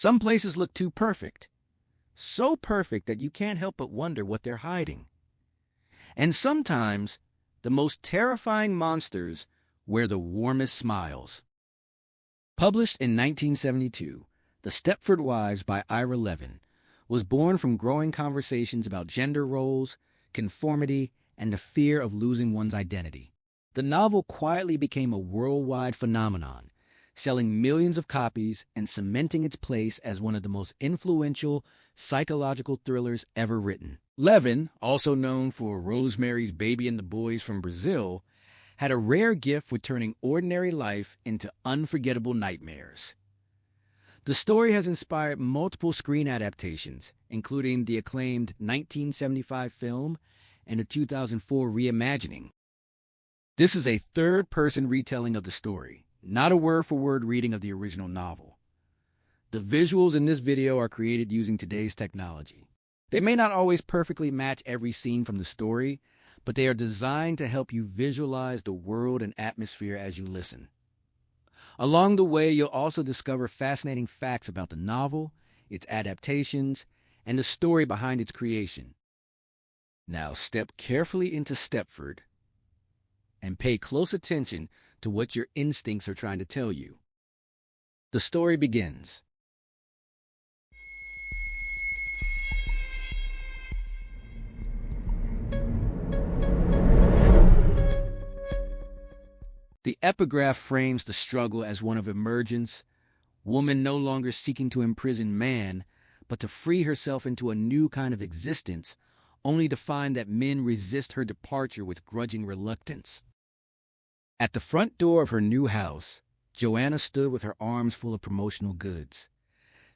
Some places look too perfect, so perfect that you can't help but wonder what they're hiding. And sometimes, the most terrifying monsters wear the warmest smiles. Published in 1972, The Stepford Wives by Ira Levin was born from growing conversations about gender roles, conformity, and the fear of losing one's identity. The novel quietly became a worldwide phenomenon, selling millions of copies and cementing its place as one of the most influential psychological thrillers ever written. Levin, also known for Rosemary's Baby and the Boys from Brazil, had a rare gift with turning ordinary life into unforgettable nightmares. The story has inspired multiple screen adaptations, including the acclaimed 1975 film and a 2004 reimagining. This is a third-person retelling of the story, not a word-for-word reading of the original novel. The visuals in this video are created using today's technology. They may not always perfectly match every scene from the story, but they are designed to help you visualize the world and atmosphere as you listen. Along the way, you'll also discover fascinating facts about the novel, its adaptations, and the story behind its creation. Now step carefully into Stepford and pay close attention to what your instincts are trying to tell you. The story begins. The epigraph frames the struggle as one of emergence, woman no longer seeking to imprison man, but to free herself into a new kind of existence, only to find that men resist her departure with grudging reluctance. At the front door of her new house, Joanna stood with her arms full of promotional goods,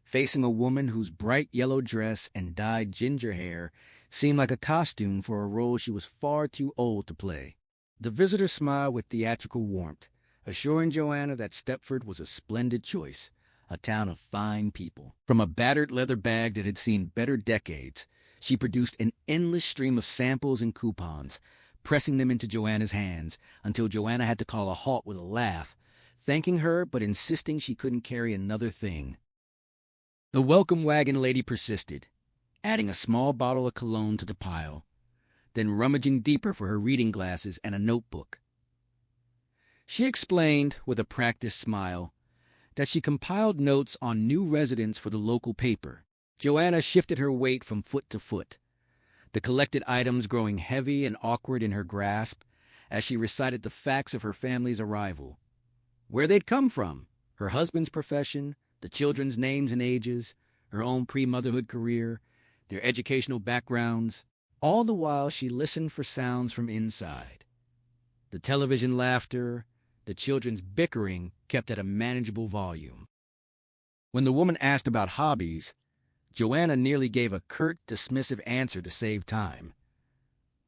facing a woman whose bright yellow dress and dyed ginger hair seemed like a costume for a role she was far too old to play. The visitor smiled with theatrical warmth, assuring Joanna that Stepford was a splendid choice, a town of fine people. From a battered leather bag that had seen better decades, she produced an endless stream of samples and coupons, pressing them into Joanna's hands until Joanna had to call a halt with a laugh, thanking her but insisting she couldn't carry another thing. The welcome wagon lady persisted, adding a small bottle of cologne to the pile, then rummaging deeper for her reading glasses and a notebook. She explained, with a practiced smile, that she compiled notes on new residents for the local paper. Joanna shifted her weight from foot to foot, the collected items growing heavy and awkward in her grasp as she recited the facts of her family's arrival. Where they'd come from, her husband's profession, the children's names and ages, her own pre-motherhood career, their educational backgrounds. All the while she listened for sounds from inside. The television laughter, the children's bickering kept at a manageable volume. When the woman asked about hobbies, Joanna nearly gave a curt, dismissive answer to save time.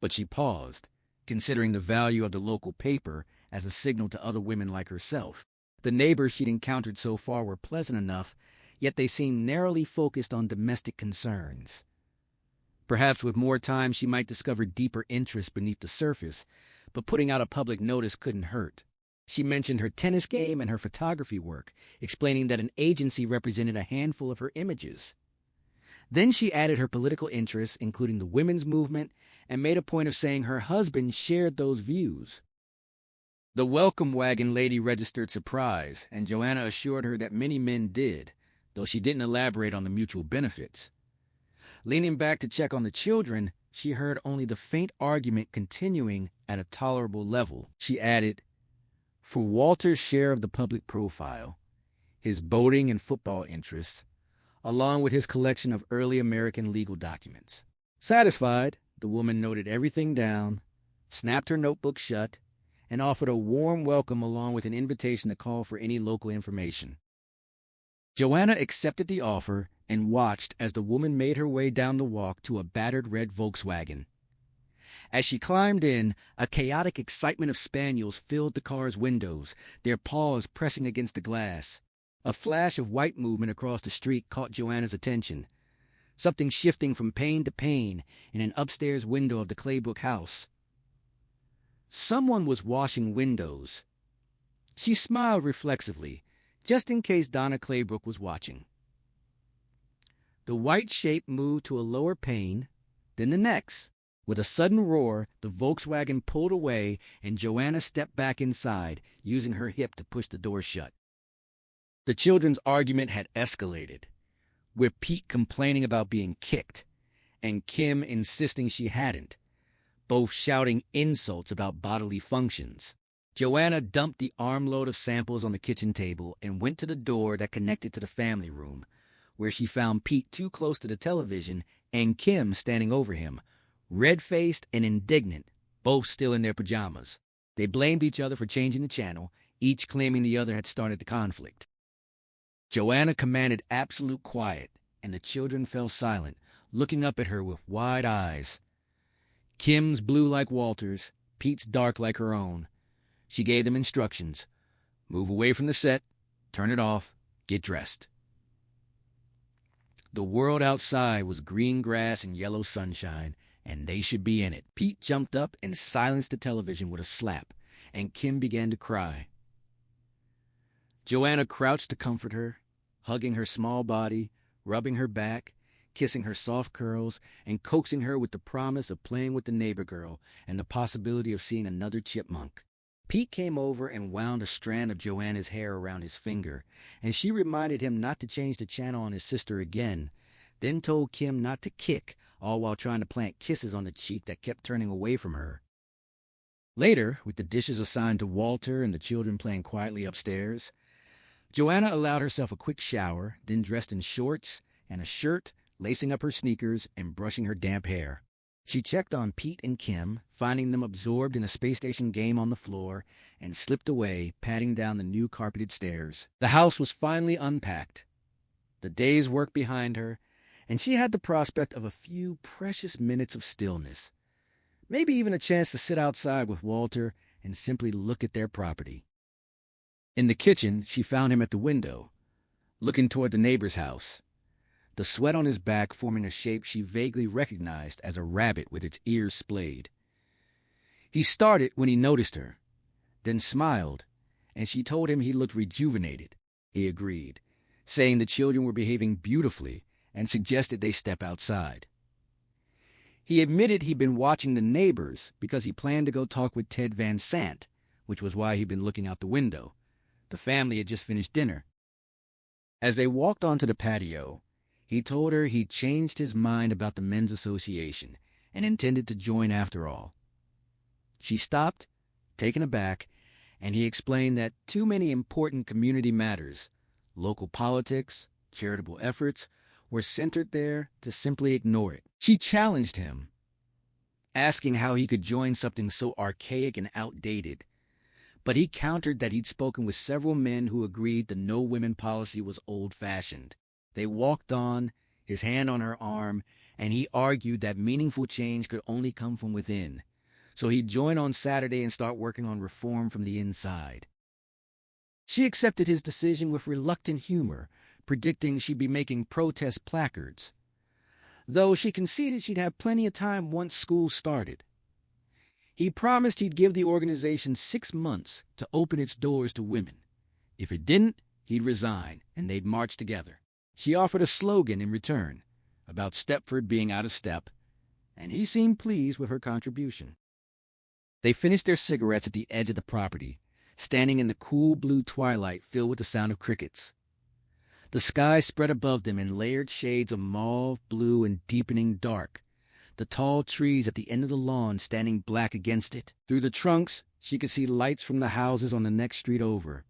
But she paused, considering the value of the local paper as a signal to other women like herself. The neighbors she'd encountered so far were pleasant enough, yet they seemed narrowly focused on domestic concerns. Perhaps with more time she might discover deeper interests beneath the surface, but putting out a public notice couldn't hurt. She mentioned her tennis game and her photography work, explaining that an agency represented a handful of her images. Then she added her political interests, including the women's movement, and made a point of saying her husband shared those views. The welcome wagon lady registered surprise, and Joanna assured her that many men did, though she didn't elaborate on the mutual benefits. Leaning back to check on the children, she heard only the faint argument continuing at a tolerable level. She added, for Walter's share of the public profile, his boating and football interests, along with his collection of early American legal documents. Satisfied, the woman noted everything down, snapped her notebook shut, and offered a warm welcome along with an invitation to call for any local information. Joanna accepted the offer and watched as the woman made her way down the walk to a battered red Volkswagen. As she climbed in, a chaotic excitement of spaniels filled the car's windows, their paws pressing against the glass. A flash of white movement across the street caught Joanna's attention, something shifting from pane to pane in an upstairs window of the Claybrook house. Someone was washing windows. She smiled reflexively, just in case Donna Claybrook was watching. The white shape moved to a lower pane, then the next. With a sudden roar, the Volkswagen pulled away, and Joanna stepped back inside, using her hip to push the door shut. The children's argument had escalated, with Pete complaining about being kicked, and Kim insisting she hadn't, both shouting insults about bodily functions. Joanna dumped the armload of samples on the kitchen table and went to the door that connected to the family room, where she found Pete too close to the television and Kim standing over him, red-faced and indignant, both still in their pajamas. They blamed each other for changing the channel, each claiming the other had started the conflict. Joanna commanded absolute quiet, and the children fell silent, looking up at her with wide eyes. Kim's blue like Walter's, Pete's dark like her own. She gave them instructions. Move away from the set, turn it off, get dressed. The world outside was green grass and yellow sunshine, and they should be in it. Pete jumped up and silenced the television with a slap, and Kim began to cry. Joanna crouched to comfort her, hugging her small body, rubbing her back, kissing her soft curls, and coaxing her with the promise of playing with the neighbor girl and the possibility of seeing another chipmunk. Pete came over and wound a strand of Joanna's hair around his finger, and she reminded him not to change the channel on his sister again, then told Kim not to kick, all while trying to plant kisses on the cheek that kept turning away from her. Later, with the dishes assigned to Walter and the children playing quietly upstairs, Joanna allowed herself a quick shower, then dressed in shorts and a shirt, lacing up her sneakers and brushing her damp hair. She checked on Pete and Kim, finding them absorbed in a space station game on the floor, and slipped away, patting down the new carpeted stairs. The house was finally unpacked, the day's work behind her, and she had the prospect of a few precious minutes of stillness, maybe even a chance to sit outside with Walter and simply look at their property. In the kitchen, she found him at the window, looking toward the neighbor's house, the sweat on his back forming a shape she vaguely recognized as a rabbit with its ears splayed. He started when he noticed her, then smiled, and she told him he looked rejuvenated. He agreed, saying the children were behaving beautifully and suggested they step outside. He admitted he'd been watching the neighbors because he planned to go talk with Ted Van Sant, which was why he'd been looking out the window. The family had just finished dinner. As they walked onto the patio, he told her he'd changed his mind about the men's association and intended to join after all. She stopped, taken aback, and he explained that too many important community matters, local politics, charitable efforts, were centered there to simply ignore it. She challenged him, asking how he could join something so archaic and outdated, but he countered that he'd spoken with several men who agreed the no women policy was old-fashioned. They walked on, his hand on her arm, and he argued that meaningful change could only come from within, so he'd join on Saturday and start working on reform from the inside. She accepted his decision with reluctant humor, predicting she'd be making protest placards, though she conceded she'd have plenty of time once school started. He promised he'd give the organization 6 months to open its doors to women. If it didn't, he'd resign, and they'd march together. She offered a slogan in return, about Stepford being out of step, and he seemed pleased with her contribution. They finished their cigarettes at the edge of the property, standing in the cool blue twilight filled with the sound of crickets. The sky spread above them in layered shades of mauve, blue, and deepening dark, the tall trees at the end of the lawn standing black against it. Through the trunks, she could see lights from the houses on the next street over.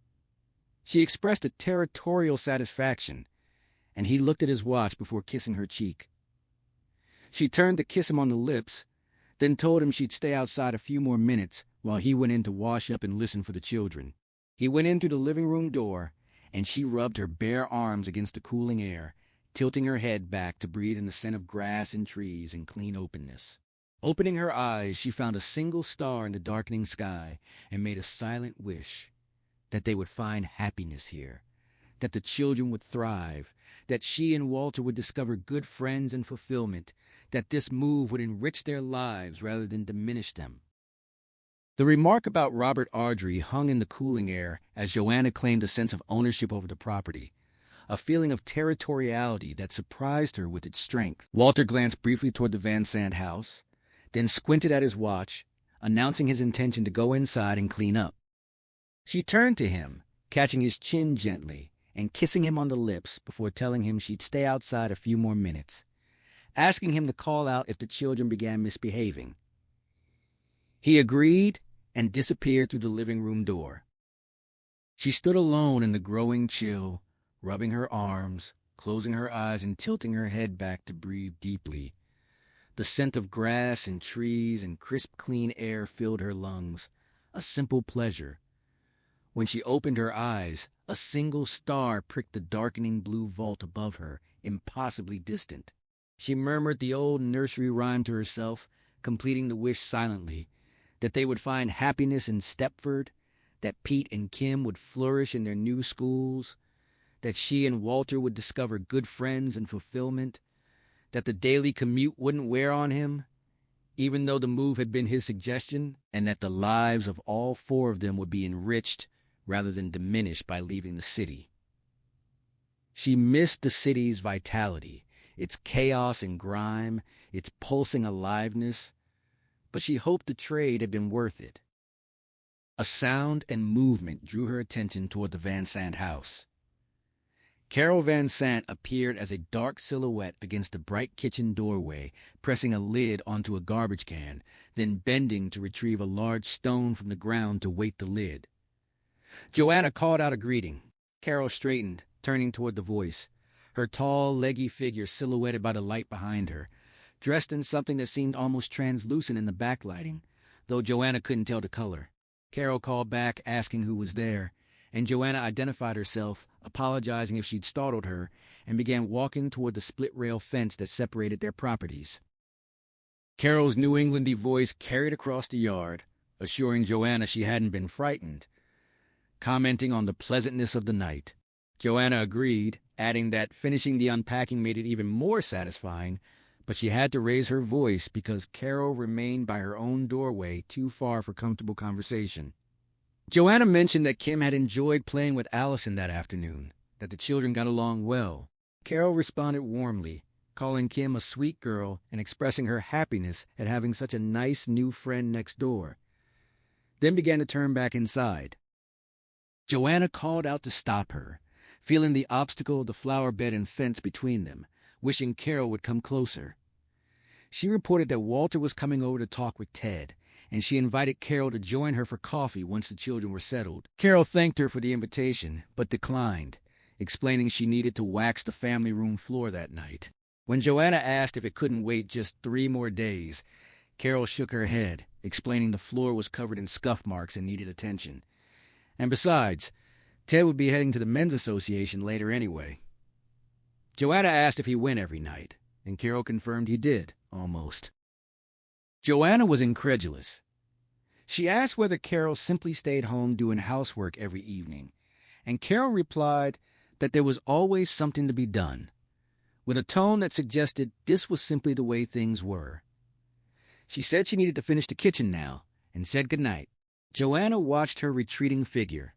She expressed a territorial satisfaction, and he looked at his watch before kissing her cheek. She turned to kiss him on the lips, then told him she'd stay outside a few more minutes while he went in to wash up and listen for the children. He went in through the living room door, and she rubbed her bare arms against the cooling air, tilting her head back to breathe in the scent of grass and trees and clean openness. Opening her eyes, she found a single star in the darkening sky and made a silent wish that they would find happiness here, that the children would thrive, that she and Walter would discover good friends and fulfillment, that this move would enrich their lives rather than diminish them. The remark about Robert Ardrey hung in the cooling air as Joanna claimed a sense of ownership over the property, a feeling of territoriality that surprised her with its strength. Walter glanced briefly toward the Van Sant house, then squinted at his watch, announcing his intention to go inside and clean up. She turned to him, catching his chin gently and kissing him on the lips before telling him she'd stay outside a few more minutes, asking him to call out if the children began misbehaving. He agreed and disappeared through the living room door. She stood alone in the growing chill, rubbing her arms, closing her eyes and tilting her head back to breathe deeply. The scent of grass and trees and crisp, clean air filled her lungs, a simple pleasure. When she opened her eyes, a single star pricked the darkening blue vault above her, impossibly distant. She murmured the old nursery rhyme to herself, completing the wish silently, that they would find happiness in Stepford, that Pete and Kim would flourish in their new schools, that she and Walter would discover good friends and fulfillment, that the daily commute wouldn't wear on him, even though the move had been his suggestion, and that the lives of all four of them would be enriched rather than diminished by leaving the city. She missed the city's vitality, its chaos and grime, its pulsing aliveness, but she hoped the trade had been worth it. A sound and movement drew her attention toward the Van Sant house. Carol Van Sant appeared as a dark silhouette against the bright kitchen doorway, pressing a lid onto a garbage can, then bending to retrieve a large stone from the ground to weight the lid. Joanna called out a greeting. Carol straightened, turning toward the voice, her tall, leggy figure silhouetted by the light behind her, dressed in something that seemed almost translucent in the backlighting, though Joanna couldn't tell the color. Carol called back, asking who was there, and Joanna identified herself, apologizing if she'd startled her, and began walking toward the split-rail fence that separated their properties. Carol's New Englandy voice carried across the yard, assuring Joanna she hadn't been frightened, commenting on the pleasantness of the night. Joanna agreed, adding that finishing the unpacking made it even more satisfying, but she had to raise her voice because Carol remained by her own doorway too far for comfortable conversation. Joanna mentioned that Kim had enjoyed playing with Allison that afternoon, that the children got along well. Carol responded warmly, calling Kim a sweet girl and expressing her happiness at having such a nice new friend next door, then began to turn back inside. Joanna called out to stop her, feeling the obstacle of the flower bed and fence between them, wishing Carol would come closer. She reported that Walter was coming over to talk with Ted, and she invited Carol to join her for coffee once the children were settled. Carol thanked her for the invitation, but declined, explaining she needed to wax the family room floor that night. When Joanna asked if it couldn't wait just 3 more days, Carol shook her head, explaining the floor was covered in scuff marks and needed attention. And besides, Ted would be heading to the men's association later anyway. Joanna asked if he went every night, and Carol confirmed he did, almost. Joanna was incredulous. She asked whether Carol simply stayed home doing housework every evening, and Carol replied that there was always something to be done, with a tone that suggested this was simply the way things were. She said she needed to finish the kitchen now, and said goodnight. Joanna watched her retreating figure,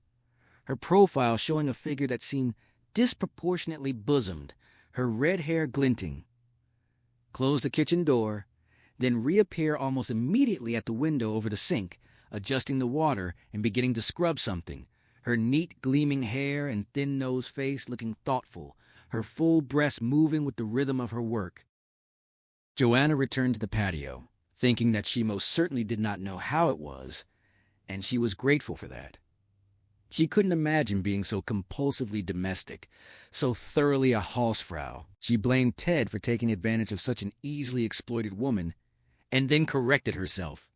her profile showing a figure that seemed disproportionately bosomed, her red hair glinting. Close the kitchen door, then reappear almost immediately at the window over the sink, adjusting the water and beginning to scrub something, her neat gleaming hair and thin-nosed face looking thoughtful, her full breast moving with the rhythm of her work. Joanna returned to the patio, thinking that she most certainly did not know how it was, and she was grateful for that. She couldn't imagine being so compulsively domestic, so thoroughly a Hausfrau. She blamed Ted for taking advantage of such an easily exploited woman, and then corrected herself.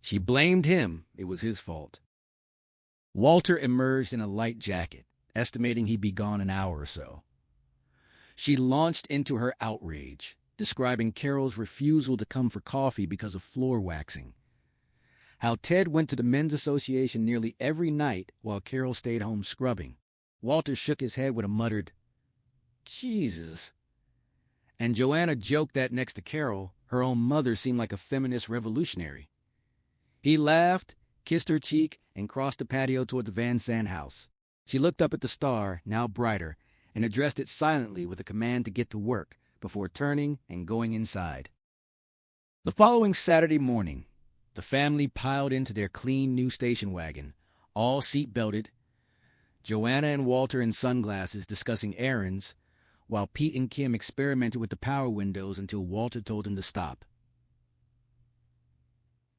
She blamed him. It was his fault. Walter emerged in a light jacket, estimating he'd be gone an hour or so. She launched into her outrage, describing Carol's refusal to come for coffee because of floor waxing, how Ted went to the men's association nearly every night while Carol stayed home scrubbing. Walter shook his head with a muttered, "Jesus." And Joanna joked that next to Carol, her own mother seemed like a feminist revolutionary. He laughed, kissed her cheek, and crossed the patio toward the Van Sant house. She looked up at the star, now brighter, and addressed it silently with a command to get to work before turning and going inside. The following Saturday morning, the family piled into their clean new station wagon, all seat-belted, Joanna and Walter in sunglasses discussing errands, while Pete and Kim experimented with the power windows until Walter told them to stop.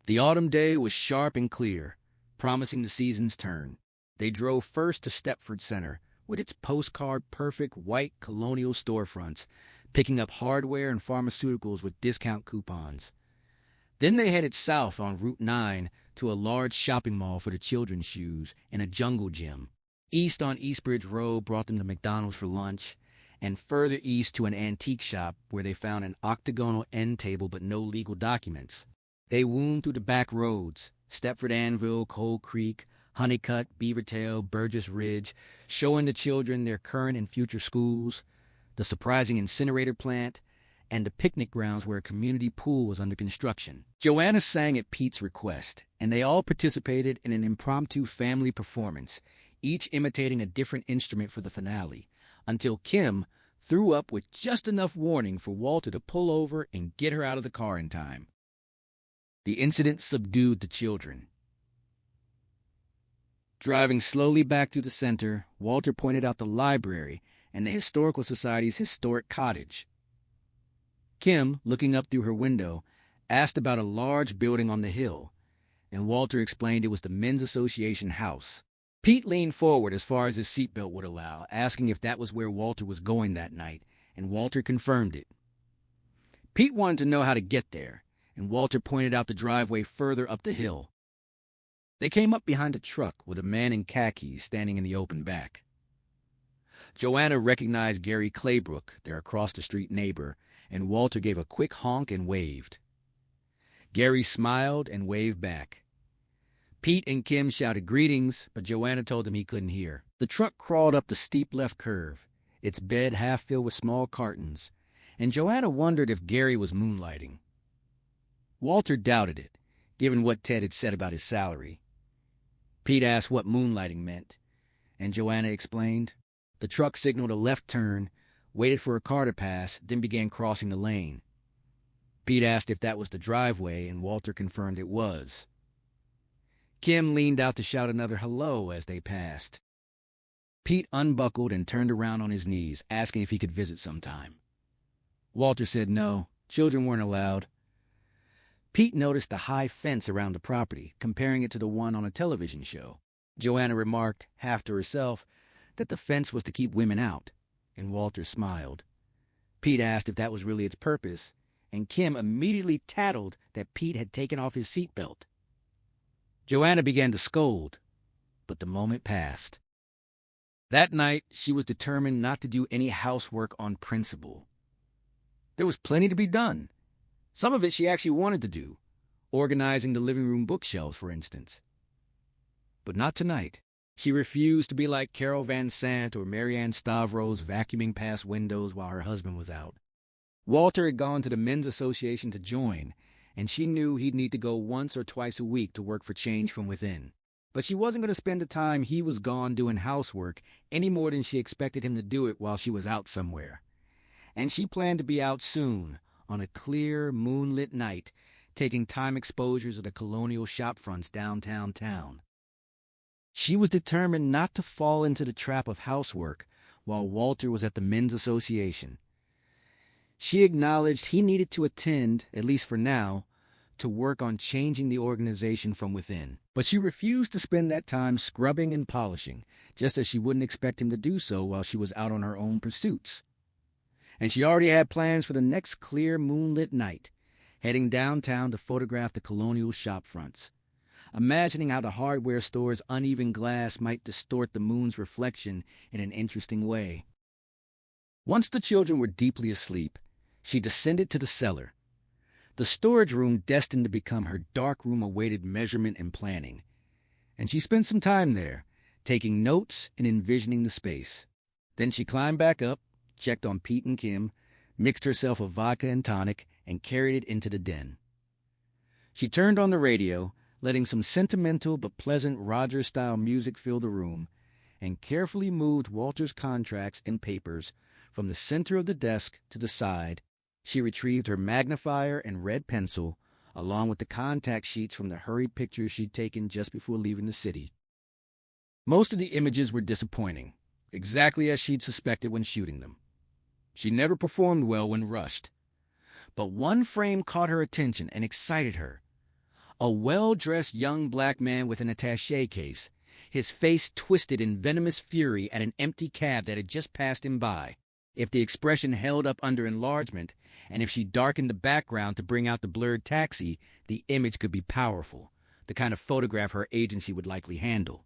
The autumn day was sharp and clear, promising the season's turn. They drove first to Stepford Center, with its postcard-perfect white colonial storefronts, picking up hardware and pharmaceuticals with discount coupons. Then they headed south on Route 9 to a large shopping mall for the children's shoes and a jungle gym. East on Eastbridge Road brought them to McDonald's for lunch, and further east to an antique shop where they found an octagonal end table but no legal documents. They wound through the back roads, Stepford Anvil, Cold Creek, Honeycutt, Beavertail, Burgess Ridge, showing the children their current and future schools, the surprising incinerator plant, and the picnic grounds where a community pool was under construction. Joanna sang at Pete's request, and they all participated in an impromptu family performance, each imitating a different instrument for the finale, until Kim threw up with just enough warning for Walter to pull over and get her out of the car in time. The incident subdued the children. Driving slowly back through the center, Walter pointed out the library and the Historical Society's historic cottage. Kim, looking up through her window, asked about a large building on the hill, and Walter explained it was the Men's Association house. Pete leaned forward as far as his seatbelt would allow, asking if that was where Walter was going that night, and Walter confirmed it. Pete wanted to know how to get there, and Walter pointed out the driveway further up the hill. They came up behind a truck with a man in khakis standing in the open back. Joanna recognized Gary Claybrook, their across-the-street neighbor, and Walter gave a quick honk and waved. Gary smiled and waved back. Pete and Kim shouted greetings, but Joanna told him he couldn't hear. The truck crawled up the steep left curve, its bed half filled with small cartons, and Joanna wondered if Gary was moonlighting. Walter doubted it, given what Ted had said about his salary. Pete asked what moonlighting meant, and Joanna explained. The truck signaled a left turn, waited for a car to pass, then began crossing the lane. Pete asked if that was the driveway, and Walter confirmed it was. Kim leaned out to shout another hello as they passed. Pete unbuckled and turned around on his knees, asking if he could visit sometime. Walter said no, children weren't allowed. Pete noticed the high fence around the property, comparing it to the one on a television show. Joanna remarked, half to herself, that the fence was to keep women out, and Walter smiled. Pete asked if that was really its purpose, and Kim immediately tattled that Pete had taken off his seatbelt. Joanna began to scold, but the moment passed. That night, she was determined not to do any housework on principle. There was plenty to be done. Some of it she actually wanted to do, organizing the living room bookshelves, for instance. But not tonight. She refused to be like Carol Van Sant or Marianne Stavros vacuuming past windows while her husband was out. Walter had gone to the Men's Association to join, and she knew he'd need to go once or twice a week to work for change from within. But she wasn't going to spend the time he was gone doing housework any more than she expected him to do it while she was out somewhere. And she planned to be out soon, on a clear, moonlit night, taking time exposures of the colonial shopfronts downtown town. She was determined not to fall into the trap of housework while Walter was at the Men's Association. She acknowledged he needed to attend, at least for now, to work on changing the organization from within. But she refused to spend that time scrubbing and polishing, just as she wouldn't expect him to do so while she was out on her own pursuits. And she already had plans for the next clear moonlit night, heading downtown to photograph the colonial shopfronts, imagining how the hardware store's uneven glass might distort the moon's reflection in an interesting way. Once the children were deeply asleep, she descended to the cellar, the storage room destined to become her darkroom-awaited measurement and planning, and she spent some time there, taking notes and envisioning the space. Then she climbed back up, checked on Pete and Kim, mixed herself a vodka and tonic, and carried it into the den. She turned on the radio, letting some sentimental but pleasant Rogers-style music fill the room, and carefully moved Walter's contracts and papers from the center of the desk to the side. She retrieved her magnifier and red pencil, along with the contact sheets from the hurried pictures she'd taken just before leaving the city. Most of the images were disappointing, exactly as she'd suspected when shooting them. She never performed well when rushed. But one frame caught her attention and excited her. A well-dressed young black man with an attaché case, his face twisted in venomous fury at an empty cab that had just passed him by. If the expression held up under enlargement, and if she darkened the background to bring out the blurred taxi, the image could be powerful, the kind of photograph her agency would likely handle.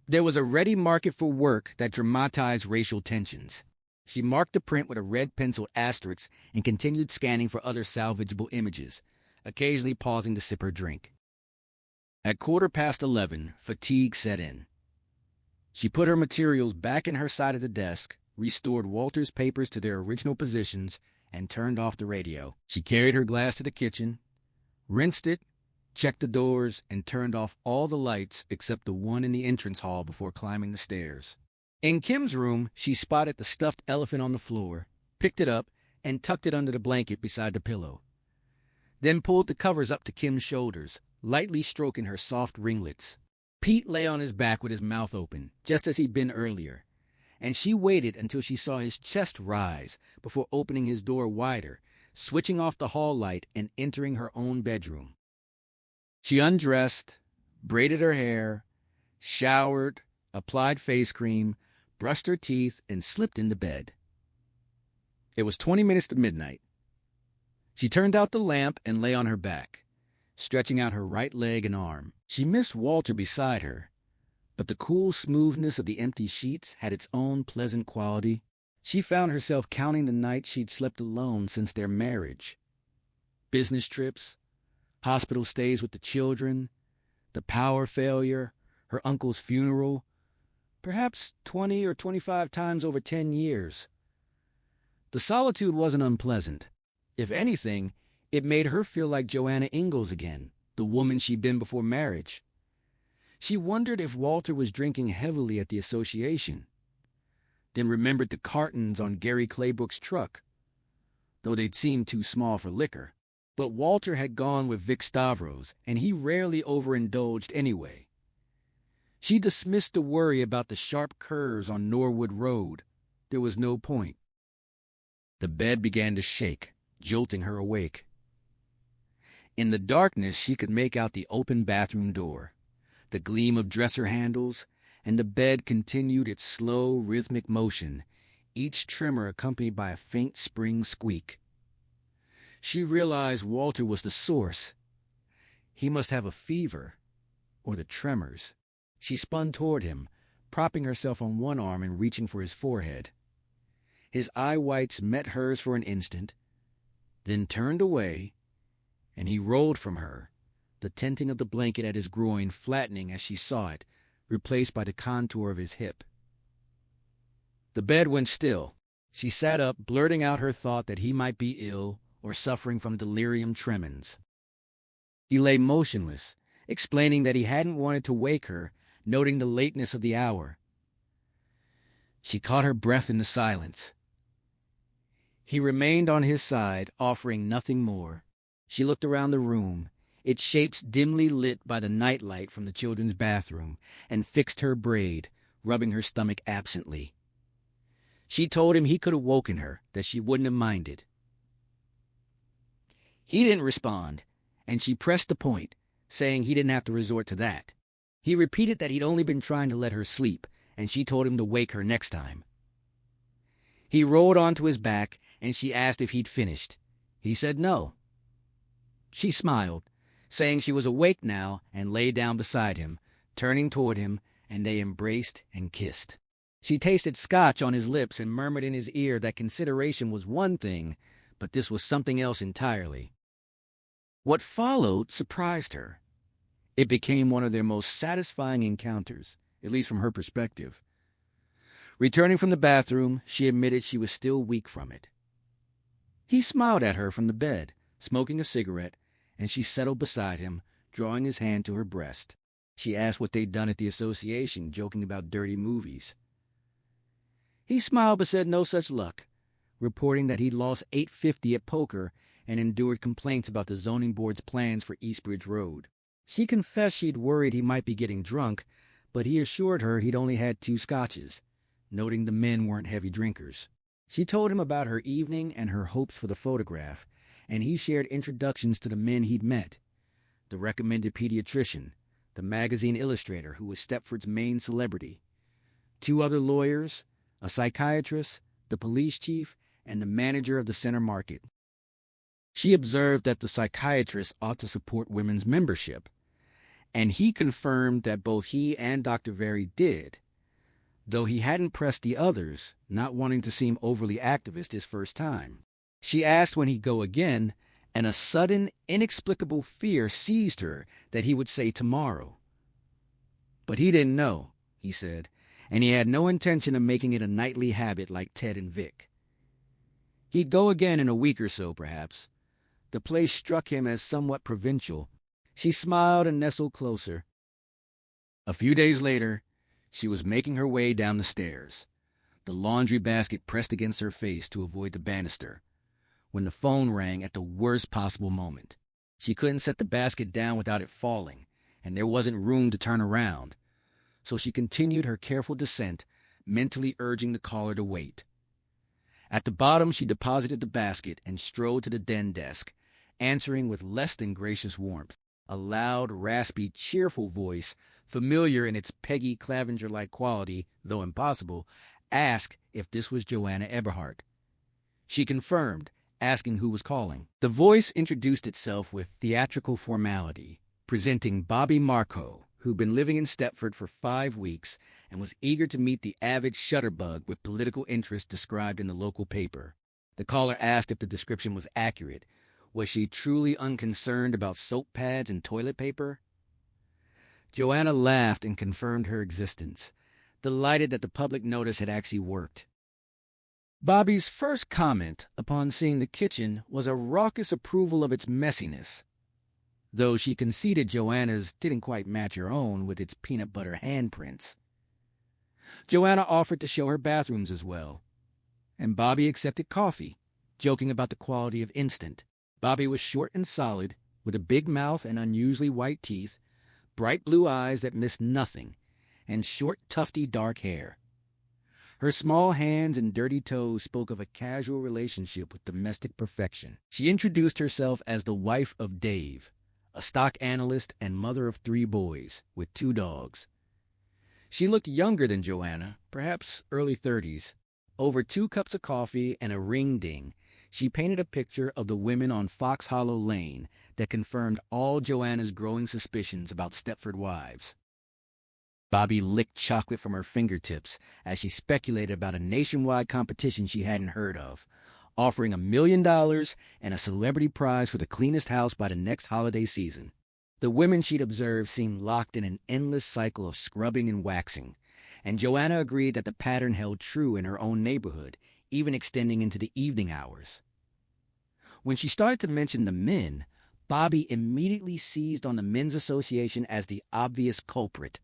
There was a ready market for work that dramatized racial tensions. She marked the print with a red penciled asterisk and continued scanning for other salvageable images, occasionally pausing to sip her drink. At 11:15, fatigue set in. She put her materials back in her side of the desk, restored Walter's papers to their original positions, and turned off the radio. She carried her glass to the kitchen, rinsed it, checked the doors, and turned off all the lights except the one in the entrance hall before climbing the stairs. In Kim's room, she spotted the stuffed elephant on the floor, picked it up, and tucked it under the blanket beside the pillow. Then pulled the covers up to Kim's shoulders, lightly stroking her soft ringlets. Pete lay on his back with his mouth open, just as he'd been earlier, and she waited until she saw his chest rise before opening his door wider, switching off the hall light and entering her own bedroom. She undressed, braided her hair, showered, applied face cream, brushed her teeth, and slipped into bed. It was 20 minutes to midnight. She turned out the lamp and lay on her back, stretching out her right leg and arm. She missed Walter beside her, but the cool smoothness of the empty sheets had its own pleasant quality. She found herself counting the nights she'd slept alone since their marriage. Business trips, hospital stays with the children, the power failure, her uncle's funeral, perhaps 20 or 25 times over 10 years. The solitude wasn't unpleasant. If anything, it made her feel like Joanna Ingalls again, the woman she'd been before marriage. She wondered if Walter was drinking heavily at the association, then remembered the cartons on Gary Claybrook's truck, though they'd seemed too small for liquor. But Walter had gone with Vic Stavros, and he rarely overindulged anyway. She dismissed the worry about the sharp curves on Norwood Road. There was no point. The bed began to shake, jolting her awake. In the darkness, she could make out the open bathroom door, the gleam of dresser handles, and the bed continued its slow, rhythmic motion, each tremor accompanied by a faint spring squeak. She realized Walter was the source. He must have a fever, or the tremors. She spun toward him, propping herself on one arm and reaching for his forehead. His eye whites met hers for an instant, then turned away, and he rolled from her, the tenting of the blanket at his groin flattening as she saw it, replaced by the contour of his hip. The bed went still. She sat up, blurting out her thought that he might be ill or suffering from delirium tremens. He lay motionless, explaining that he hadn't wanted to wake her, noting the lateness of the hour. She caught her breath in the silence. He remained on his side, offering nothing more. She looked around the room, its shapes dimly lit by the nightlight from the children's bathroom, and fixed her braid, rubbing her stomach absently. She told him he could have woken her, that she wouldn't have minded. He didn't respond, and she pressed the point, saying he didn't have to resort to that. He repeated that he'd only been trying to let her sleep, and she told him to wake her next time. He rolled onto his back, and she asked if he'd finished. He said no. She smiled, saying she was awake now, and lay down beside him, turning toward him, and they embraced and kissed. She tasted scotch on his lips and murmured in his ear that consideration was one thing, but this was something else entirely. What followed surprised her. It became one of their most satisfying encounters, at least from her perspective. Returning from the bathroom, she admitted she was still weak from it. He smiled at her from the bed, smoking a cigarette, and she settled beside him, drawing his hand to her breast. She asked what they'd done at the association, joking about dirty movies. He smiled but said no such luck, reporting that he'd lost $850 at poker and endured complaints about the zoning board's plans for Eastbridge Road. She confessed she'd worried he might be getting drunk, but he assured her he'd only had 2 scotches, noting the men weren't heavy drinkers. She told him about her evening and her hopes for the photograph, and he shared introductions to the men he'd met: the recommended pediatrician, the magazine illustrator who was Stepford's main celebrity, 2 other lawyers, a psychiatrist, the police chief, and the manager of the center market. She observed that the psychiatrist ought to support women's membership, and he confirmed that both he and Dr. Very did, though he hadn't pressed the others, not wanting to seem overly activist his first time. She asked when he'd go again, and a sudden, inexplicable fear seized her that he would say tomorrow. But he didn't know, he said, and he had no intention of making it a nightly habit like Ted and Vic. He'd go again in a week or so, perhaps. The place struck him as somewhat provincial. She smiled and nestled closer. A few days later, she was making her way down the stairs, the laundry basket pressed against her face to avoid the banister, when the phone rang at the worst possible moment. She couldn't set the basket down without it falling, and there wasn't room to turn around, so she continued her careful descent, mentally urging the caller to wait. At the bottom, she deposited the basket and strode to the den desk, answering with less than gracious warmth. A loud, raspy, cheerful voice, familiar in its Peggy Clavenger-like quality, though impossible, asked if this was Joanna Eberhardt. She confirmed, asking who was calling. The voice introduced itself with theatrical formality, presenting Bobby Marco, who'd been living in Stepford for 5 weeks and was eager to meet the avid shutterbug with political interest described in the local paper. The caller asked if the description was accurate. Was she truly unconcerned about soap pads and toilet paper? Joanna laughed and confirmed her existence, delighted that the public notice had actually worked. Bobby's first comment upon seeing the kitchen was a raucous approval of its messiness, though she conceded Joanna's didn't quite match her own with its peanut butter handprints. Joanna offered to show her bathrooms as well, and Bobby accepted coffee, joking about the quality of instant. Bobby was short and solid, with a big mouth and unusually white teeth, bright blue eyes that missed nothing, and short, tufty dark hair. Her small hands and dirty toes spoke of a casual relationship with domestic perfection. She introduced herself as the wife of Dave, a stock analyst and mother of 3 boys, with 2 dogs. She looked younger than Joanna, perhaps early 30s. Over 2 cups of coffee and a ring-ding, she painted a picture of the women on Fox Hollow Lane that confirmed all Joanna's growing suspicions about Stepford Wives. Bobby licked chocolate from her fingertips as she speculated about a nationwide competition she hadn't heard of, offering $1 million and a celebrity prize for the cleanest house by the next holiday season. The women she'd observed seemed locked in an endless cycle of scrubbing and waxing, and Joanna agreed that the pattern held true in her own neighborhood, even extending into the evening hours. When she started to mention the men, Bobby immediately seized on the Men's Association as the obvious culprit.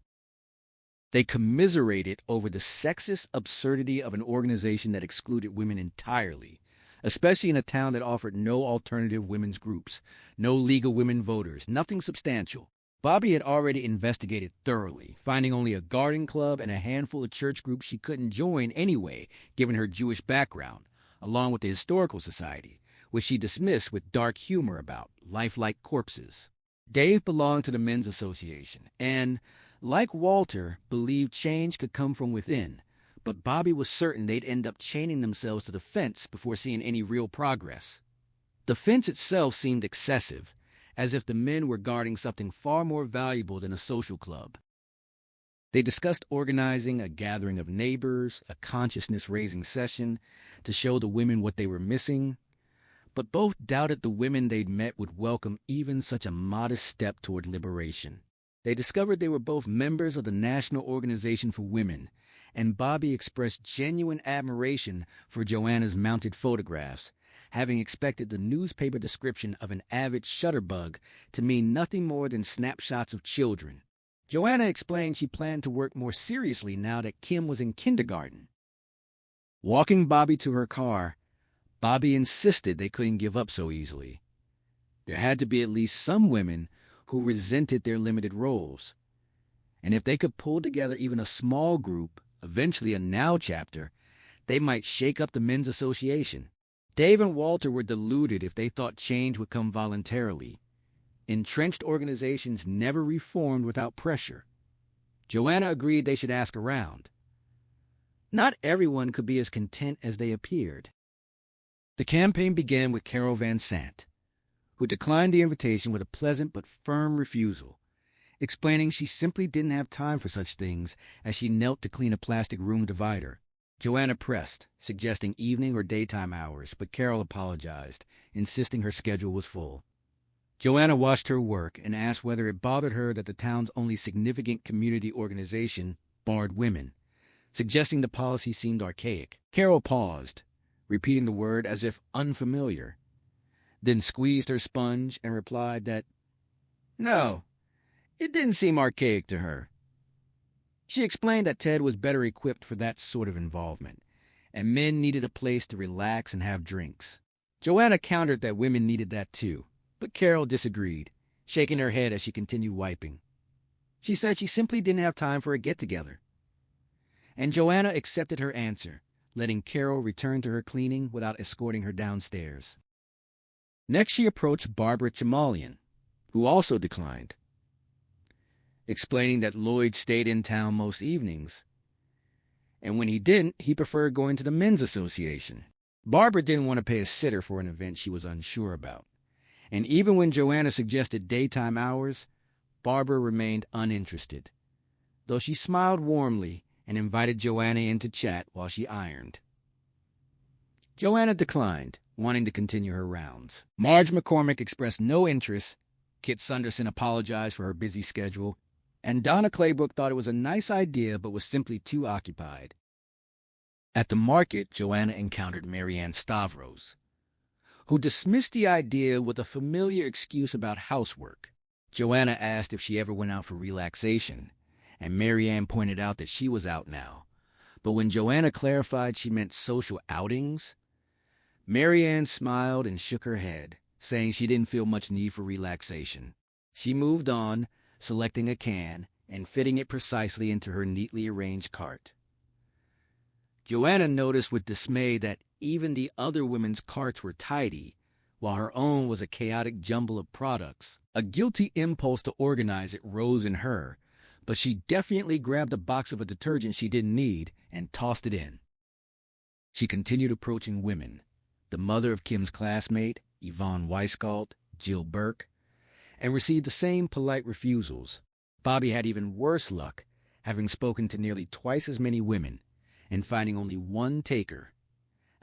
They commiserated over the sexist absurdity of an organization that excluded women entirely, especially in a town that offered no alternative women's groups, no legal women voters, nothing substantial. Bobby had already investigated thoroughly, finding only a garden club and a handful of church groups she couldn't join anyway, given her Jewish background, along with the Historical Society, which she dismissed with dark humor about lifelike corpses. Dave belonged to the Men's Association and, like Walter, believed change could come from within, but Bobby was certain they'd end up chaining themselves to the fence before seeing any real progress. The fence itself seemed excessive, as if the men were guarding something far more valuable than a social club. They discussed organizing a gathering of neighbors, a consciousness-raising session, to show the women what they were missing, but both doubted the women they'd met would welcome even such a modest step toward liberation. They discovered they were both members of the National Organization for Women, and Bobby expressed genuine admiration for Joanna's mounted photographs, having expected the newspaper description of an avid shutterbug to mean nothing more than snapshots of children. Joanna explained she planned to work more seriously now that Kim was in kindergarten. Walking Bobby to her car, Bobby insisted they couldn't give up so easily. There had to be at least some women who resented their limited roles. And if they could pull together even a small group, eventually a Now chapter, they might shake up the men's association. Dave and Walter were deluded if they thought change would come voluntarily. Entrenched organizations never reformed without pressure. Joanna agreed they should ask around. Not everyone could be as content as they appeared. The campaign began with Carol Van Sant, who declined the invitation with a pleasant but firm refusal, explaining she simply didn't have time for such things as she knelt to clean a plastic room divider. Joanna pressed, suggesting evening or daytime hours, but Carol apologized, insisting her schedule was full. Joanna watched her work and asked whether it bothered her that the town's only significant community organization barred women, suggesting the policy seemed archaic. Carol paused, repeating the word as if unfamiliar, then squeezed her sponge and replied that, no, it didn't seem archaic to her. She explained that Ted was better equipped for that sort of involvement, and men needed a place to relax and have drinks. Joanna countered that women needed that too, but Carol disagreed, shaking her head as she continued wiping. She said she simply didn't have time for a get-together. And Joanna accepted her answer, letting Carol return to her cleaning without escorting her downstairs. Next she approached Barbara Chamalian, who also declined, explaining that Lloyd stayed in town most evenings, and when he didn't, he preferred going to the men's association. Barbara didn't want to pay a sitter for an event she was unsure about, and even when Joanna suggested daytime hours, Barbara remained uninterested, though she smiled warmly and invited Joanna in to chat while she ironed. Joanna declined, wanting to continue her rounds. Marge McCormick expressed no interest, Kit Sunderson apologized for her busy schedule, and Donna Claybrook thought it was a nice idea but was simply too occupied. At the market, Joanna encountered Marianne Stavros, who dismissed the idea with a familiar excuse about housework. Joanna asked if she ever went out for relaxation, and Marianne pointed out that she was out now. But when Joanna clarified she meant social outings, Marianne smiled and shook her head, saying she didn't feel much need for relaxation. She moved on, selecting a can and fitting it precisely into her neatly arranged cart. Joanna noticed with dismay that even the other women's carts were tidy, while her own was a chaotic jumble of products. A guilty impulse to organize it rose in her, but she definitely grabbed a box of a detergent she didn't need and tossed it in. She continued approaching women, the mother of Kim's classmate, Yvonne Weisgalt, Jill Burke, and received the same polite refusals. Bobby had even worse luck, having spoken to nearly twice as many women and finding only one taker,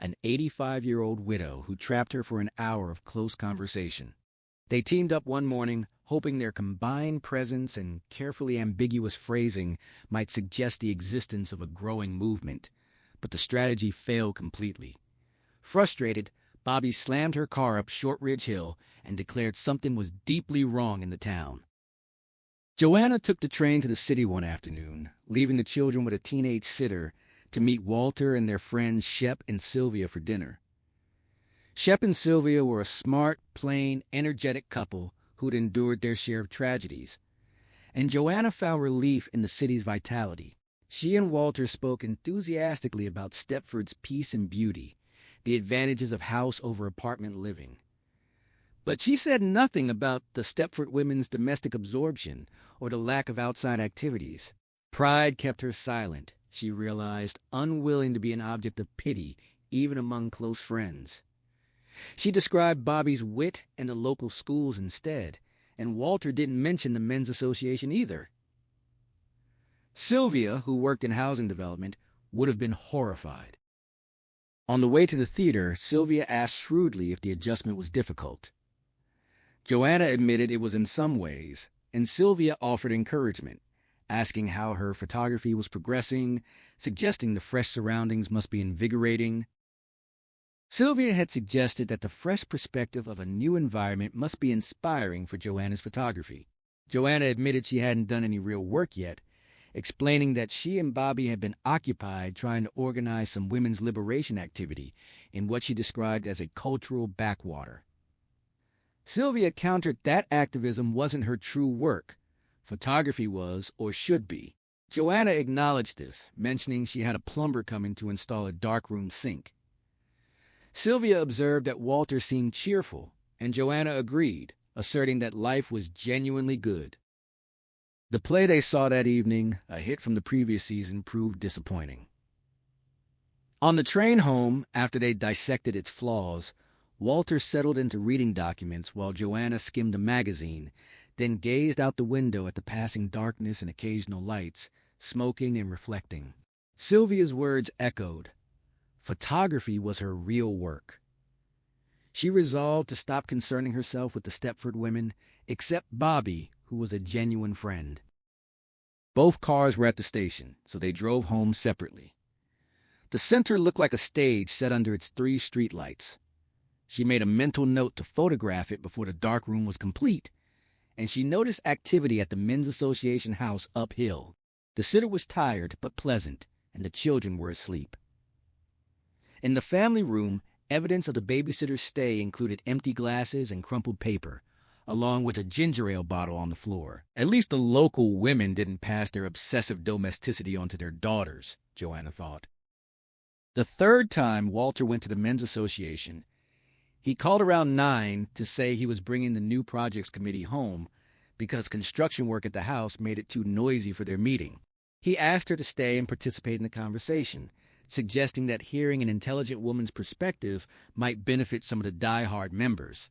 an 85-year-old widow who trapped her for an hour of close conversation. They teamed up one morning, hoping their combined presence and carefully ambiguous phrasing might suggest the existence of a growing movement, but the strategy failed completely. Frustrated, Bobby slammed her car up Shortridge Hill and declared something was deeply wrong in the town. Joanna took the train to the city one afternoon, leaving the children with a teenage sitter to meet Walter and their friends Shep and Sylvia for dinner. Shep and Sylvia were a smart, plain, energetic couple who'd endured their share of tragedies, and Joanna found relief in the city's vitality. She and Walter spoke enthusiastically about Stepford's peace and beauty, the advantages of house over apartment living. But she said nothing about the Stepford women's domestic absorption or the lack of outside activities. Pride kept her silent, she realized, unwilling to be an object of pity even among close friends. She described Bobby's wit and the local schools instead, and Walter didn't mention the men's association either. Sylvia, who worked in housing development, would have been horrified. On the way to the theater, Sylvia asked shrewdly if the adjustment was difficult. Joanna admitted it was in some ways, and Sylvia offered encouragement, asking how her photography was progressing, suggesting the fresh surroundings must be invigorating. Sylvia had suggested that the fresh perspective of a new environment must be inspiring for Joanna's photography. Joanna admitted she hadn't done any real work yet, explaining that she and Bobby had been occupied trying to organize some women's liberation activity in what she described as a cultural backwater. Sylvia countered that activism wasn't her true work. Photography was, or should be. Joanna acknowledged this, mentioning she had a plumber coming to install a darkroom sink. Sylvia observed that Walter seemed cheerful, and Joanna agreed, asserting that life was genuinely good. The play they saw that evening, a hit from the previous season, proved disappointing. On the train home, after they dissected its flaws, Walter settled into reading documents while Joanna skimmed a magazine, then gazed out the window at the passing darkness and occasional lights, smoking and reflecting. Sylvia's words echoed. Photography was her real work. She resolved to stop concerning herself with the Stepford women, except Bobby, who was a genuine friend. Both cars were at the station, so they drove home separately. The center looked like a stage set under its 3 streetlights. She made a mental note to photograph it before the darkroom was complete, and she noticed activity at the Men's Association house uphill. The sitter was tired but pleasant, and the children were asleep. In the family room, evidence of the babysitter's stay included empty glasses and crumpled paper, along with a ginger ale bottle on the floor. At least the local women didn't pass their obsessive domesticity onto their daughters, Joanna thought. The third time Walter went to the Men's Association, he called around 9 to say he was bringing the new projects committee home because construction work at the house made it too noisy for their meeting. He asked her to stay and participate in the conversation, suggesting that hearing an intelligent woman's perspective might benefit some of the die-hard members.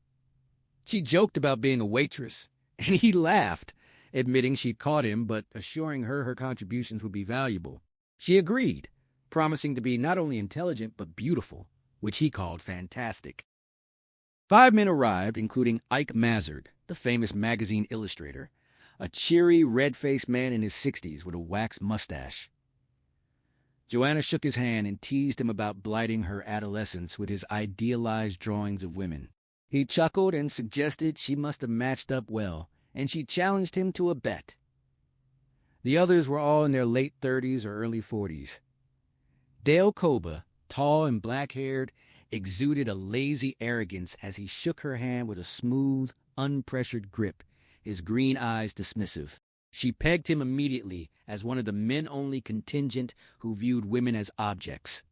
She joked about being a waitress, and he laughed, admitting she'd caught him but assuring her contributions would be valuable. She agreed, promising to be not only intelligent but beautiful, which he called fantastic. 5 men arrived, including Ike Mazard, the famous magazine illustrator, a cheery, red-faced man in his 60s with a waxed mustache. Joanna shook his hand and teased him about blighting her adolescence with his idealized drawings of women. He chuckled and suggested she must have matched up well, and she challenged him to a bet. The others were all in their late 30s or early 40s. Dale Koba, tall and black-haired, exuded a lazy arrogance as he shook her hand with a smooth, unpressured grip, his green eyes dismissive. She pegged him immediately as one of the men-only contingent who viewed women as objects.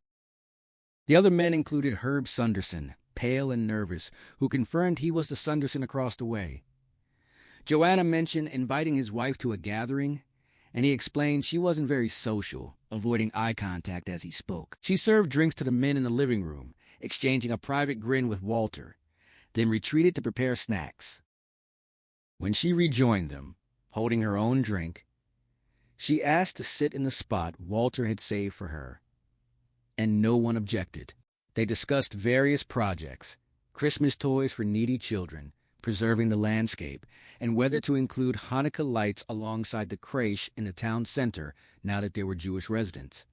The other men included Herb Sunderson, pale and nervous, who confirmed he was the Sunderson across the way. Joanna mentioned inviting his wife to a gathering, and he explained she wasn't very social, avoiding eye contact as he spoke. She served drinks to the men in the living room, exchanging a private grin with Walter, then retreated to prepare snacks. When she rejoined them, holding her own drink, she asked to sit in the spot Walter had saved for her, and no one objected. They discussed various projects, Christmas toys for needy children, preserving the landscape, and whether to include Hanukkah lights alongside the creche in the town center now that there were Jewish residents.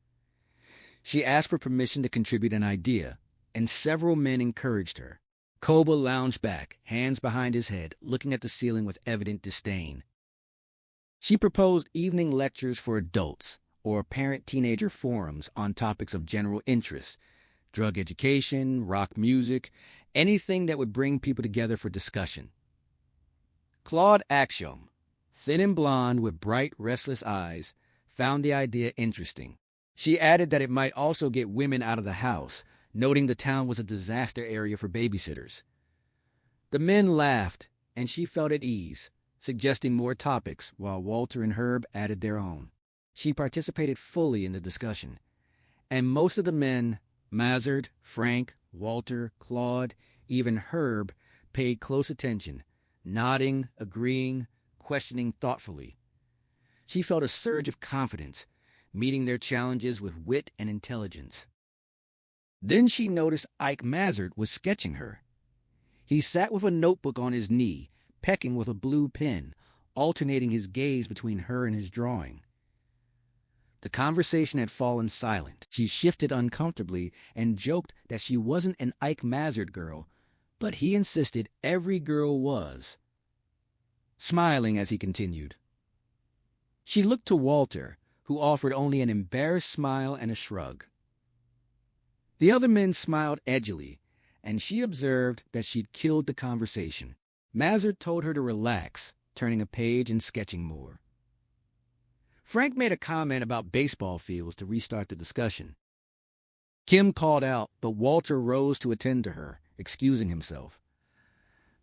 She asked for permission to contribute an idea, and several men encouraged her. Koba lounged back, hands behind his head, looking at the ceiling with evident disdain. She proposed evening lectures for adults or parent-teenager forums on topics of general interest, drug education, rock music, anything that would bring people together for discussion. Claude Axiom, thin and blonde with bright, restless eyes, found the idea interesting. She added that it might also get women out of the house, noting the town was a disaster area for babysitters. The men laughed, and she felt at ease, suggesting more topics while Walter and Herb added their own. She participated fully in the discussion, and most of the men, Mazard, Frank, Walter, Claude, even Herb, paid close attention, nodding, agreeing, questioning thoughtfully. She felt a surge of confidence, meeting their challenges with wit and intelligence. Then she noticed Ike Mazard was sketching her. He sat with a notebook on his knee, pecking with a blue pen, alternating his gaze between her and his drawing. The conversation had fallen silent. She shifted uncomfortably and joked that she wasn't an Ike Mazard girl, but he insisted every girl was. smiling as he continued. She looked to Walter, who offered only an embarrassed smile and a shrug. The other men smiled edgily, and she observed that she'd killed the conversation. Mazard told her to relax, turning a page and sketching more. Frank made a comment about baseball fields to restart the discussion. Kim called out, but Walter rose to attend to her, excusing himself.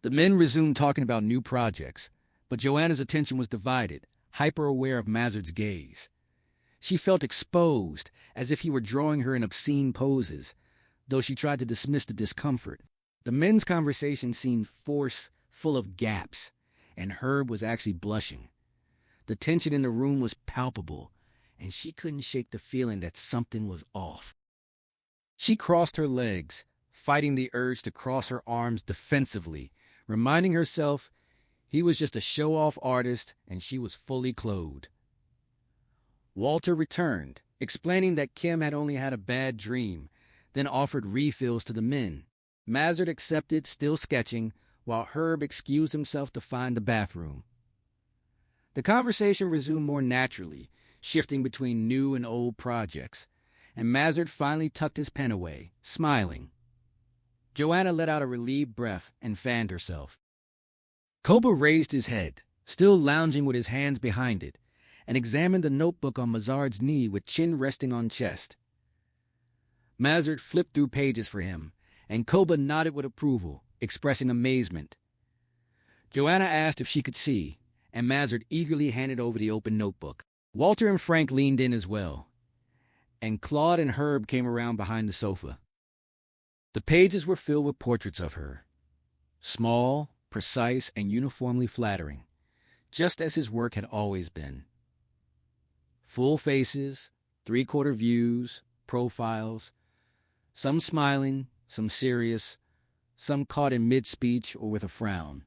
The men resumed talking about new projects, but Joanna's attention was divided, hyper-aware of Mazard's gaze. She felt exposed, as if he were drawing her in obscene poses, though she tried to dismiss the discomfort. The men's conversation seemed forced, full of gaps, and Herb was actually blushing. The tension in the room was palpable, and she couldn't shake the feeling that something was off. She crossed her legs, fighting the urge to cross her arms defensively, reminding herself he was just a show-off artist and she was fully clothed. Walter returned, explaining that Kim had only had a bad dream, then offered refills to the men. Mazard accepted, still sketching, while Herb excused himself to find the bathroom. The conversation resumed more naturally, shifting between new and old projects, and Mazard finally tucked his pen away, smiling. Joanna let out a relieved breath and fanned herself. Koba raised his head, still lounging with his hands behind it, and examined the notebook on Mazard's knee with chin resting on chest. Mazard flipped through pages for him, and Koba nodded with approval, expressing amazement. Joanna asked if she could see, and Mazard eagerly handed over the open notebook. Walter and Frank leaned in as well, and Claude and Herb came around behind the sofa. The pages were filled with portraits of her, small, precise, and uniformly flattering, just as his work had always been. Full faces, three-quarter views, profiles, some smiling, some serious, some caught in mid-speech or with a frown.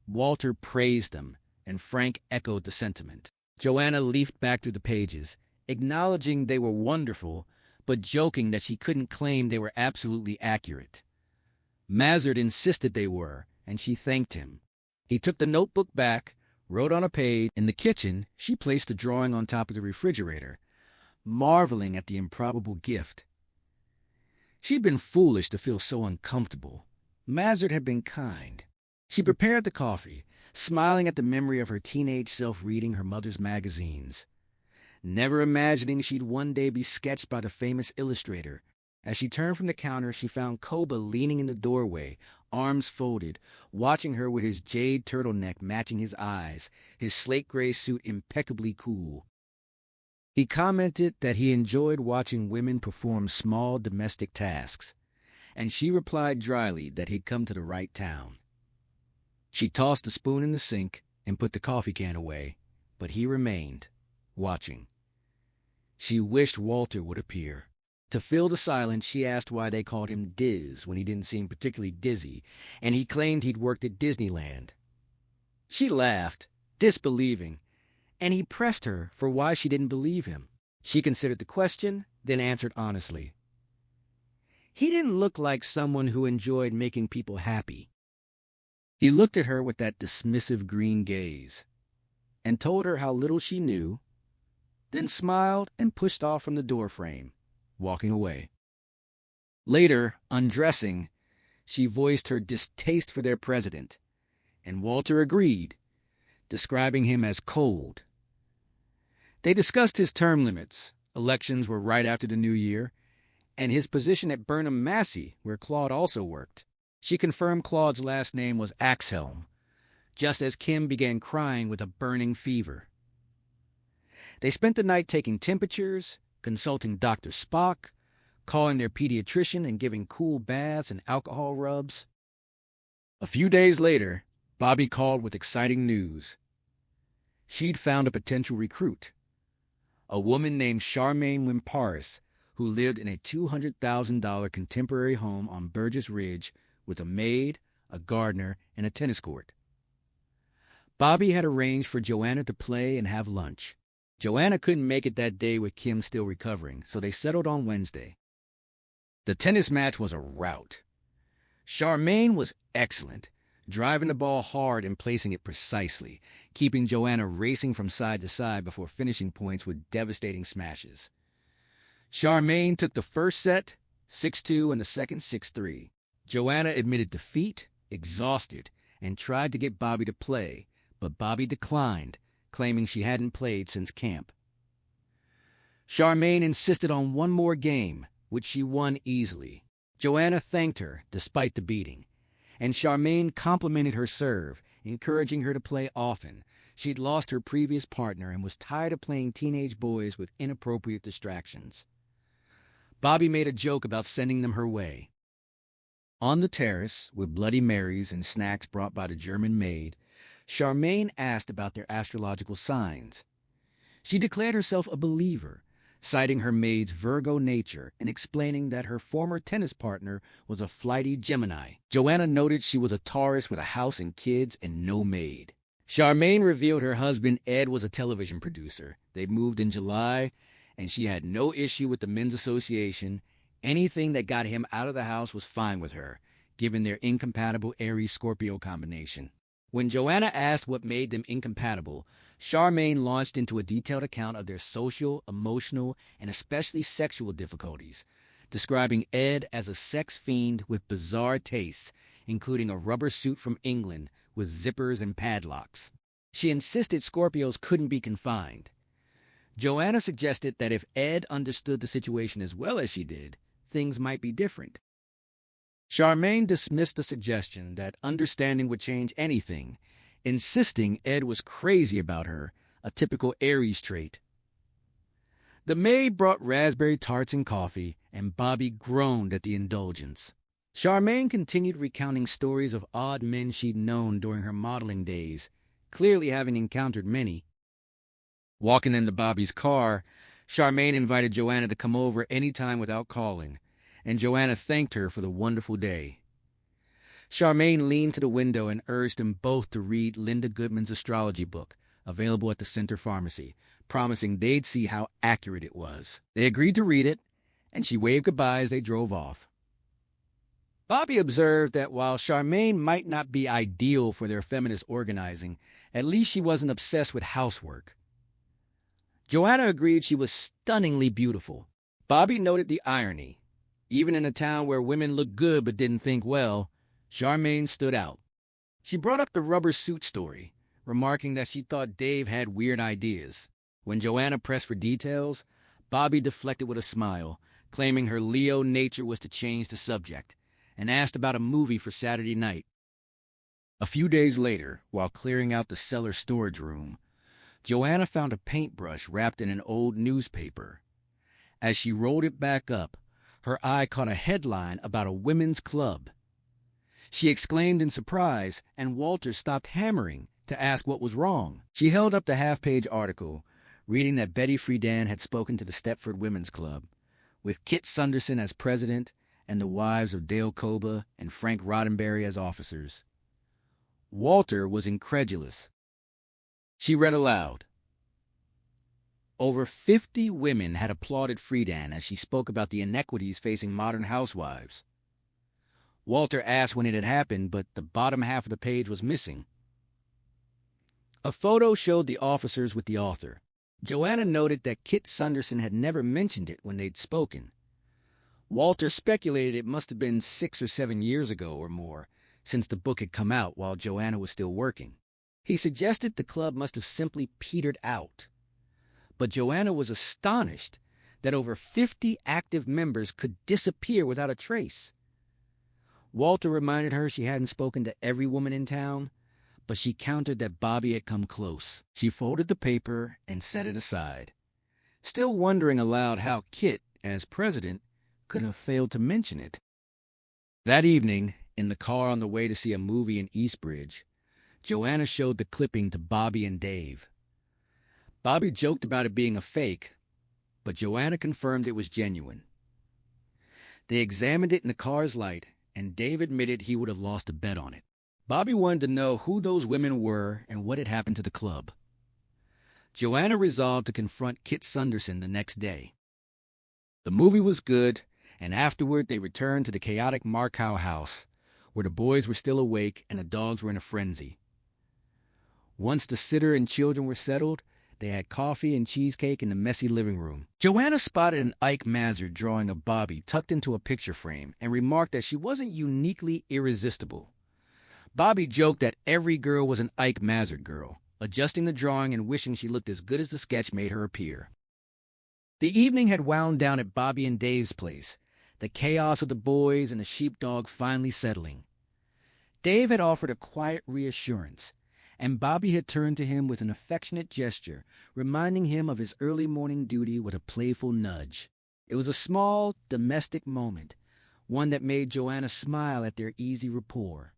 Walter praised them, and Frank echoed the sentiment. Joanna leafed back through the pages, acknowledging they were wonderful, but joking that she couldn't claim they were absolutely accurate. Mazard insisted they were, and she thanked him. He took the notebook back, wrote on a page. In the kitchen, she placed the drawing on top of the refrigerator, marveling at the improbable gift. She'd been foolish to feel so uncomfortable. Mazard had been kind. She prepared the coffee, smiling at the memory of her teenage self reading her mother's magazines, never imagining she'd one day be sketched by the famous illustrator. As she turned from the counter, she found Koba leaning in the doorway, arms folded, watching her with his jade turtleneck matching his eyes, his slate-gray suit impeccably cool. He commented that he enjoyed watching women perform small domestic tasks, and she replied dryly that he'd come to the right town. She tossed the spoon in the sink and put the coffee can away, but he remained, watching. She wished Walter would appear. To fill the silence, she asked why they called him Diz when he didn't seem particularly dizzy, and he claimed he'd worked at Disneyland. She laughed, disbelieving, and he pressed her for why she didn't believe him. She considered the question, then answered honestly. He didn't look like someone who enjoyed making people happy. He looked at her with that dismissive green gaze, and told her how little she knew, then smiled and pushed off from the doorframe, walking away. Later, undressing, she voiced her distaste for their president, and Walter agreed, describing him as cold. They discussed his term limits, elections were right after the new year, and his position at Burnham Massey, where Claude also worked. She confirmed Claude's last name was Axhelm, just as Kim began crying with a burning fever. They spent the night taking temperatures, consulting Dr. Spock, calling their pediatrician and giving cool baths and alcohol rubs. A few days later, Bobby called with exciting news. She'd found a potential recruit, a woman named Charmaine Wimparis, who lived in a $200,000 contemporary home on Burgess Ridge with a maid, a gardener, and a tennis court. Bobby had arranged for Joanna to play and have lunch. Joanna couldn't make it that day with Kim still recovering, so they settled on Wednesday. The tennis match was a rout. Charmaine was excellent, driving the ball hard and placing it precisely, keeping Joanna racing from side to side before finishing points with devastating smashes. Charmaine took the first set, 6-2, and the second 6-3. Joanna admitted defeat, exhausted, and tried to get Bobby to play, but Bobby declined, claiming she hadn't played since camp. Charmaine insisted on one more game, which she won easily. Joanna thanked her, despite the beating, and Charmaine complimented her serve, encouraging her to play often. She'd lost her previous partner and was tired of playing teenage boys with inappropriate distractions. Bobby made a joke about sending them her way. On the terrace, with Bloody Marys and snacks brought by the German maid, Charmaine asked about their astrological signs. She declared herself a believer, citing her maid's Virgo nature and explaining that her former tennis partner was a flighty Gemini. Joanna noted she was a Taurus with a house and kids and no maid. Charmaine revealed her husband Ed was a television producer. They moved in July, and she had no issue with the men's association. Anything that got him out of the house was fine with her, given their incompatible Aries-Scorpio combination. When Joanna asked what made them incompatible, Charmaine launched into a detailed account of their social, emotional, and especially sexual difficulties, describing Ed as a sex fiend with bizarre tastes, including a rubber suit from England with zippers and padlocks. She insisted Scorpios couldn't be confined. Joanna suggested that if Ed understood the situation as well as she did, things might be different. Charmaine dismissed the suggestion that understanding would change anything, insisting Ed was crazy about her, a typical Aries trait. The maid brought raspberry tarts and coffee, and Bobby groaned at the indulgence. Charmaine continued recounting stories of odd men she'd known during her modeling days, clearly having encountered many. Walking into Bobby's car, Charmaine invited Joanna to come over any time without calling, and Joanna thanked her for the wonderful day. Charmaine leaned to the window and urged them both to read Linda Goodman's astrology book, available at the Center Pharmacy, promising they'd see how accurate it was. They agreed to read it, and she waved goodbye as they drove off. Bobby observed that while Charmaine might not be ideal for their feminist organizing, at least she wasn't obsessed with housework. Joanna agreed she was stunningly beautiful. Bobby noted the irony. Even in a town where women looked good but didn't think well, Charmaine stood out. She brought up the rubber suit story, remarking that she thought Dave had weird ideas. When Joanna pressed for details, Bobby deflected with a smile, claiming her Leo nature was to change the subject, and asked about a movie for Saturday night. A few days later, while clearing out the cellar storage room, Joanna found a paintbrush wrapped in an old newspaper. As she rolled it back up, her eye caught a headline about a women's club. She exclaimed in surprise, and Walter stopped hammering to ask what was wrong. She held up the half-page article, reading that Betty Friedan had spoken to the Stepford Women's Club, with Kit Sunderson as president and the wives of Dale Koba and Frank Roddenberry as officers. Walter was incredulous. She read aloud. Over 50 women had applauded Friedan as she spoke about the inequities facing modern housewives. Walter asked when it had happened, but the bottom half of the page was missing. A photo showed the officers with the author. Joanna noted that Kit Sunderson had never mentioned it when they'd spoken. Walter speculated it must have been 6 or 7 years ago or more, since the book had come out while Joanna was still working. He suggested the club must have simply petered out. But Joanna was astonished that over 50 active members could disappear without a trace. Walter reminded her she hadn't spoken to every woman in town, but she countered that Bobby had come close. She folded the paper and set it aside, still wondering aloud how Kit, as president, could have failed to mention it. That evening, in the car on the way to see a movie in Eastbridge, Joanna showed the clipping to Bobby and Dave. Bobby joked about it being a fake, but Joanna confirmed it was genuine. They examined it in the car's light, and Dave admitted he would have lost a bet on it. Bobby wanted to know who those women were and what had happened to the club. Joanna resolved to confront Kit Sunderson the next day. The movie was good, and afterward they returned to the chaotic Markow house, where the boys were still awake and the dogs were in a frenzy. Once the sitter and children were settled, they had coffee and cheesecake in the messy living room. Joanna spotted an Ike Mazard drawing of Bobby tucked into a picture frame and remarked that she wasn't uniquely irresistible. Bobby joked that every girl was an Ike Mazard girl, adjusting the drawing and wishing she looked as good as the sketch made her appear. The evening had wound down at Bobby and Dave's place, the chaos of the boys and the sheepdog finally settling. Dave had offered a quiet reassurance, and Bobby had turned to him with an affectionate gesture, reminding him of his early morning duty with a playful nudge. It was a small, domestic moment, one that made Joanna smile at their easy rapport.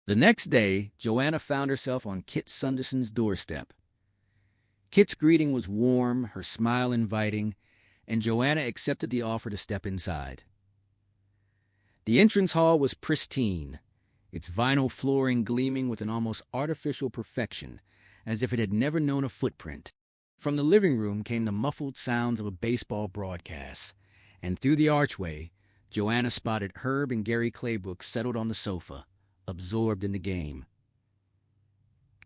The next day, Joanna found herself on Kit Sunderson's doorstep. Kit's greeting was warm, her smile inviting, and Joanna accepted the offer to step inside. The entrance hall was pristine, its vinyl flooring gleaming with an almost artificial perfection, as if it had never known a footprint. From the living room came the muffled sounds of a baseball broadcast, and through the archway, Joanna spotted Herb and Gary Claybrook settled on the sofa, absorbed in the game.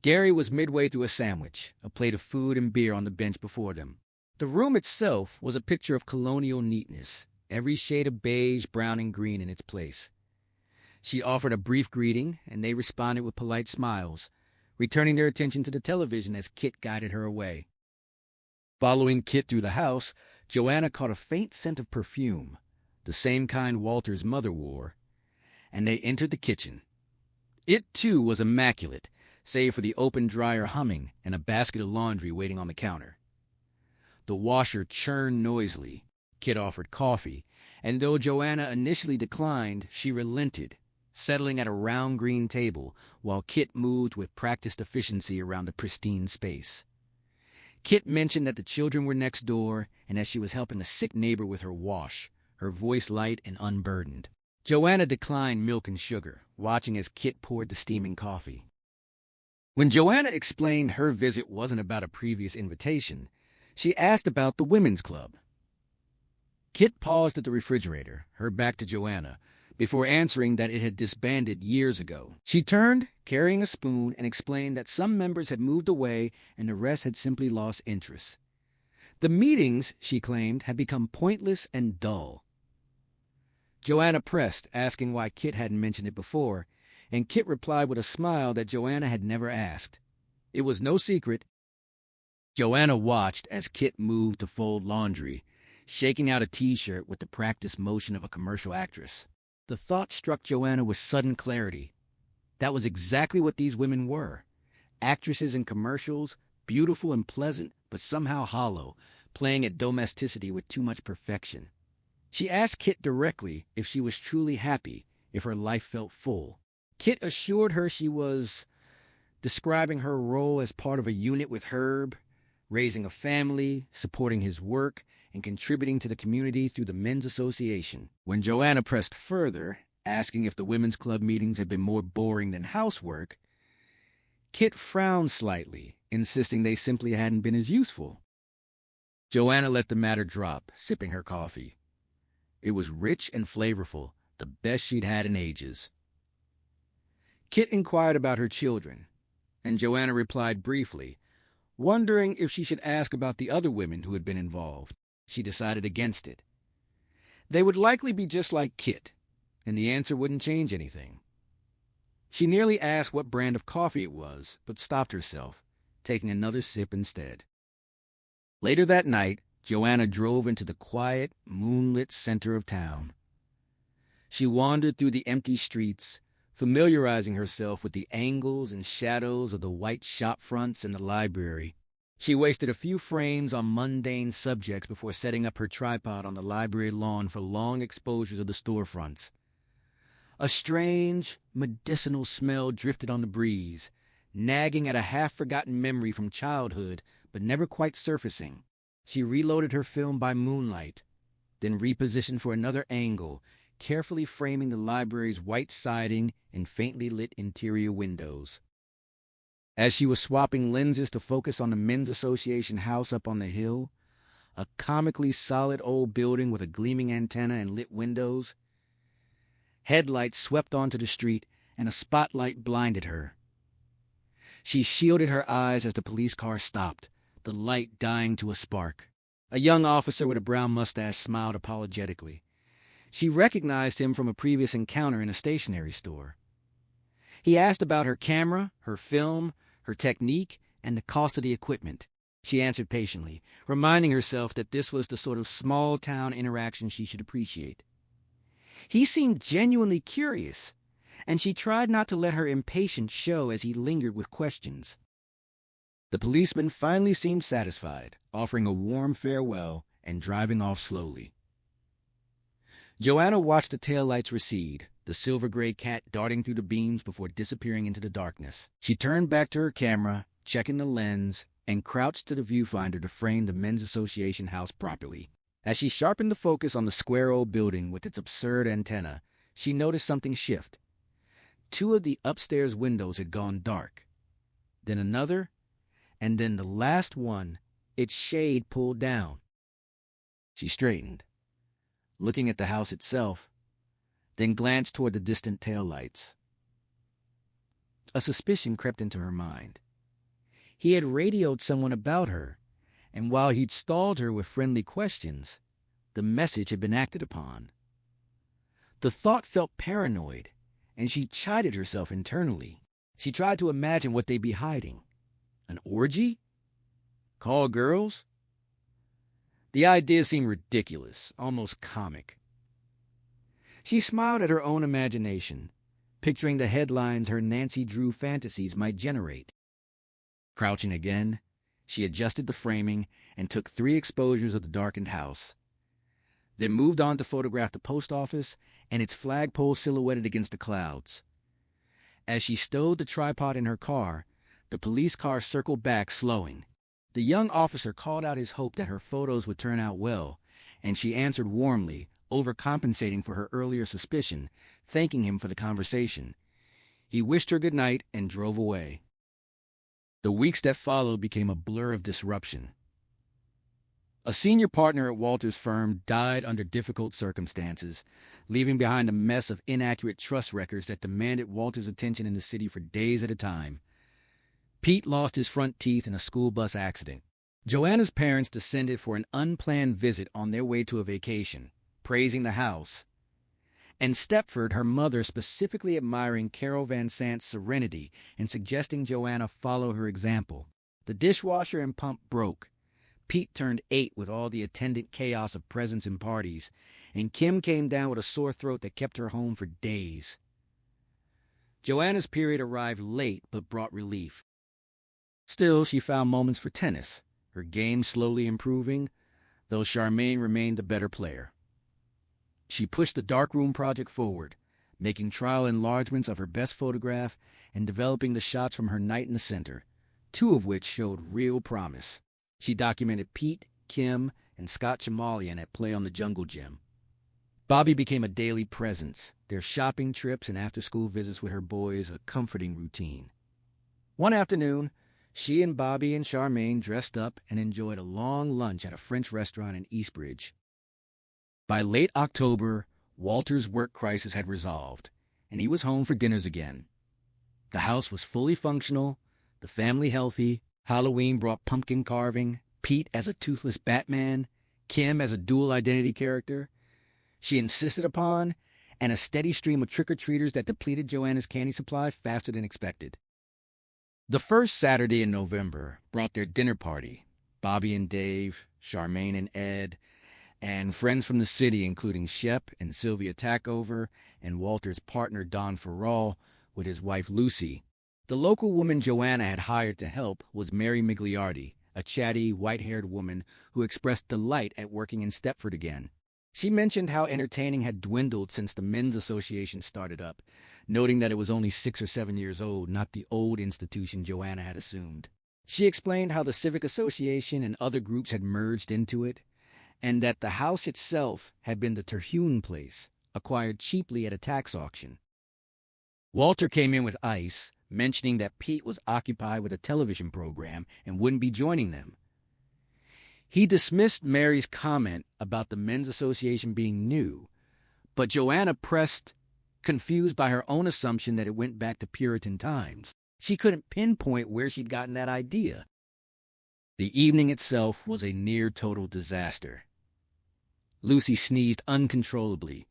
Gary was midway through a sandwich, a plate of food and beer on the bench before them. The room itself was a picture of colonial neatness, every shade of beige, brown, and green in its place. She offered a brief greeting, and they responded with polite smiles, returning their attention to the television as Kit guided her away. Following Kit through the house, Joanna caught a faint scent of perfume, the same kind Walter's mother wore, and they entered the kitchen. It, too, was immaculate, save for the open dryer humming and a basket of laundry waiting on the counter. The washer churned noisily. Kit offered coffee, and though Joanna initially declined, she relented, settling at a round green table while Kit moved with practiced efficiency around the pristine space. Kit mentioned that the children were next door and that she was helping a sick neighbor with her wash, her voice light and unburdened. Joanna declined milk and sugar, watching as Kit poured the steaming coffee. When Joanna explained her visit wasn't about a previous invitation, she asked about the women's club. Kit paused at the refrigerator, her back to Joanna, before answering that it had disbanded years ago. She turned, carrying a spoon, and explained that some members had moved away and the rest had simply lost interest. The meetings, she claimed, had become pointless and dull. Joanna pressed, asking why Kit hadn't mentioned it before, and Kit replied with a smile that Joanna had never asked. It was no secret. Joanna watched as Kit moved to fold laundry, shaking out a T-shirt with the practiced motion of a commercial actress. The thought struck Joanna with sudden clarity. That was exactly what these women were. Actresses in commercials, beautiful and pleasant, but somehow hollow, playing at domesticity with too much perfection. She asked Kit directly if she was truly happy, if her life felt full. Kit assured her she was, describing her role as part of a unit with Herb, raising a family, supporting his work, and contributing to the community through the Men's Association. When Joanna pressed further, asking if the women's club meetings had been more boring than housework, Kit frowned slightly, insisting they simply hadn't been as useful. Joanna let the matter drop, sipping her coffee. It was rich and flavorful, the best she'd had in ages. Kit inquired about her children, and Joanna replied briefly, wondering if she should ask about the other women who had been involved. She decided against it. They would likely be just like Kit, and the answer wouldn't change anything. She nearly asked what brand of coffee it was, but stopped herself, taking another sip instead. Later that night, Joanna drove into the quiet, moonlit center of town. She wandered through the empty streets, familiarizing herself with the angles and shadows of the white shop fronts and the library. She wasted a few frames on mundane subjects before setting up her tripod on the library lawn for long exposures of the storefronts. A strange, medicinal smell drifted on the breeze, nagging at a half-forgotten memory from childhood, but never quite surfacing. She reloaded her film by moonlight, then repositioned for another angle, carefully framing the library's white siding and faintly lit interior windows. As she was swapping lenses to focus on the Men's Association house up on the hill, a comically solid old building with a gleaming antenna and lit windows, Headlights swept onto the street, and a spotlight blinded her. She shielded her eyes as the police car stopped, the light dying to a spark. A young officer with a brown mustache smiled apologetically. She recognized him from a previous encounter in a stationery store. He asked about her camera, her film, her technique, and the cost of the equipment. She answered patiently, reminding herself that this was the sort of small-town interaction she should appreciate. He seemed genuinely curious, and she tried not to let her impatience show as he lingered with questions. The policeman finally seemed satisfied, offering a warm farewell and driving off slowly. Joanna watched the taillights recede, the silver-gray cat darting through the beams before disappearing into the darkness. She turned back to her camera, checking the lens, and crouched to the viewfinder to frame the Men's Association house properly. As she sharpened the focus on the square old building with its absurd antenna, she noticed something shift. 2 of the upstairs windows had gone dark. Then another, and then the last one, its shade pulled down. She straightened, looking at the house itself, then glanced toward the distant taillights. A suspicion crept into her mind. He had radioed someone about her, and while he'd stalled her with friendly questions, the message had been acted upon. The thought felt paranoid, and she chided herself internally. She tried to imagine what they'd be hiding. An orgy? Call girls? The idea seemed ridiculous, almost comic. She smiled at her own imagination, picturing the headlines her Nancy Drew fantasies might generate. Crouching again, she adjusted the framing and took 3 exposures of the darkened house, then moved on to photograph the post office and its flagpole silhouetted against the clouds. As she stowed the tripod in her car, the police car circled back, slowing. The young officer called out his hope that her photos would turn out well, and she answered warmly, overcompensating for her earlier suspicion, thanking him for the conversation. He wished her good night and drove away. The weeks that followed became a blur of disruption. A senior partner at Walter's firm died under difficult circumstances, leaving behind a mess of inaccurate trust records that demanded Walter's attention in the city for days at a time. Pete lost his front teeth in a school bus accident. Joanna's parents descended for an unplanned visit on their way to a vacation, praising the house. And Stepford, her mother, specifically admiring Carol Van Sant's serenity and suggesting Joanna follow her example. The dishwasher and pump broke. Pete turned 8 with all the attendant chaos of presents and parties, and Kim came down with a sore throat that kept her home for days. Joanna's period arrived late but brought relief. Still, she found moments for tennis, her game slowly improving, though Charmaine remained the better player. She pushed the darkroom project forward, making trial enlargements of her best photograph and developing the shots from her night in the center, 2 of which showed real promise. She documented Pete, Kim, and Scott Chamalian at play on the Jungle Gym. Bobby became a daily presence, their shopping trips and after-school visits with her boys a comforting routine. One afternoon, she and Bobby and Charmaine dressed up and enjoyed a long lunch at a French restaurant in Eastbridge. By late October, Walter's work crisis had resolved, and he was home for dinners again. The house was fully functional, the family healthy. Halloween brought pumpkin carving, Pete as a toothless Batman, Kim as a dual identity character. She insisted upon, and a steady stream of trick-or-treaters that depleted Joanna's candy supply faster than expected. The first Saturday in November brought their dinner party, Bobby and Dave, Charmaine and Ed, and friends from the city, including Shep and Sylvia Tackover, and Walter's partner Don Farrell with his wife Lucy. The local woman Joanna had hired to help was Mary Migliardi, a chatty, white-haired woman who expressed delight at working in Stepford again. She mentioned how entertaining had dwindled since the Men's Association started up, noting that it was only 6 or 7 years old, not the old institution Joanna had assumed. She explained how the Civic Association and other groups had merged into it, and that the house itself had been the Terhune place, acquired cheaply at a tax auction. Walter came in with ice, mentioning that Pete was occupied with a television program and wouldn't be joining them. He dismissed Mary's comment about the Men's Association being new, but Joanna pressed, confused by her own assumption that it went back to Puritan times. She couldn't pinpoint where she'd gotten that idea. The evening itself was a near-total disaster. Lucy sneezed uncontrollably.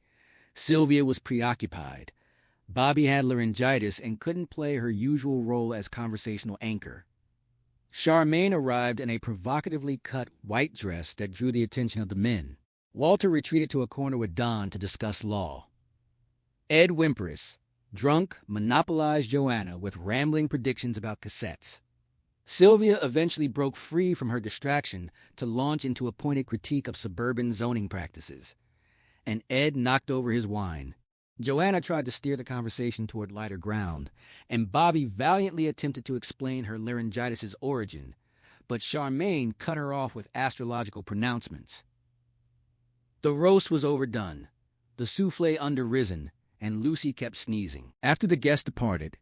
Sylvia was preoccupied. Bobby had laryngitis and couldn't play her usual role as conversational anchor. Charmaine arrived in a provocatively cut white dress that drew the attention of the men. Walter retreated to a corner with Don to discuss law. Ed Wimperis, drunk, monopolized Joanna with rambling predictions about cassettes. Sylvia eventually broke free from her distraction to launch into a pointed critique of suburban zoning practices. And Ed knocked over his wine. Joanna tried to steer the conversation toward lighter ground, and Bobby valiantly attempted to explain her laryngitis' origin, but Charmaine cut her off with astrological pronouncements. The roast was overdone, the souffle underrisen, and Lucy kept sneezing. After the guests departed,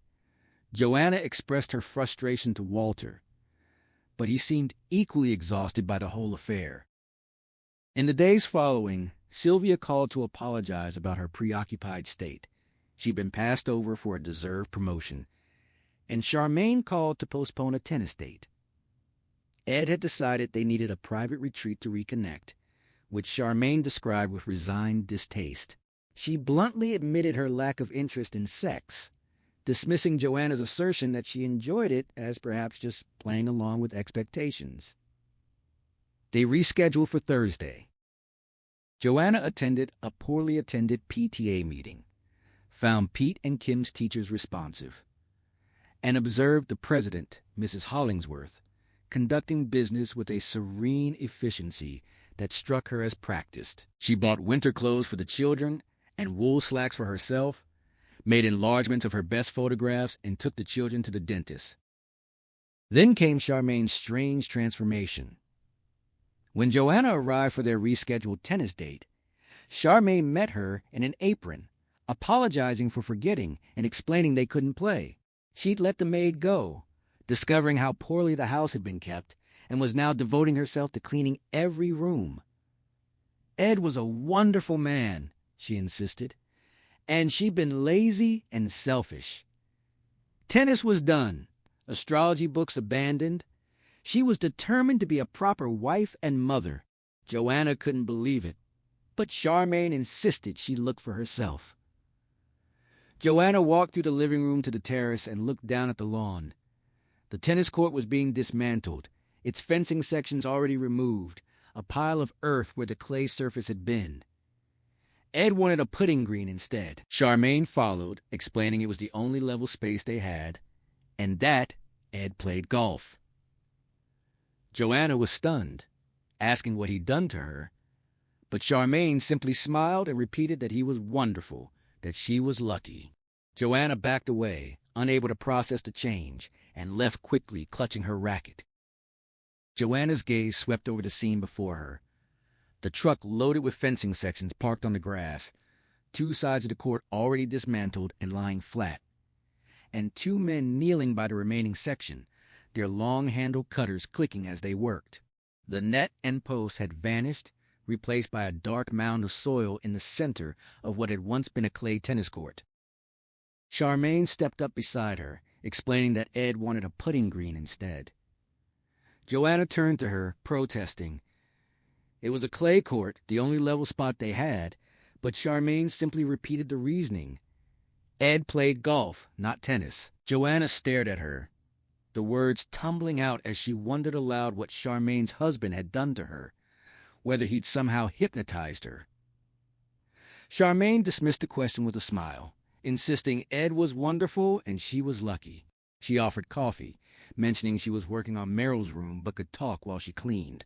Joanna expressed her frustration to Walter, but he seemed equally exhausted by the whole affair. In the days following, Sylvia called to apologize about her preoccupied state. She'd been passed over for a deserved promotion, and Charmaine called to postpone a tennis date. Ed had decided they needed a private retreat to reconnect, which Charmaine described with resigned distaste. She bluntly admitted her lack of interest in sex, dismissing Joanna's assertion that she enjoyed it as perhaps just playing along with expectations. They rescheduled for Thursday. Joanna attended a poorly attended PTA meeting, found Pete and Kim's teachers responsive, and observed the president, Mrs. Hollingsworth, conducting business with a serene efficiency that struck her as practiced. She bought winter clothes for the children and wool slacks for herself, made enlargements of her best photographs, and took the children to the dentist. Then came Charmaine's strange transformation. When Joanna arrived for their rescheduled tennis date, Charmaine met her in an apron, apologizing for forgetting and explaining they couldn't play. She'd let the maid go, discovering how poorly the house had been kept, and was now devoting herself to cleaning every room. Ed was a wonderful man, she insisted, and she'd been lazy and selfish. Tennis was done, astrology books abandoned. She was determined to be a proper wife and mother. Joanna couldn't believe it, but Charmaine insisted she look for herself. Joanna walked through the living room to the terrace and looked down at the lawn. The tennis court was being dismantled, its fencing sections already removed, a pile of earth where the clay surface had been. Ed wanted a putting green instead. Charmaine followed, explaining it was the only level space they had, and that Ed played golf. Joanna was stunned, asking what he'd done to her, but Charmaine simply smiled and repeated that he was wonderful, that she was lucky. Joanna backed away, unable to process the change, and left quickly, clutching her racket. Joanna's gaze swept over the scene before her. The truck loaded with fencing sections parked on the grass, two sides of the court already dismantled and lying flat, and two men kneeling by the remaining section, their long-handled cutters clicking as they worked. The net and post had vanished, replaced by a dark mound of soil in the center of what had once been a clay tennis court. Charmaine stepped up beside her, explaining that Ed wanted a putting green instead. Joanna turned to her, protesting. It was a clay court, the only level spot they had, but Charmaine simply repeated the reasoning. Ed played golf, not tennis. Joanna stared at her, the words tumbling out as she wondered aloud what Charmaine's husband had done to her, whether he'd somehow hypnotized her. Charmaine dismissed the question with a smile, insisting Ed was wonderful and she was lucky. She offered coffee, mentioning she was working on Meryl's room but could talk while she cleaned.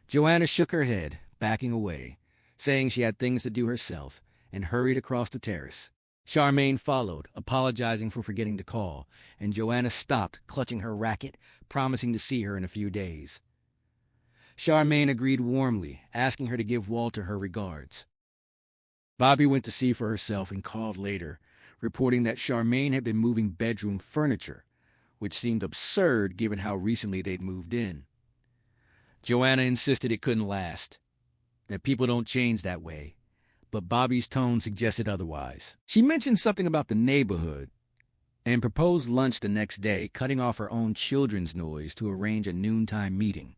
Joanna shook her head, backing away, saying she had things to do herself, and hurried across the terrace. Charmaine followed, apologizing for forgetting to call, and Joanna stopped, clutching her racket, promising to see her in a few days. Charmaine agreed warmly, asking her to give Walter her regards. Bobby went to see for herself and called later, reporting that Charmaine had been moving bedroom furniture, which seemed absurd given how recently they'd moved in. Joanna insisted it couldn't last, that people don't change that way, but Bobby's tone suggested otherwise. She mentioned something about the neighborhood and proposed lunch the next day, cutting off her own children's noise to arrange a noontime meeting.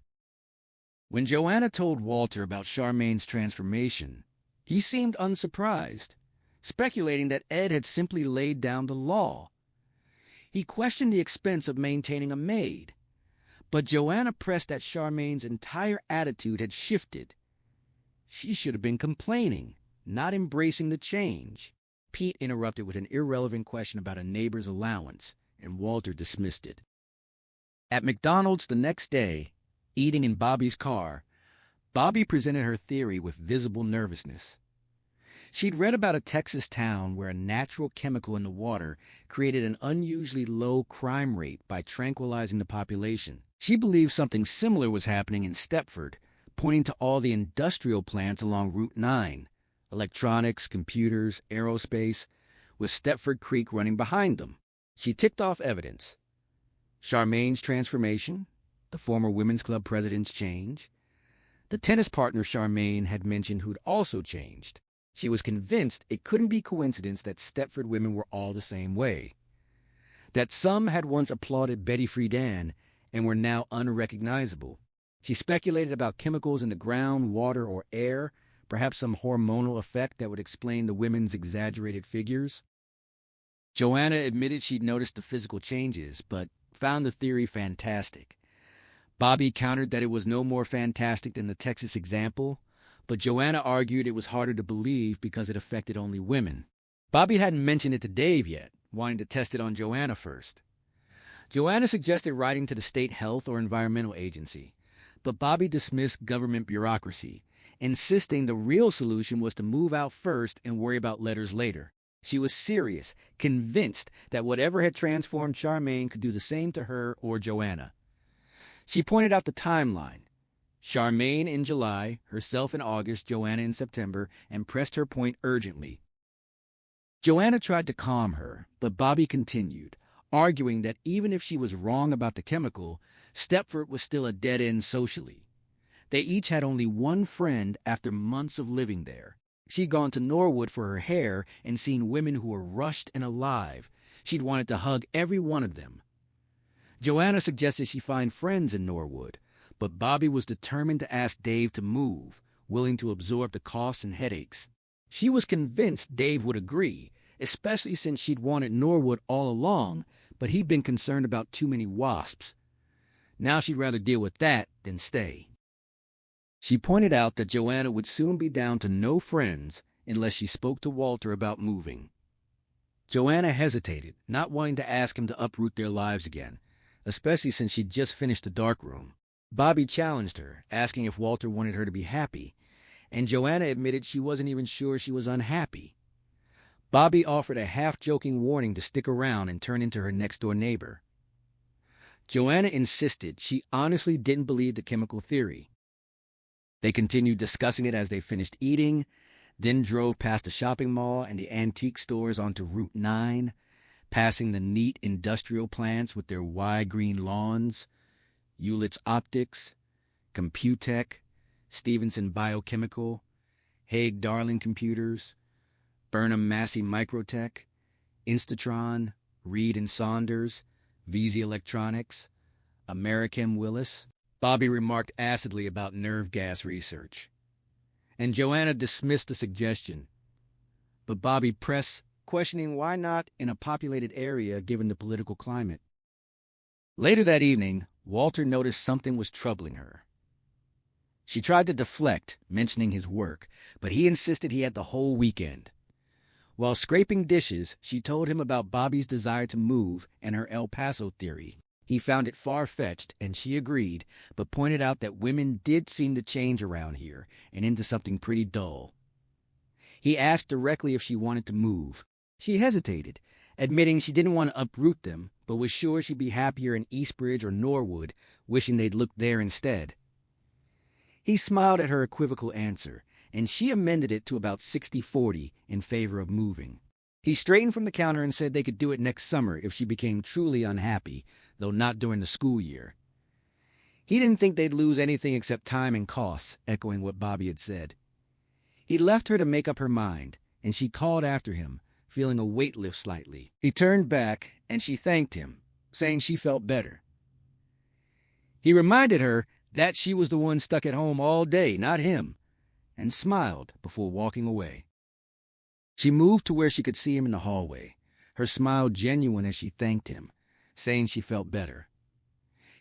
When Joanna told Walter about Charmaine's transformation, he seemed unsurprised, speculating that Ed had simply laid down the law. He questioned the expense of maintaining a maid, but Joanna pressed that Charmaine's entire attitude had shifted. She should have been complaining, not embracing the change. Pete interrupted with an irrelevant question about a neighbor's allowance, and Walter dismissed it. At McDonald's the next day, eating in Bobby's car, Bobby presented her theory with visible nervousness. She'd read about a Texas town where a natural chemical in the water created an unusually low crime rate by tranquilizing the population. She believed something similar was happening in Stepford, pointing to all the industrial plants along Route 9. Electronics, computers, aerospace, with Stepford Creek running behind them. She ticked off evidence. Charmaine's transformation, the former women's club president's change, the tennis partner Charmaine had mentioned who'd also changed. She was convinced it couldn't be coincidence that Stepford women were all the same way, that some had once applauded Betty Friedan and were now unrecognizable. She speculated about chemicals in the ground, water, or air, perhaps some hormonal effect that would explain the women's exaggerated figures. Joanna admitted she'd noticed the physical changes, but found the theory fantastic. Bobby countered that it was no more fantastic than the Texas example, but Joanna argued it was harder to believe because it affected only women. Bobby hadn't mentioned it to Dave yet, wanting to test it on Joanna first. Joanna suggested writing to the state health or environmental agency, but Bobby dismissed government bureaucracy, insisting the real solution was to move out first and worry about letters later. She was serious, convinced that whatever had transformed Charmaine could do the same to her or Joanna. She pointed out the timeline. Charmaine in July, herself in August, Joanna in September, and pressed her point urgently. Joanna tried to calm her, but Bobby continued, arguing that even if she was wrong about the chemical, Stepford was still a dead end socially. They each had only one friend after months of living there. She'd gone to Norwood for her hair and seen women who were rushed and alive. She'd wanted to hug every one of them. Joanna suggested she find friends in Norwood, but Bobby was determined to ask Dave to move, willing to absorb the costs and headaches. She was convinced Dave would agree, especially since she'd wanted Norwood all along, but he'd been concerned about too many wasps. Now she'd rather deal with that than stay. She pointed out that Joanna would soon be down to no friends unless she spoke to Walter about moving. Joanna hesitated, not wanting to ask him to uproot their lives again, especially since she'd just finished the darkroom. Bobby challenged her, asking if Walter wanted her to be happy, and Joanna admitted she wasn't even sure she was unhappy. Bobby offered a half-joking warning to stick around and turn into her next-door neighbor. Joanna insisted she honestly didn't believe the chemical theory. They continued discussing it as they finished eating, then drove past the shopping mall and the antique stores onto Route 9, passing the neat industrial plants with their wide green lawns, Hewlett's Optics, Computech, Stevenson Biochemical, Haig Darling Computers, Burnham Massey Microtech, Instatron, Reed and Saunders, VZ Electronics, Americhem Willis. Bobby remarked acidly about nerve gas research, and Joanna dismissed the suggestion. But Bobby pressed, questioning why not in a populated area given the political climate. Later that evening, Walter noticed something was troubling her. She tried to deflect, mentioning his work, but he insisted he had the whole weekend. While scraping dishes, she told him about Bobby's desire to move and her El Paso theory. He found it far-fetched, and she agreed, but pointed out that women did seem to change around here and into something pretty dull. He asked directly if she wanted to move. She hesitated, admitting she didn't want to uproot them, but was sure she'd be happier in Eastbridge or Norwood, wishing they'd looked there instead. He smiled at her equivocal answer, and she amended it to about 60-40 in favor of moving. He straightened from the counter and said they could do it next summer if she became truly unhappy, though not during the school year. He didn't think they'd lose anything except time and costs, echoing what Bobby had said. He left her to make up her mind, and she called after him, feeling a weight lift slightly. He turned back, and she thanked him, saying she felt better. He reminded her that she was the one stuck at home all day, not him, and smiled before walking away. She moved to where she could see him in the hallway, her smile genuine as she thanked him, saying she felt better.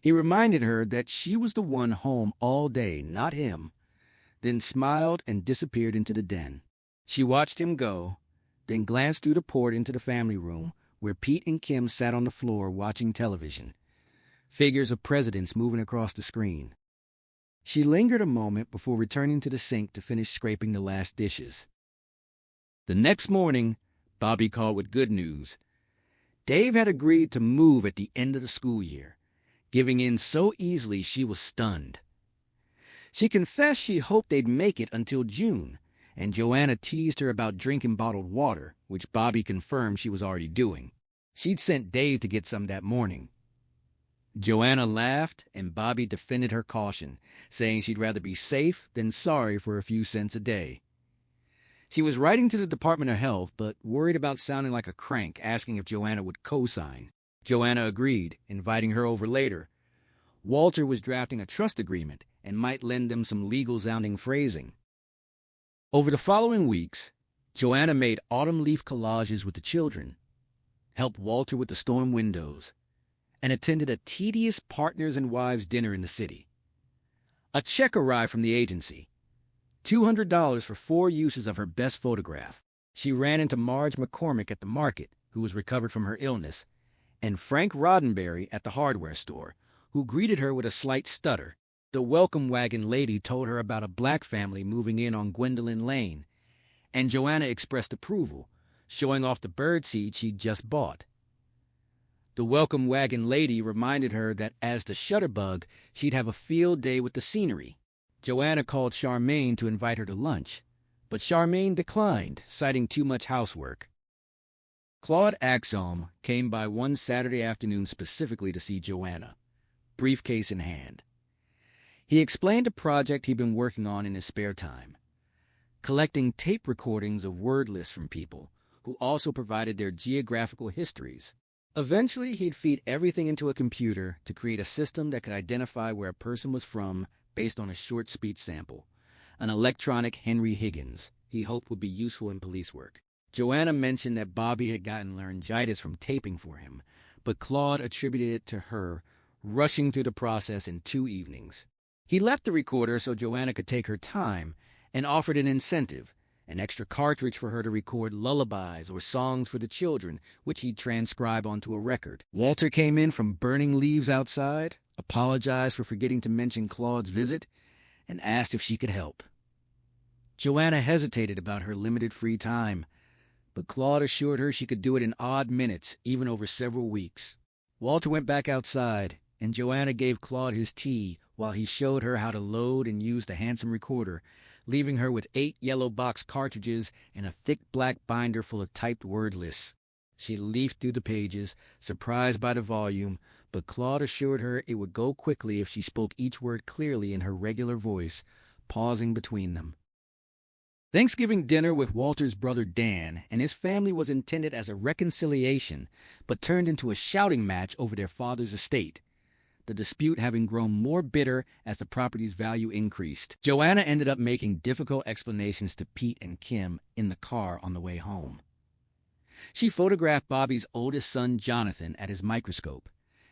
He reminded her that she was the one home all day, not him, then smiled and disappeared into the den. She watched him go, then glanced through the port into the family room, where Pete and Kim sat on the floor watching television, figures of presidents moving across the screen. She lingered a moment before returning to the sink to finish scraping the last dishes. The next morning, Bobby called with good news. Dave had agreed to move at the end of the school year, giving in so easily she was stunned. She confessed she hoped they'd make it until June, and Joanna teased her about drinking bottled water, which Bobby confirmed she was already doing. She'd sent Dave to get some that morning. Joanna laughed, and Bobby defended her caution, saying she'd rather be safe than sorry for a few cents a day. She was writing to the Department of Health, but worried about sounding like a crank, asking if Joanna would co-sign. Joanna agreed, inviting her over later. Walter was drafting a trust agreement and might lend them some legal-sounding phrasing. Over the following weeks, Joanna made autumn leaf collages with the children, helped Walter with the storm windows, and attended a tedious partners and wives dinner in the city. A check arrived from the agency, $200 for 4 uses of her best photograph. She ran into Marge McCormick at the market, who was recovered from her illness, and Frank Roddenberry at the hardware store, who greeted her with a slight stutter. The welcome wagon lady told her about a black family moving in on Gwendolyn Lane, and Joanna expressed approval, showing off the birdseed she'd just bought. The welcome wagon lady reminded her that as the Shutterbug, she'd have a field day with the scenery. Joanna called Charmaine to invite her to lunch, but Charmaine declined, citing too much housework. Claude Axome came by one Saturday afternoon specifically to see Joanna, briefcase in hand. He explained a project he'd been working on in his spare time, collecting tape recordings of word lists from people who also provided their geographical histories. Eventually, he'd feed everything into a computer to create a system that could identify where a person was from based on a short speech sample, an electronic Henry Higgins he hoped would be useful in police work. Joanna mentioned that Bobby had gotten laryngitis from taping for him, but Claude attributed it to her rushing through the process in 2 evenings. He left the recorder so Joanna could take her time and offered an incentive, an extra cartridge for her to record lullabies or songs for the children, which he'd transcribe onto a record. Walter came in from burning leaves outside, apologized for forgetting to mention Claude's visit, and asked if she could help. Joanna hesitated about her limited free time, but Claude assured her she could do it in odd minutes, even over several weeks. Walter went back outside, and Joanna gave Claude his tea while he showed her how to load and use the handsome recorder, leaving her with 8 yellow box cartridges and a thick black binder full of typed word lists. She leafed through the pages, surprised by the volume, but Claude assured her it would go quickly if she spoke each word clearly in her regular voice, pausing between them. Thanksgiving dinner with Walter's brother Dan and his family was intended as a reconciliation, but turned into a shouting match over their father's estate, the dispute having grown more bitter as the property's value increased. Joanna ended up making difficult explanations to Pete and Kim in the car on the way home. She photographed Bobby's oldest son, Jonathan, at his microscope,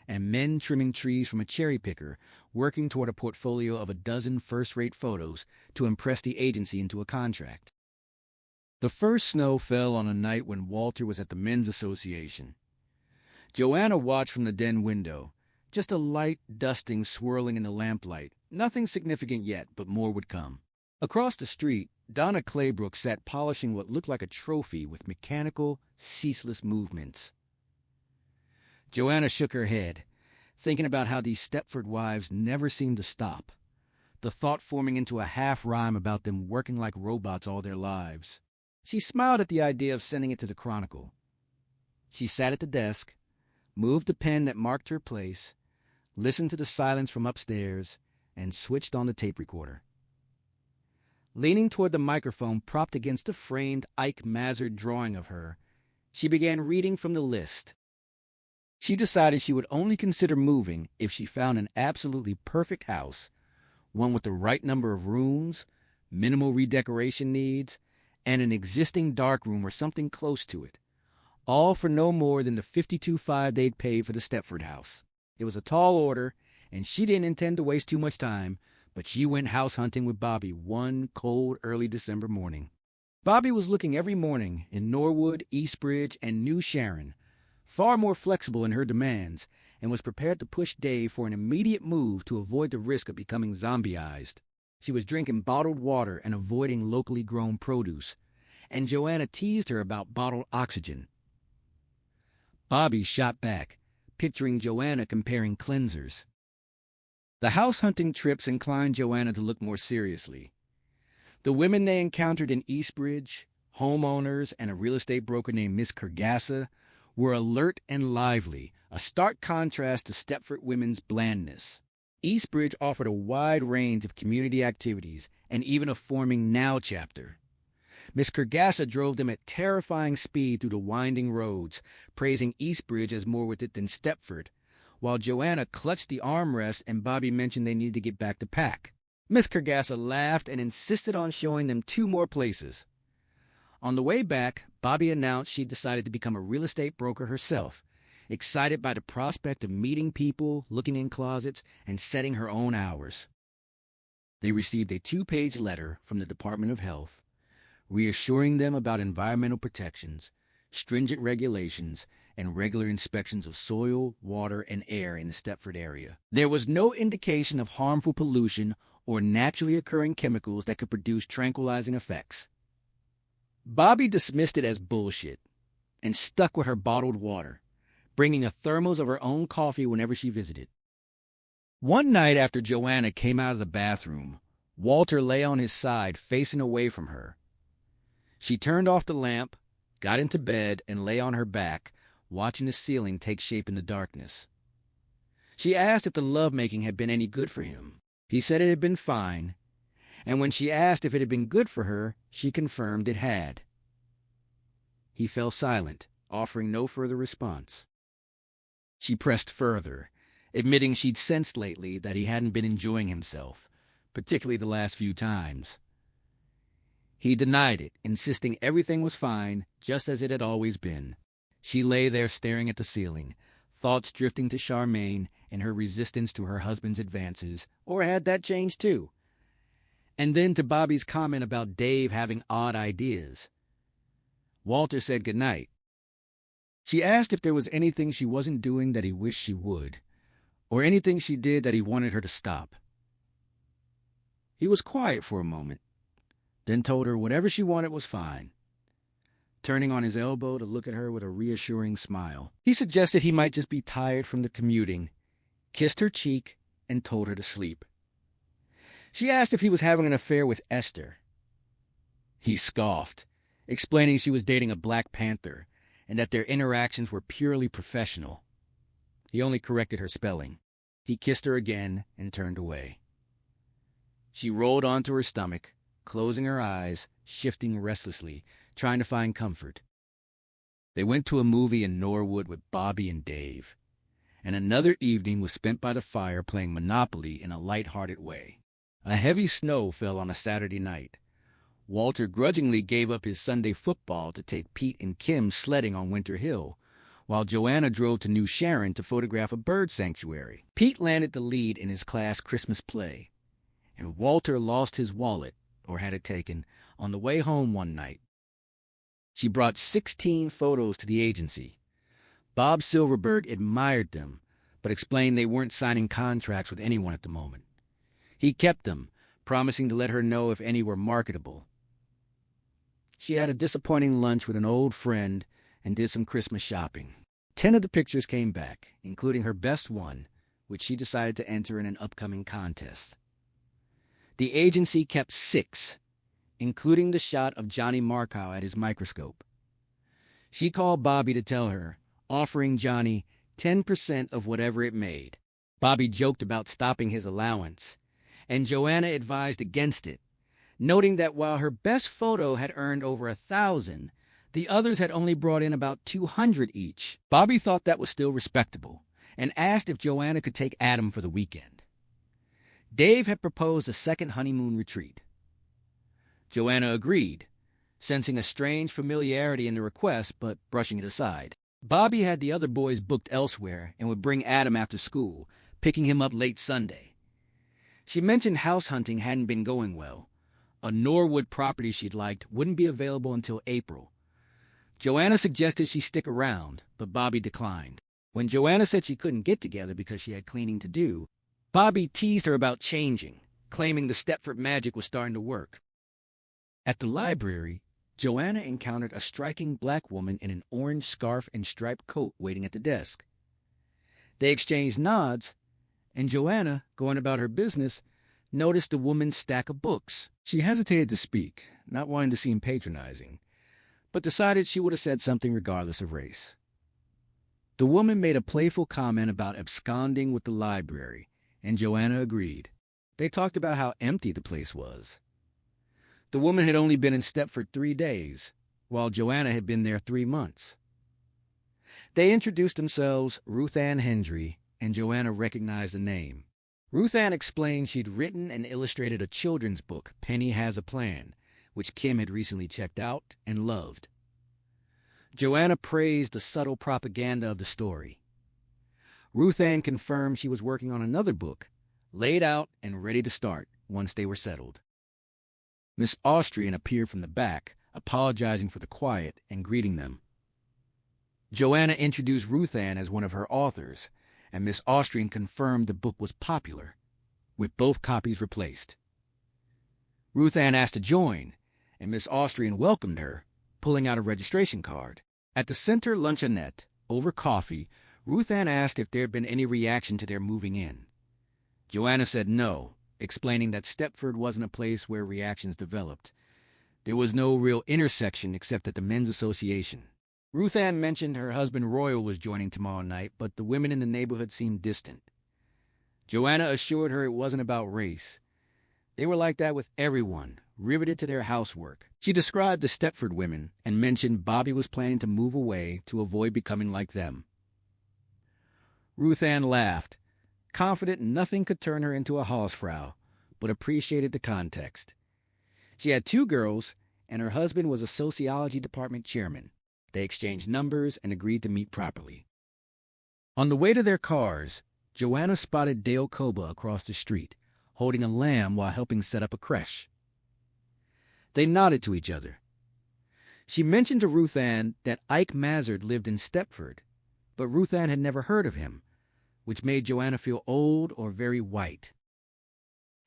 and men trimming trees from a cherry picker, working toward a portfolio of a dozen first-rate photos to impress the agency into a contract. The first snow fell on a night when Walter was at the Men's Association. Joanna watched from the den window, just a light dusting swirling in the lamplight. Nothing significant yet, but more would come. Across the street, Donna Claybrook sat polishing what looked like a trophy with mechanical, ceaseless movements. Joanna shook her head, thinking about how these Stepford Wives never seemed to stop, the thought forming into a half-rhyme about them working like robots all their lives. She smiled at the idea of sending it to the Chronicle. She sat at the desk, moved the pen that marked her place, listened to the silence from upstairs, and switched on the tape recorder. Leaning toward the microphone propped against a framed Ike Mazard drawing of her, she began reading from the list. She decided she would only consider moving if she found an absolutely perfect house, one with the right number of rooms, minimal redecoration needs, and an existing darkroom or something close to it, all for no more than the $52,500 they'd paid for the Stepford house. It was a tall order, and she didn't intend to waste too much time, but she went house hunting with Bobby one cold early December morning. Bobby was looking every morning in Norwood, Eastbridge, and New Sharon, far more flexible in her demands, and was prepared to push Dave for an immediate move to avoid the risk of becoming zombieized. She was drinking bottled water and avoiding locally grown produce, and Joanna teased her about bottled oxygen. Bobby shot back, picturing Joanna comparing cleansers. The house-hunting trips inclined Joanna to look more seriously. The women they encountered in Eastbridge, homeowners and a real estate broker named Miss Kergassa, were alert and lively, a stark contrast to Stepford women's blandness. Eastbridge offered a wide range of community activities and even a forming Now chapter. Miss Kergassa drove them at terrifying speed through the winding roads, praising Eastbridge as more with it than Stepford, while Joanna clutched the armrest and Bobby mentioned they needed to get back to pack. Miss Kergassa laughed and insisted on showing them 2 more places. On the way back, Bobby announced she'd decided to become a real estate broker herself, excited by the prospect of meeting people, looking in closets, and setting her own hours. They received a 2-page letter from the Department of Health, reassuring them about environmental protections, stringent regulations, and regular inspections of soil, water, and air in the Stepford area. There was no indication of harmful pollution or naturally occurring chemicals that could produce tranquilizing effects. Bobby dismissed it as bullshit and stuck with her bottled water, bringing a thermos of her own coffee whenever she visited. One night after Joanna came out of the bathroom, Walter lay on his side facing away from her. She turned off the lamp, got into bed, and lay on her back, watching the ceiling take shape in the darkness. She asked if the lovemaking had been any good for him. He said it had been fine, and when she asked if it had been good for her, she confirmed it had. He fell silent, offering no further response. She pressed further, admitting she'd sensed lately that he hadn't been enjoying himself, particularly the last few times. He denied it, insisting everything was fine, just as it had always been. She lay there staring at the ceiling, thoughts drifting to Charmaine and her resistance to her husband's advances, or had that changed too? And then to Bobby's comment about Dave having odd ideas. Walter said goodnight. She asked if there was anything she wasn't doing that he wished she would, or anything she did that he wanted her to stop. He was quiet for a moment, then told her whatever she wanted was fine, turning on his elbow to look at her with a reassuring smile. He suggested he might just be tired from the commuting, kissed her cheek, and told her to sleep. She asked if he was having an affair with Esther. He scoffed, explaining she was dating a Black Panther and that their interactions were purely professional. He only corrected her spelling. He kissed her again and turned away. She rolled onto her stomach, closing her eyes, shifting restlessly, trying to find comfort. They went to a movie in Norwood with Bobby and Dave, and another evening was spent by the fire playing Monopoly in a light-hearted way. A heavy snow fell on a Saturday night. Walter grudgingly gave up his Sunday football to take Pete and Kim sledding on Winter Hill, while Joanna drove to New Sharon to photograph a bird sanctuary. Pete landed the lead in his class Christmas play, and Walter lost his wallet, or had it taken, on the way home one night. She brought 16 photos to the agency. Bob Silverberg admired them, but explained they weren't signing contracts with anyone at the moment. He kept them, promising to let her know if any were marketable. She had a disappointing lunch with an old friend and did some Christmas shopping. 10 of the pictures came back, including her best one, which she decided to enter in an upcoming contest. The agency kept 6, including the shot of Johnny Markow at his microscope. She called Bobby to tell her, offering Johnny 10% of whatever it made. Bobby joked about stopping his allowance, and Joanna advised against it, noting that while her best photo had earned over 1,000, the others had only brought in about 200 each. Bobby thought that was still respectable and asked if Joanna could take Adam for the weekend. Dave had proposed a second honeymoon retreat. Joanna agreed, sensing a strange familiarity in the request but brushing it aside. Bobby had the other boys booked elsewhere and would bring Adam after school, picking him up late Sunday. She mentioned house hunting hadn't been going well. A Norwood property she'd liked wouldn't be available until April. Joanna suggested she stick around, but Bobby declined. When Joanna said she couldn't get together because she had cleaning to do, Bobby teased her about changing, claiming the Stepford magic was starting to work. At the library, Joanna encountered a striking black woman in an orange scarf and striped coat waiting at the desk. They exchanged nods, and Joanna, going about her business, noticed the woman's stack of books. She hesitated to speak, not wanting to seem patronizing, but decided she would have said something regardless of race. The woman made a playful comment about absconding with the library, and Joanna agreed. They talked about how empty the place was. The woman had only been in Stepford 3 days, while Joanna had been there 3 months. They introduced themselves Ruth Ann Hendry, and Joanna recognized the name. Ruth Ann explained she'd written and illustrated a children's book, Penny Has a Plan, which Kim had recently checked out and loved. Joanna praised the subtle propaganda of the story. Ruth Ann confirmed she was working on another book, laid out and ready to start once they were settled. Miss Austrian appeared from the back, apologizing for the quiet and greeting them. Joanna introduced Ruth Ann as one of her authors, and Miss Austrian confirmed the book was popular, with both copies replaced. Ruth Ann asked to join, and Miss Austrian welcomed her, pulling out a registration card. At the center luncheonette, over coffee, Ruth Ann asked if there had been any reaction to their moving in. Joanna said no, explaining that Stepford wasn't a place where reactions developed. There was no real intersection except at the Men's Association. Ruth Ann mentioned her husband Royal was joining tomorrow night, but the women in the neighborhood seemed distant. Joanna assured her it wasn't about race. They were like that with everyone, riveted to their housework. She described the Stepford women and mentioned Bobby was planning to move away to avoid becoming like them. Ruth Ann laughed, confident nothing could turn her into a Hausfrau, but appreciated the context. She had 2 girls, and her husband was a sociology department chairman. They exchanged numbers and agreed to meet properly. On the way to their cars, Joanna spotted Dale Koba across the street, holding a lamb while helping set up a creche. They nodded to each other. She mentioned to Ruth Ann that Ike Mazard lived in Stepford, but Ruth Ann had never heard of him, which made Joanna feel old or very white.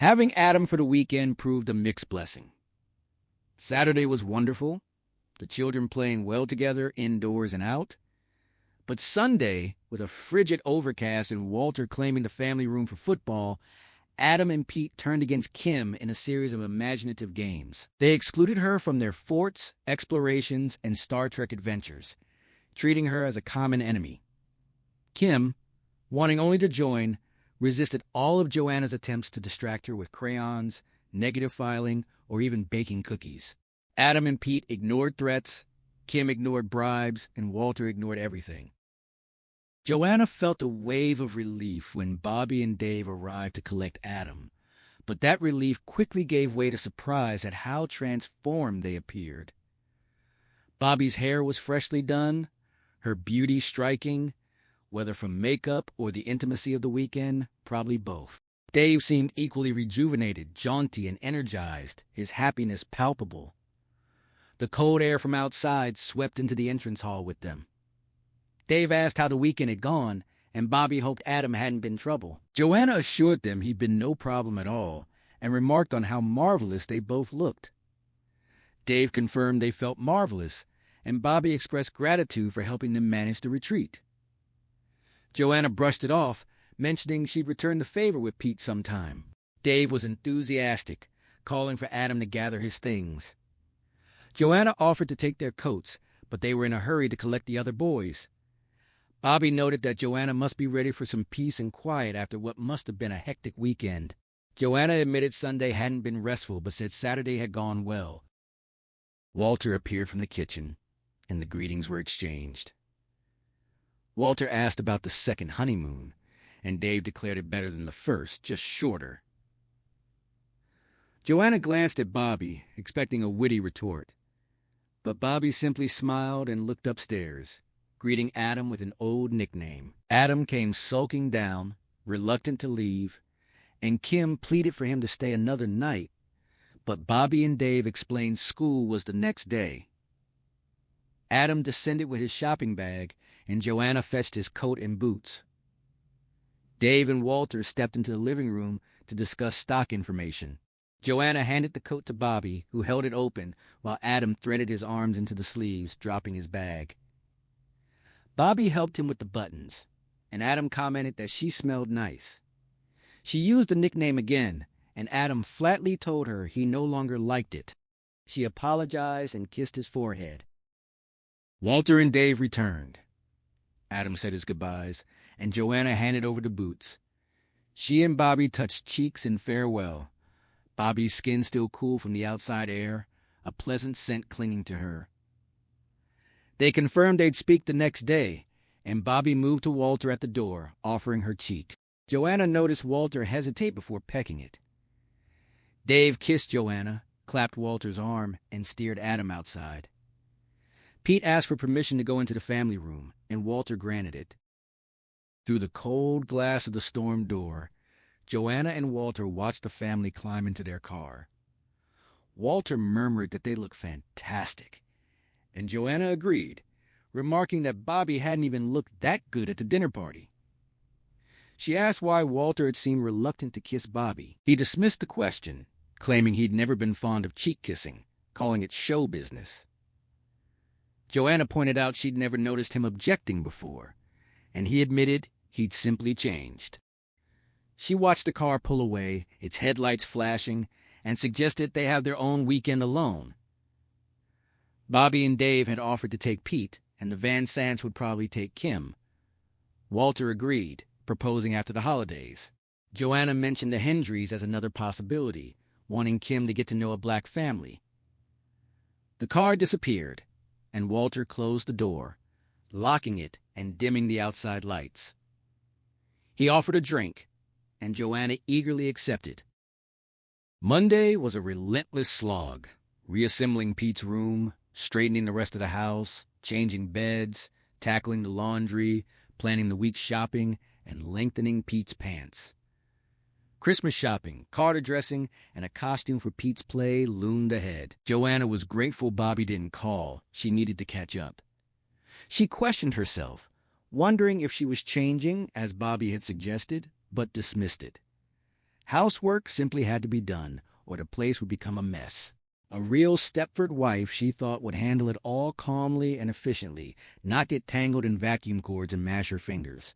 Having Adam for the weekend proved a mixed blessing. Saturday was wonderful, the children playing well together indoors and out. But Sunday, with a frigid overcast and Walter claiming the family room for football, Adam and Pete turned against Kim in a series of imaginative games. They excluded her from their forts, explorations, and Star Trek adventures, treating her as a common enemy. Kim, wanting only to join, resisted all of Joanna's attempts to distract her with crayons, negative filing, or even baking cookies. Adam and Pete ignored threats, Kim ignored bribes, and Walter ignored everything. Joanna felt a wave of relief when Bobby and Dave arrived to collect Adam, but that relief quickly gave way to surprise at how transformed they appeared. Bobby's hair was freshly done, her beauty striking, whether from makeup or the intimacy of the weekend, probably both. Dave seemed equally rejuvenated, jaunty, and energized, his happiness palpable. The cold air from outside swept into the entrance hall with them. Dave asked how the weekend had gone, and Bobby hoped Adam hadn't been trouble. Joanna assured them he'd been no problem at all, and remarked on how marvelous they both looked. Dave confirmed they felt marvelous, and Bobby expressed gratitude for helping them manage the retreat. Joanna brushed it off, mentioning she'd return the favor with Pete sometime. Dave was enthusiastic, calling for Adam to gather his things. Joanna offered to take their coats, but they were in a hurry to collect the other boys. Bobby noted that Joanna must be ready for some peace and quiet after what must have been a hectic weekend. Joanna admitted Sunday hadn't been restful, but said Saturday had gone well. Walter appeared from the kitchen, and the greetings were exchanged. Walter asked about the second honeymoon, and Dave declared it better than the first, just shorter. Joanna glanced at Bobby, expecting a witty retort. But Bobby simply smiled and looked upstairs, greeting Adam with an old nickname. Adam came sulking down, reluctant to leave, and Kim pleaded for him to stay another night, but Bobby and Dave explained school was the next day. Adam descended with his shopping bag, and Joanna fetched his coat and boots. Dave and Walter stepped into the living room to discuss stock information. Joanna handed the coat to Bobby, who held it open, while Adam threaded his arms into the sleeves, dropping his bag. Bobby helped him with the buttons, and Adam commented that she smelled nice. She used the nickname again, and Adam flatly told her he no longer liked it. She apologized and kissed his forehead. Walter and Dave returned. Adam said his goodbyes, and Joanna handed over the boots. She and Bobby touched cheeks in farewell, Bobby's skin still cool from the outside air, a pleasant scent clinging to her. They confirmed they'd speak the next day, and Bobby moved to Walter at the door, offering her cheek. Joanna noticed Walter hesitate before pecking it. Dave kissed Joanna, clapped Walter's arm, and steered Adam outside. Pete asked for permission to go into the family room, and Walter granted it. Through the cold glass of the storm door, Joanna and Walter watched the family climb into their car. Walter murmured that they looked fantastic, and Joanna agreed, remarking that Bobby hadn't even looked that good at the dinner party. She asked why Walter had seemed reluctant to kiss Bobby. He dismissed the question, claiming he'd never been fond of cheek kissing, calling it show business. Joanna pointed out she'd never noticed him objecting before, and he admitted he'd simply changed. She watched the car pull away, its headlights flashing, and suggested they have their own weekend alone. Bobby and Dave had offered to take Pete, and the Van Sants would probably take Kim. Walter agreed, proposing after the holidays. Joanna mentioned the Hendrys as another possibility, wanting Kim to get to know a black family. The car disappeared, and Walter closed the door, locking it and dimming the outside lights. He offered a drink, and Joanna eagerly accepted. Monday was a relentless slog, reassembling Pete's room, straightening the rest of the house, changing beds, tackling the laundry, planning the week's shopping, and lengthening Pete's pants. Christmas shopping, card addressing, and a costume for Pete's play loomed ahead. Joanna was grateful Bobby didn't call. She needed to catch up. She questioned herself, wondering if she was changing, as Bobby had suggested, but dismissed it. Housework simply had to be done, or the place would become a mess. A real Stepford wife, she thought, would handle it all calmly and efficiently, not get tangled in vacuum cords and mash her fingers.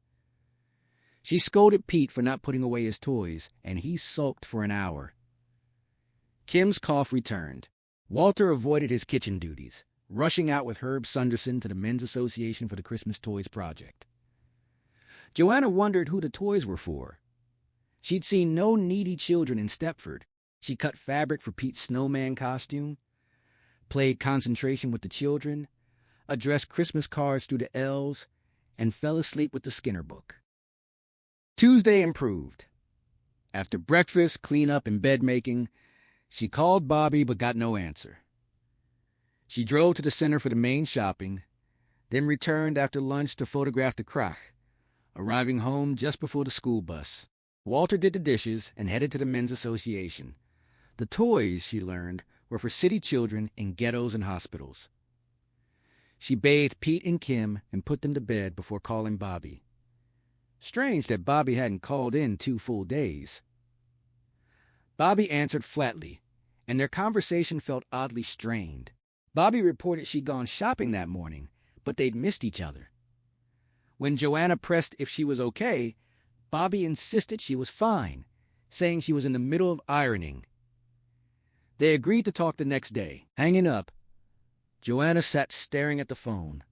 She scolded Pete for not putting away his toys, and he sulked for an hour. Kim's cough returned. Walter avoided his kitchen duties, rushing out with Herb Sunderson to the Men's Association for the Christmas Toys Project. Joanna wondered who the toys were for. She'd seen no needy children in Stepford. She cut fabric for Pete's snowman costume, played concentration with the children, addressed Christmas cards through the elves, and fell asleep with the Skinner book. Tuesday improved. After breakfast, cleanup, and bed-making, she called Bobby but got no answer. She drove to the center for the main shopping, then returned after lunch to photograph the crach, arriving home just before the school bus. Walter did the dishes and headed to the Men's Association. The toys, she learned, were for city children in ghettos and hospitals. She bathed Pete and Kim and put them to bed before calling Bobby. Strange that Bobby hadn't called in 2 full days. Bobby answered flatly, and their conversation felt oddly strained. Bobby reported she'd gone shopping that morning, but they'd missed each other. When Joanna pressed if she was okay, Bobby insisted she was fine, saying she was in the middle of ironing. They agreed to talk the next day. Hanging up, Joanna sat staring at the phone,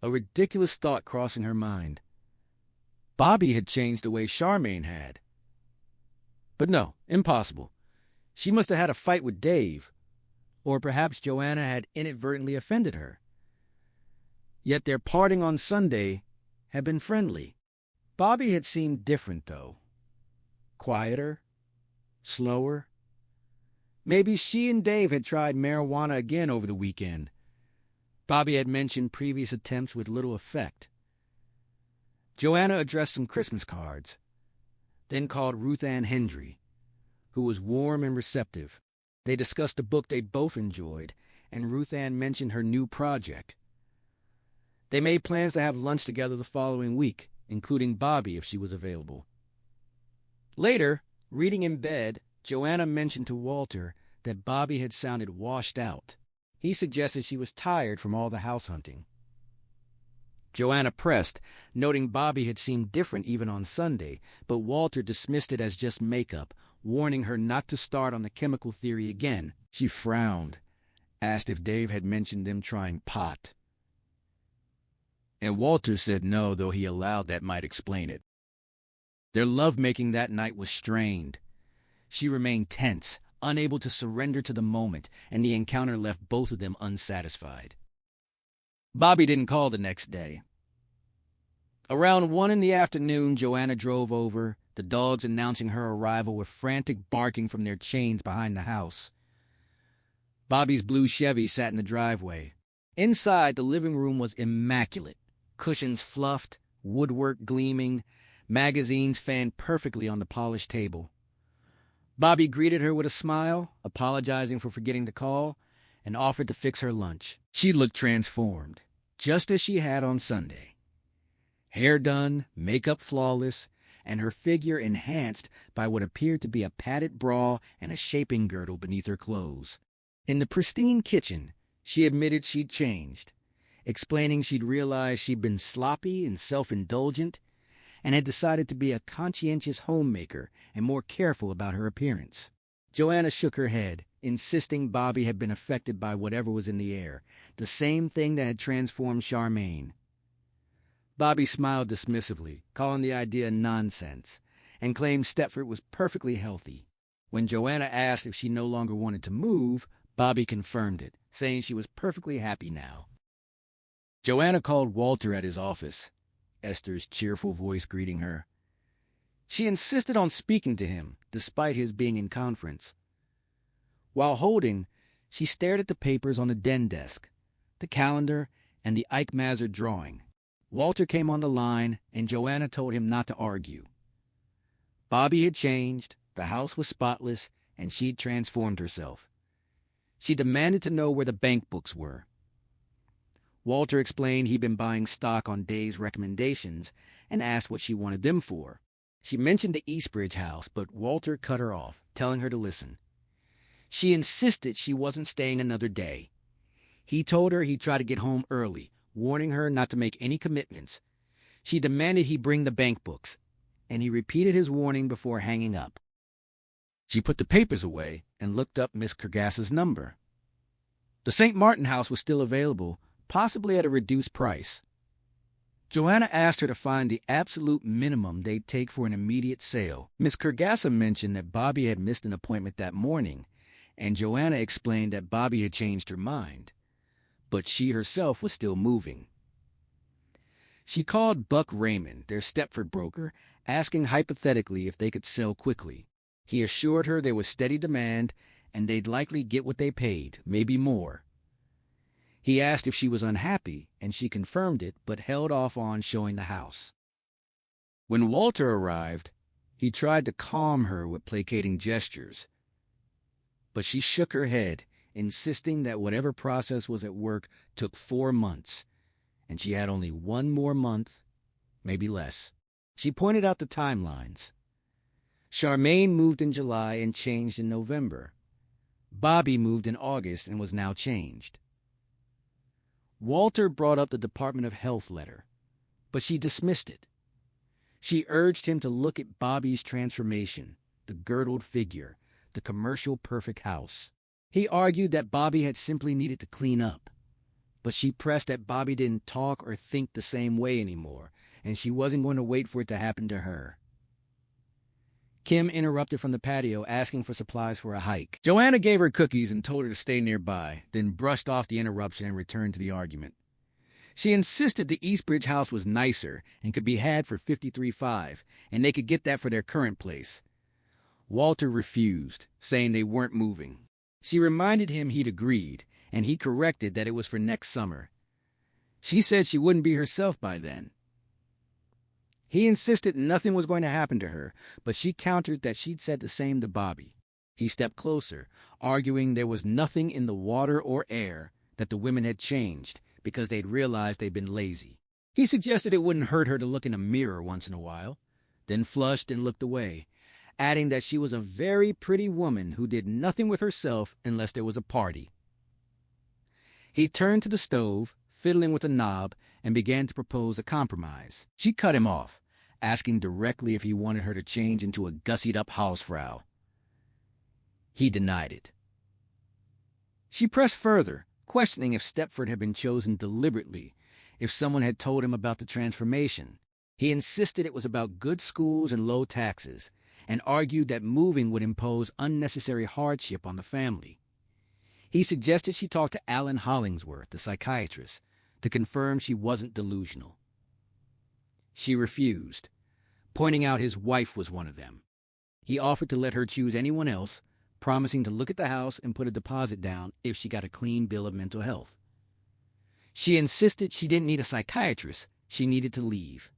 a ridiculous thought crossing her mind. Bobby had changed the way Charmaine had. But no, impossible. She must have had a fight with Dave, or perhaps Joanna had inadvertently offended her. Yet their parting on Sunday had been friendly. Bobby had seemed different, though. Quieter, slower. Maybe she and Dave had tried marijuana again over the weekend. Bobby had mentioned previous attempts with little effect. Joanna addressed some Christmas cards, then called Ruth Ann Hendry, who was warm and receptive. They discussed a book they'd both enjoyed, and Ruth Ann mentioned her new project. They made plans to have lunch together the following week, including Bobby if she was available. Later, reading in bed, Joanna mentioned to Walter that Bobby had sounded washed out. He suggested she was tired from all the house hunting. Joanna pressed, noting Bobby had seemed different even on Sunday, but Walter dismissed it as just makeup, warning her not to start on the chemical theory again. She frowned, asked if Dave had mentioned them trying pot. And Walter said no, though he allowed that might explain it. Their lovemaking that night was strained. She remained tense, unable to surrender to the moment, and the encounter left both of them unsatisfied. Bobby didn't call the next day. Around 1 in the afternoon, Joanna drove over, the dogs announcing her arrival with frantic barking from their chains behind the house. Bobby's blue Chevy sat in the driveway. Inside, the living room was immaculate. Cushions fluffed, woodwork gleaming, magazines fanned perfectly on the polished table. Bobby greeted her with a smile, apologizing for forgetting to call, and offered to fix her lunch. She looked transformed, just as she had on Sunday. Hair done, makeup flawless, and her figure enhanced by what appeared to be a padded bra and a shaping girdle beneath her clothes. In the pristine kitchen, she admitted she'd changed, explaining she'd realized she'd been sloppy and self-indulgent and had decided to be a conscientious homemaker and more careful about her appearance. Joanna shook her head, insisting Bobby had been affected by whatever was in the air, the same thing that had transformed Charmaine. Bobby smiled dismissively, calling the idea nonsense, and claimed Stepford was perfectly healthy. When Joanna asked if she no longer wanted to move, Bobby confirmed it, saying she was perfectly happy now. Joanna called Walter at his office, Esther's cheerful voice greeting her. She insisted on speaking to him, despite his being in conference. While holding, she stared at the papers on the den desk, the calendar, and the Ike Mazur drawing. Walter came on the line, and Joanna told him not to argue. Bobby had changed, the house was spotless, and she'd transformed herself. She demanded to know where the bank books were. Walter explained he'd been buying stock on Dave's recommendations and asked what she wanted them for. She mentioned the Eastbridge house, but Walter cut her off, telling her to listen. She insisted she wasn't staying another day. He told her he'd try to get home early, warning her not to make any commitments. She demanded he bring the bank books, and he repeated his warning before hanging up. She put the papers away and looked up Miss Kergass's number. The St. Martin house was still available, possibly at a reduced price. Joanna asked her to find the absolute minimum they'd take for an immediate sale. Miss Kergassa mentioned that Bobby had missed an appointment that morning, and Joanna explained that Bobby had changed her mind, but she herself was still moving. She called Buck Raymond, their Stepford broker, asking hypothetically if they could sell quickly. He assured her there was steady demand, and they'd likely get what they paid, maybe more. He asked if she was unhappy, and she confirmed it, but held off on showing the house. When Walter arrived, he tried to calm her with placating gestures, but she shook her head, insisting that whatever process was at work took 4 months, and she had only 1 more month, maybe less. She pointed out the timelines. Charmaine moved in July and changed in November. Bobby moved in August and was now changed. Walter brought up the Department of Health letter, but she dismissed it. She urged him to look at Bobby's transformation, the girdled figure, the commercial perfect house. He argued that Bobby had simply needed to clean up, but she pressed that Bobby didn't talk or think the same way anymore, and she wasn't going to wait for it to happen to her. Kim interrupted from the patio, asking for supplies for a hike. Joanna gave her cookies and told her to stay nearby, then brushed off the interruption and returned to the argument. She insisted the Eastbridge house was nicer and could be had for $53,500, and they could get that for their current place. Walter refused, saying they weren't moving. She reminded him he'd agreed, and he corrected that it was for next summer. She said she wouldn't be herself by then. He insisted nothing was going to happen to her, but she countered that she'd said the same to Bobby. He stepped closer, arguing there was nothing in the water or air, that the women had changed because they'd realized they'd been lazy. He suggested it wouldn't hurt her to look in a mirror once in a while, then flushed and looked away, adding that she was a very pretty woman who did nothing with herself unless there was a party. He turned to the stove, fiddling with a knob, and began to propose a compromise. She cut him off, asking directly if he wanted her to change into a gussied-up Hausfrau. He denied it. She pressed further, questioning if Stepford had been chosen deliberately, if someone had told him about the transformation. He insisted it was about good schools and low taxes, and argued that moving would impose unnecessary hardship on the family. He suggested she talk to Alan Hollingsworth, the psychiatrist, to confirm she wasn't delusional. She refused, pointing out his wife was one of them. He offered to let her choose anyone else, promising to look at the house and put a deposit down if she got a clean bill of mental health. She insisted she didn't need a psychiatrist, she needed to leave.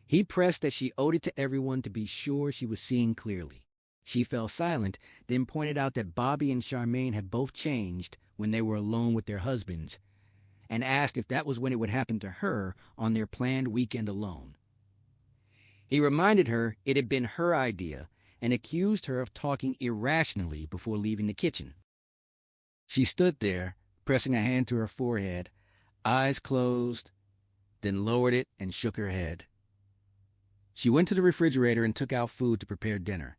He pressed that she owed it to everyone to be sure she was seeing clearly. She fell silent, then pointed out that Bobby and Charmaine had both changed when they were alone with their husbands, and asked if that was when it would happen to her on their planned weekend alone. He reminded her it had been her idea and accused her of talking irrationally before leaving the kitchen. She stood there, pressing a hand to her forehead, eyes closed, then lowered it and shook her head. She went to the refrigerator and took out food to prepare dinner.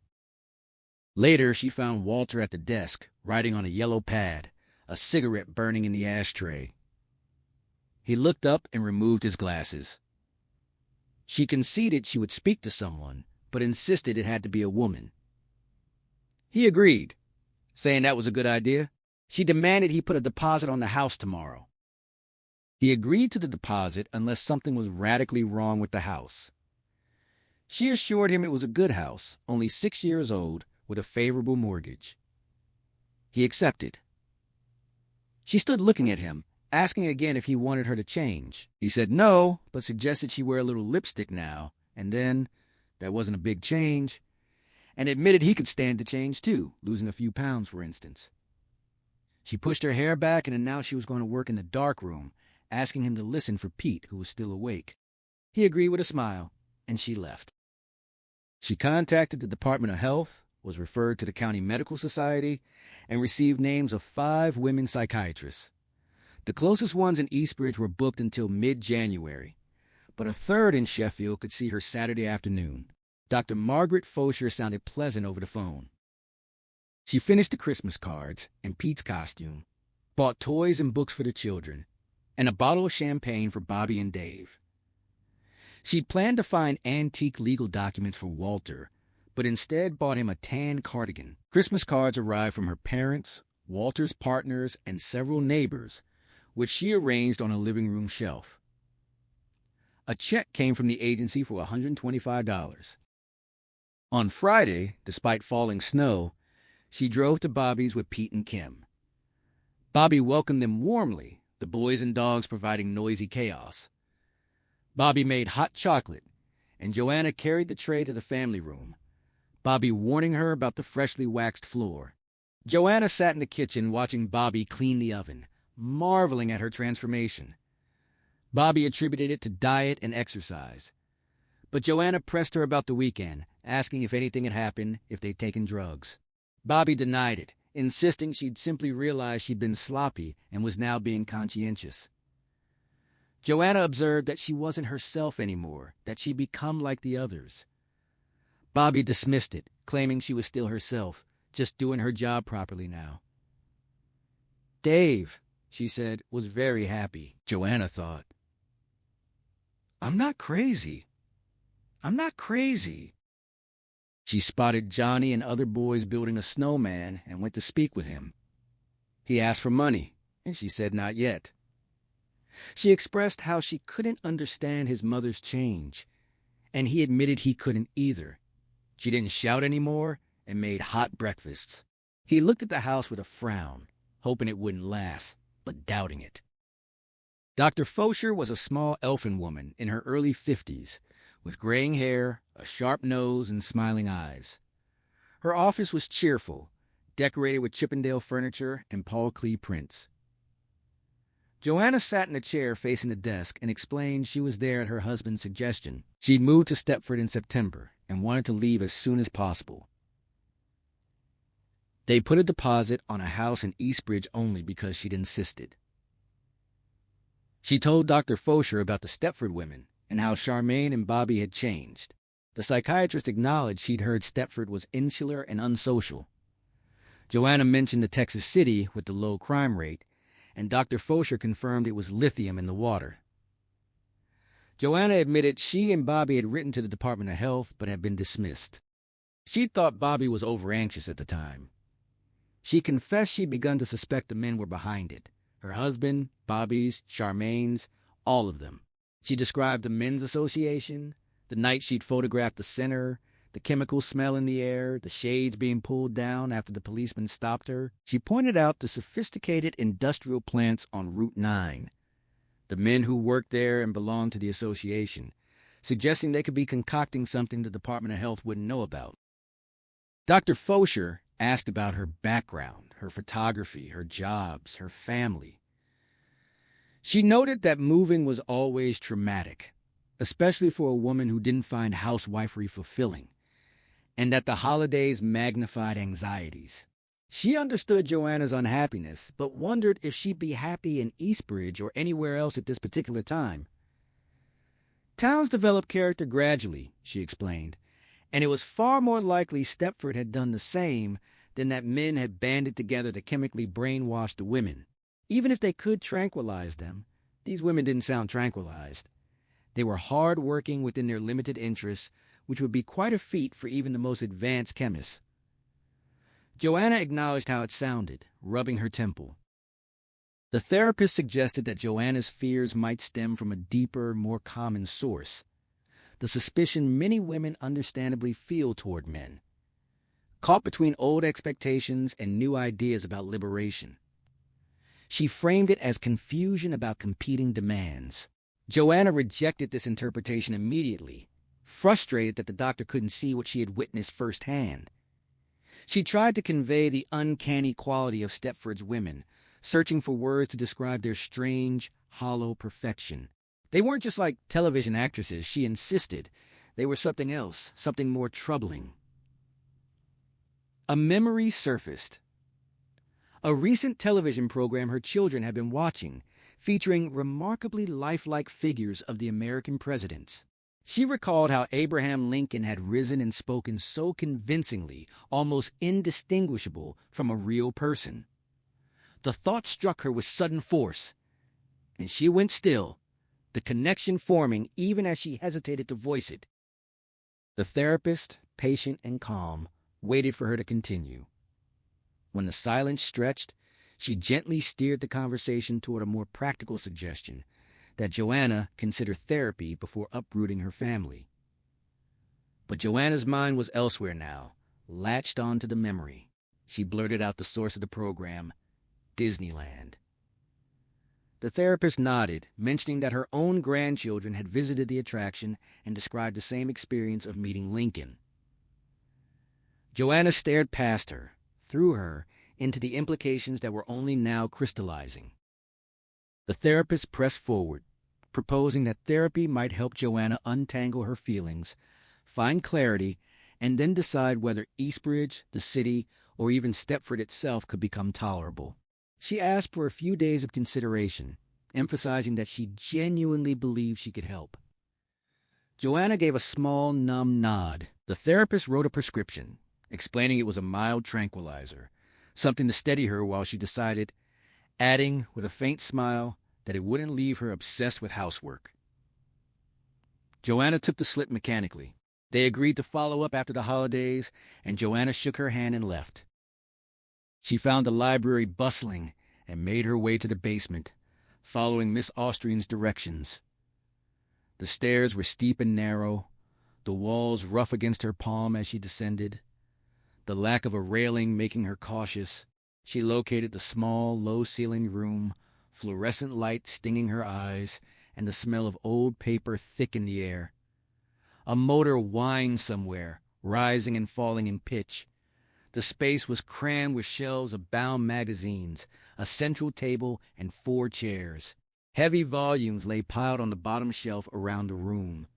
Later, she found Walter at the desk, writing on a yellow pad, a cigarette burning in the ashtray. He looked up and removed his glasses. She conceded she would speak to someone, but insisted it had to be a woman. He agreed, saying that was a good idea. She demanded he put a deposit on the house tomorrow. He agreed to the deposit unless something was radically wrong with the house. She assured him it was a good house, only 6 years old, with a favorable mortgage. He accepted. She stood looking at him, asking again if he wanted her to change. He said no, but suggested she wear a little lipstick now, and then, that wasn't a big change, and admitted he could stand to change too, losing a few pounds, for instance. She pushed her hair back and announced she was going to work in the dark room, asking him to listen for Pete, who was still awake. He agreed with a smile, and she left. She contacted the Department of Health, was referred to the County Medical Society, and received names of 5 women psychiatrists. The closest ones in Eastbridge were booked until mid-January, but a third in Sheffield could see her Saturday afternoon. Dr. Margaret Fosher sounded pleasant over the phone. She finished the Christmas cards and Pete's costume, bought toys and books for the children, and a bottle of champagne for Bobby and Dave. She'd planned to find antique legal documents for Walter, but instead bought him a tan cardigan. Christmas cards arrived from her parents, Walter's partners, and several neighbors, which she arranged on a living room shelf. A check came from the agency for $125. On Friday, despite falling snow, she drove to Bobby's with Pete and Kim. Bobby welcomed them warmly, the boys and dogs providing noisy chaos. Bobby made hot chocolate, and Joanna carried the tray to the family room, Bobby warning her about the freshly waxed floor. Joanna sat in the kitchen watching Bobby clean the oven, marveling at her transformation. Bobby attributed it to diet and exercise. But Joanna pressed her about the weekend, asking if anything had happened, if they'd taken drugs. Bobby denied it, insisting she'd simply realized she'd been sloppy and was now being conscientious. Joanna observed that she wasn't herself anymore, that she'd become like the others. Bobby dismissed it, claiming she was still herself, just doing her job properly now. Dave, she said, was very happy. Joanna thought, I'm not crazy. I'm not crazy. She spotted Johnny and other boys building a snowman and went to speak with him. He asked for money, and she said not yet. She expressed how she couldn't understand his mother's change, and he admitted he couldn't either. She didn't shout anymore and made hot breakfasts. He looked at the house with a frown, hoping it wouldn't last, but doubting it. Dr. Fosher was a small elfin woman in her early 50s, with graying hair, a sharp nose, and smiling eyes. Her office was cheerful, decorated with Chippendale furniture and Paul Klee prints. Joanna sat in a chair facing the desk and explained she was there at her husband's suggestion. She'd moved to Stepford in September and wanted to leave as soon as possible. They put a deposit on a house in Eastbridge only because she'd insisted. She told Dr. Fosher about the Stepford women and how Charmaine and Bobby had changed. The psychiatrist acknowledged she'd heard Stepford was insular and unsocial. Joanna mentioned the Texas city with the low crime rate, and Dr. Fosher confirmed it was lithium in the water. Joanna admitted she and Bobby had written to the Department of Health but had been dismissed. She thought Bobby was overanxious at the time. She confessed she'd begun to suspect the men were behind it. Her husband, Bobby's, Charmaine's, all of them. She described the men's association, the night she'd photographed the center, the chemical smell in the air, the shades being pulled down after the policeman stopped her. She pointed out the sophisticated industrial plants on Route 9, the men who worked there and belonged to the association, suggesting they could be concocting something the Department of Health wouldn't know about. Dr. Fosher asked about her background, her photography, her jobs, her family. She noted that moving was always traumatic, especially for a woman who didn't find housewifery fulfilling, and that the holidays magnified anxieties. She understood Joanna's unhappiness, but wondered if she'd be happy in Eastbridge or anywhere else at this particular time. Towns develop character gradually, she explained, and it was far more likely Stepford had done the same than that men had banded together to chemically brainwash the women. Even if they could tranquilize them, these women didn't sound tranquilized. They were hard-working within their limited interests, which would be quite a feat for even the most advanced chemists. Joanna acknowledged how it sounded, rubbing her temple. The therapist suggested that Joanna's fears might stem from a deeper, more common source, the suspicion many women understandably feel toward men, caught between old expectations and new ideas about liberation. She framed it as confusion about competing demands. Joanna rejected this interpretation immediately, frustrated that the doctor couldn't see what she had witnessed firsthand. She tried to convey the uncanny quality of Stepford's women, searching for words to describe their strange, hollow perfection. They weren't just like television actresses, she insisted. They were something else, something more troubling. A memory surfaced. A recent television program her children had been watching, featuring remarkably lifelike figures of the American presidents. She recalled how Abraham Lincoln had risen and spoken so convincingly, almost indistinguishable from a real person. The thought struck her with sudden force, and she went still, the connection forming even as she hesitated to voice it. The therapist, patient and calm, waited for her to continue. When the silence stretched, she gently steered the conversation toward a more practical suggestion, that Joanna consider therapy before uprooting her family. But Joanna's mind was elsewhere now, latched onto the memory. She blurted out the source of the program, Disneyland. The therapist nodded, mentioning that her own grandchildren had visited the attraction and described the same experience of meeting Lincoln. Joanna stared past her, through her, into the implications that were only now crystallizing. The therapist pressed forward, proposing that therapy might help Joanna untangle her feelings, find clarity, and then decide whether Eastbridge, the city, or even Stepford itself could become tolerable. She asked for a few days of consideration, emphasizing that she genuinely believed she could help. Joanna gave a small, numb nod. The therapist wrote a prescription, explaining it was a mild tranquilizer, something to steady her while she decided, adding, with a faint smile, that it wouldn't leave her obsessed with housework. Joanna took the slip mechanically. They agreed to follow up after the holidays, and Joanna shook her hand and left. She found the library bustling and made her way to the basement, following Miss Austrian's directions. The stairs were steep and narrow, the walls rough against her palm as she descended. The lack of a railing making her cautious, she located the small, low-ceilinged room, fluorescent light stinging her eyes, and the smell of old paper thick in the air. A motor whined somewhere, rising and falling in pitch. The space was crammed with shelves of bound magazines, a central table, and 4 chairs. Heavy volumes lay piled on the bottom shelf around the room.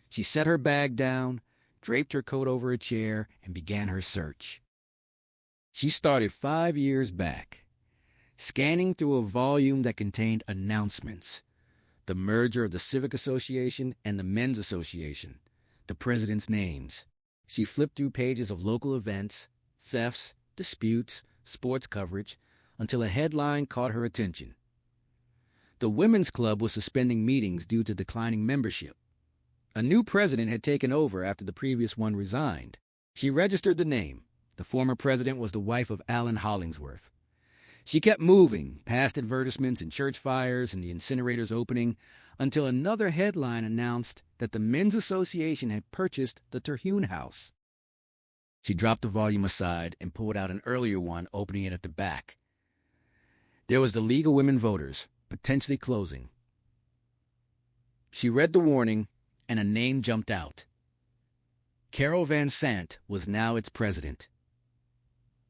She set her bag down, draped her coat over a chair, and began her search. She started 5 years back, scanning through a volume that contained announcements, the merger of the Civic Association and the Men's Association, the president's names. She flipped through pages of local events, thefts, disputes, sports coverage, until a headline caught her attention. The Women's Club was suspending meetings due to declining membership. A new president had taken over after the previous one resigned. She registered the name. The former president was the wife of Alan Hollingsworth. She kept moving, past advertisements and church fires and the incinerator's opening, until another headline announced that the Men's Association had purchased the Terhune House. She dropped the volume aside and pulled out an earlier one, opening it at the back. There was the League of Women Voters, potentially closing. She read the warning, and a name jumped out. Carol Van Sant was now its president.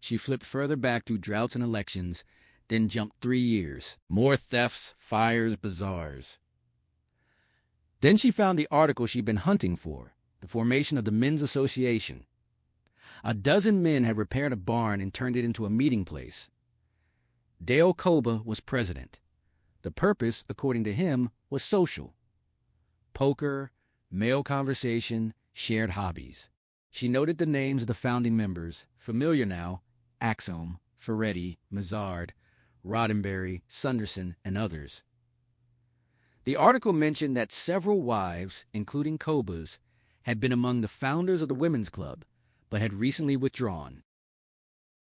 She flipped further back through droughts and elections, then jumped 3 years. More thefts, fires, bazaars. Then she found the article she'd been hunting for, the formation of the Men's Association. A dozen men had repaired a barn and turned it into a meeting place. Dale Koba was president. The purpose, according to him, was social. Poker, male conversation, shared hobbies. She noted the names of the founding members, familiar now: Axome, Ferretti, Mazzard, Roddenberry, Sunderson, and others. The article mentioned that several wives, including Koba's, had been among the founders of the Women's Club, but had recently withdrawn.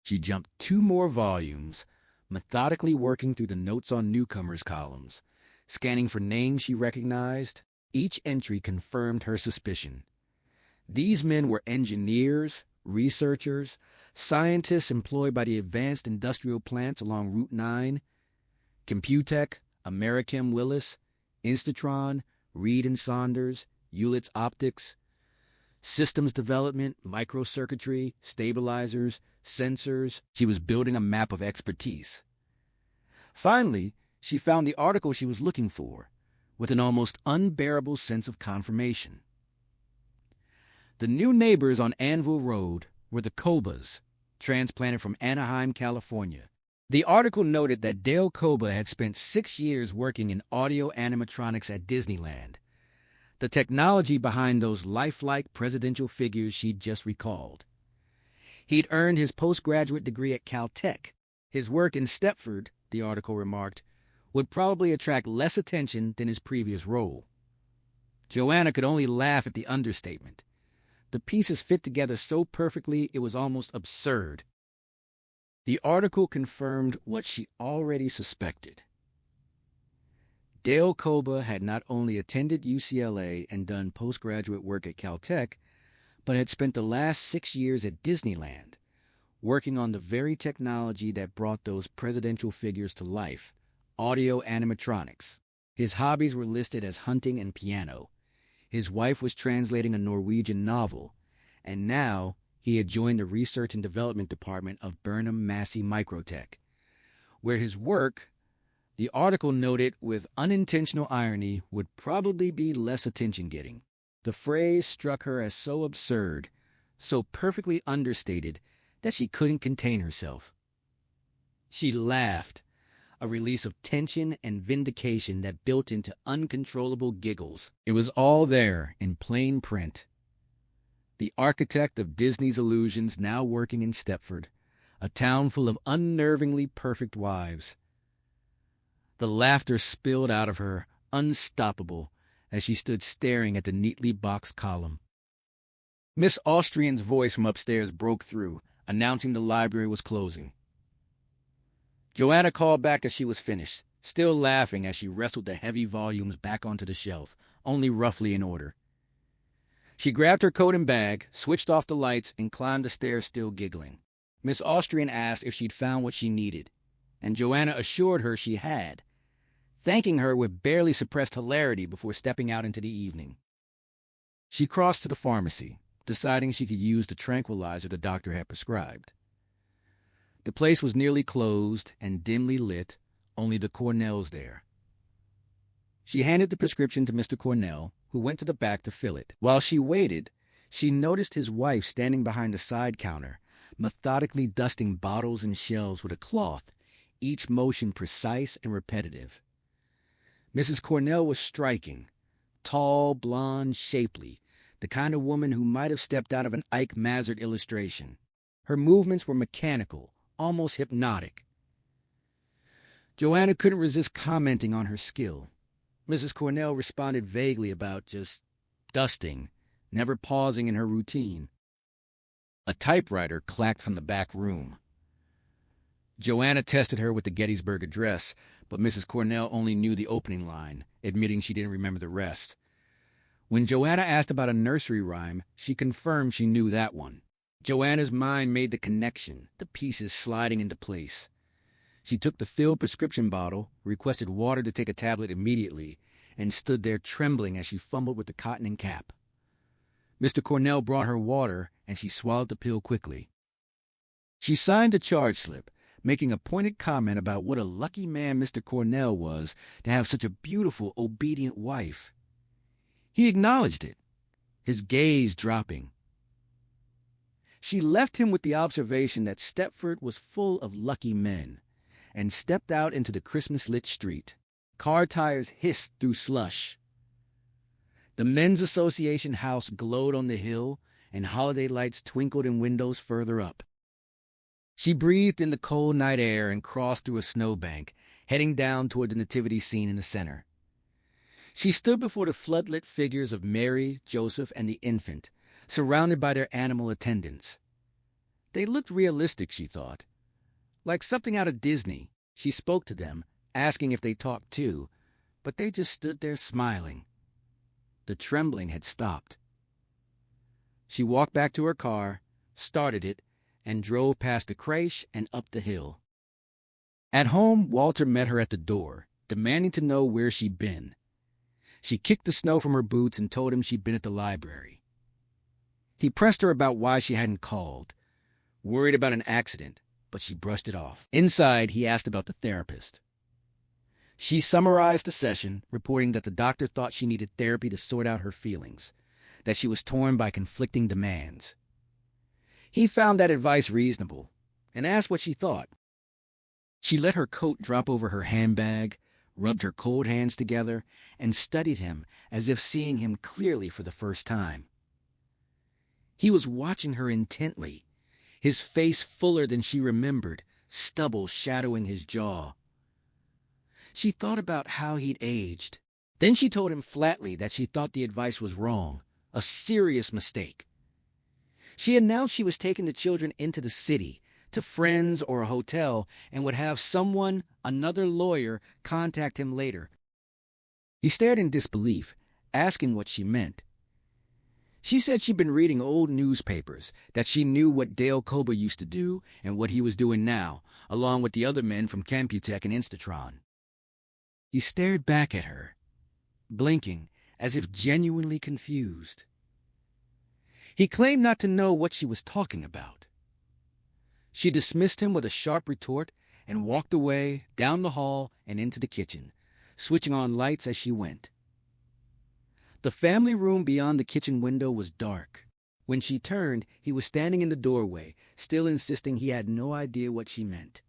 She jumped 2 more volumes, methodically working through the Notes on Newcomers columns, scanning for names she recognized. Each entry confirmed her suspicion. These men were engineers, researchers, scientists employed by the advanced industrial plants along Route 9, Computech, Americhem Willis, Instatron, Reed and Saunders, Hewlett's Optics, systems development, microcircuitry, stabilizers, sensors. She was building a map of expertise. Finally, she found the article she was looking for, with an almost unbearable sense of confirmation. The new neighbors on Anvil Road were the Kobas, transplanted from Anaheim, California. The article noted that Dale Koba had spent 6 years working in audio animatronics at Disneyland, the technology behind those lifelike presidential figures she'd just recalled. He'd earned his postgraduate degree at Caltech. His work in Stepford, the article remarked, would probably attract less attention than his previous role. Joanna could only laugh at the understatement. The pieces fit together so perfectly it was almost absurd. The article confirmed what she already suspected. Dale Koba had not only attended UCLA and done postgraduate work at Caltech, but had spent the last 6 years at Disneyland, working on the very technology that brought those presidential figures to life, audio animatronics. His hobbies were listed as hunting and piano. His wife was translating a Norwegian novel, and now he had joined the research and development department of Burnham Massey Microtech, where his work, the article noted with unintentional irony, would probably be less attention-getting. The phrase struck her as so absurd, so perfectly understated, that she couldn't contain herself. She laughed, a release of tension and vindication that built into uncontrollable giggles. It was all there in plain print. The architect of Disney's illusions now working in Stepford, a town full of unnervingly perfect wives. The laughter spilled out of her, unstoppable, as she stood staring at the neatly boxed column. Miss Austrian's voice from upstairs broke through, announcing the library was closing. Joanna called back as she was finished, still laughing as she wrestled the heavy volumes back onto the shelf, only roughly in order. She grabbed her coat and bag, switched off the lights, and climbed the stairs still giggling. Miss Austrian asked if she'd found what she needed, and Joanna assured her she had, thanking her with barely suppressed hilarity before stepping out into the evening. She crossed to the pharmacy, deciding she could use the tranquilizer the doctor had prescribed. The place was nearly closed and dimly lit, only the Cornells there. She handed the prescription to Mr. Cornell, who went to the back to fill it. While she waited, she noticed his wife standing behind the side counter, methodically dusting bottles and shelves with a cloth, each motion precise and repetitive. Mrs. Cornell was striking, tall, blonde, shapely, the kind of woman who might have stepped out of an Ike Mazard illustration. Her movements were mechanical, almost hypnotic. Joanna couldn't resist commenting on her skill. Mrs. Cornell responded vaguely about just dusting, never pausing in her routine. A typewriter clacked from the back room. Joanna tested her with the Gettysburg Address, but Mrs. Cornell only knew the opening line, admitting she didn't remember the rest. When Joanna asked about a nursery rhyme, she confirmed she knew that one. Joanna's mind made the connection, the pieces sliding into place. She took the filled prescription bottle, requested water to take a tablet immediately, and stood there trembling as she fumbled with the cotton and cap. Mr. Cornell brought her water, and she swallowed the pill quickly. She signed the charge slip, making a pointed comment about what a lucky man Mr. Cornell was to have such a beautiful, obedient wife. He acknowledged it, his gaze dropping. She left him with the observation that Stepford was full of lucky men, and stepped out into the Christmas-lit street. Car tires hissed through slush. The Men's Association house glowed on the hill, and holiday lights twinkled in windows further up. She breathed in the cold night air and crossed through a snowbank, heading down toward the nativity scene in the center. She stood before the floodlit figures of Mary, Joseph, and the infant, surrounded by their animal attendants. They looked realistic, she thought. Like something out of Disney. She spoke to them, asking if they talked too, but they just stood there smiling. The trembling had stopped. She walked back to her car, started it, and drove past the creche and up the hill. At home, Walter met her at the door, demanding to know where she'd been. She kicked the snow from her boots and told him she'd been at the library. He pressed her about why she hadn't called, worried about an accident, but she brushed it off. Inside, he asked about the therapist. She summarized the session, reporting that the doctor thought she needed therapy to sort out her feelings, that she was torn by conflicting demands. He found that advice reasonable, and asked what she thought. She let her coat drop over her handbag, rubbed her cold hands together, and studied him as if seeing him clearly for the first time. He was watching her intently, his face fuller than she remembered, stubble shadowing his jaw. She thought about how he'd aged. Then she told him flatly that she thought the advice was wrong, a serious mistake. She announced she was taking the children into the city, to friends or a hotel, and would have someone, another lawyer, contact him later. He stared in disbelief, asking what she meant. She said she'd been reading old newspapers, that she knew what Dale Kober used to do and what he was doing now, along with the other men from Computech and Instatron. He stared back at her, blinking, as if genuinely confused. He claimed not to know what she was talking about. She dismissed him with a sharp retort and walked away, down the hall and into the kitchen, switching on lights as she went. The family room beyond the kitchen window was dark. When she turned, he was standing in the doorway, still insisting he had no idea what she meant.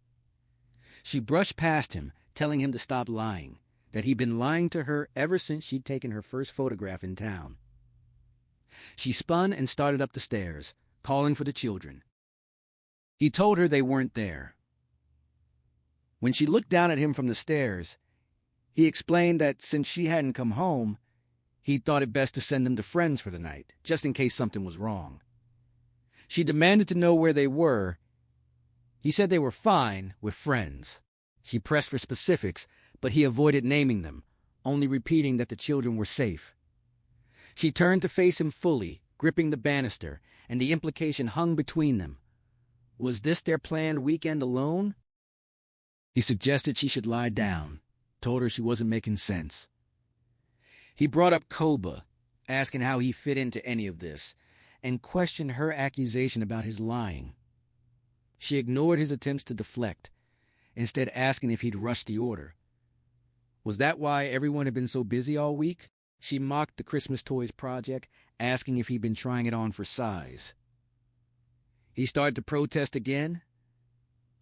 She brushed past him, telling him to stop lying, that he'd been lying to her ever since she'd taken her first photograph in town. She spun and started up the stairs, calling for the children. He told her they weren't there. When she looked down at him from the stairs, he explained that since she hadn't come home, He thought it best to send them to friends for the night, just in case something was wrong. She demanded to know where they were. He said they were fine with friends. She pressed for specifics, but he avoided naming them, only repeating that the children were safe. She turned to face him fully, gripping the banister, and the implication hung between them. Was this their planned weekend alone? He suggested she should lie down, told her she wasn't making sense. He brought up Koba, asking how he fit into any of this, and questioned her accusation about his lying. She ignored his attempts to deflect, instead asking if he'd rushed the order. Was that why everyone had been so busy all week? She mocked the Christmas toys project, asking if he'd been trying it on for size. He started to protest again,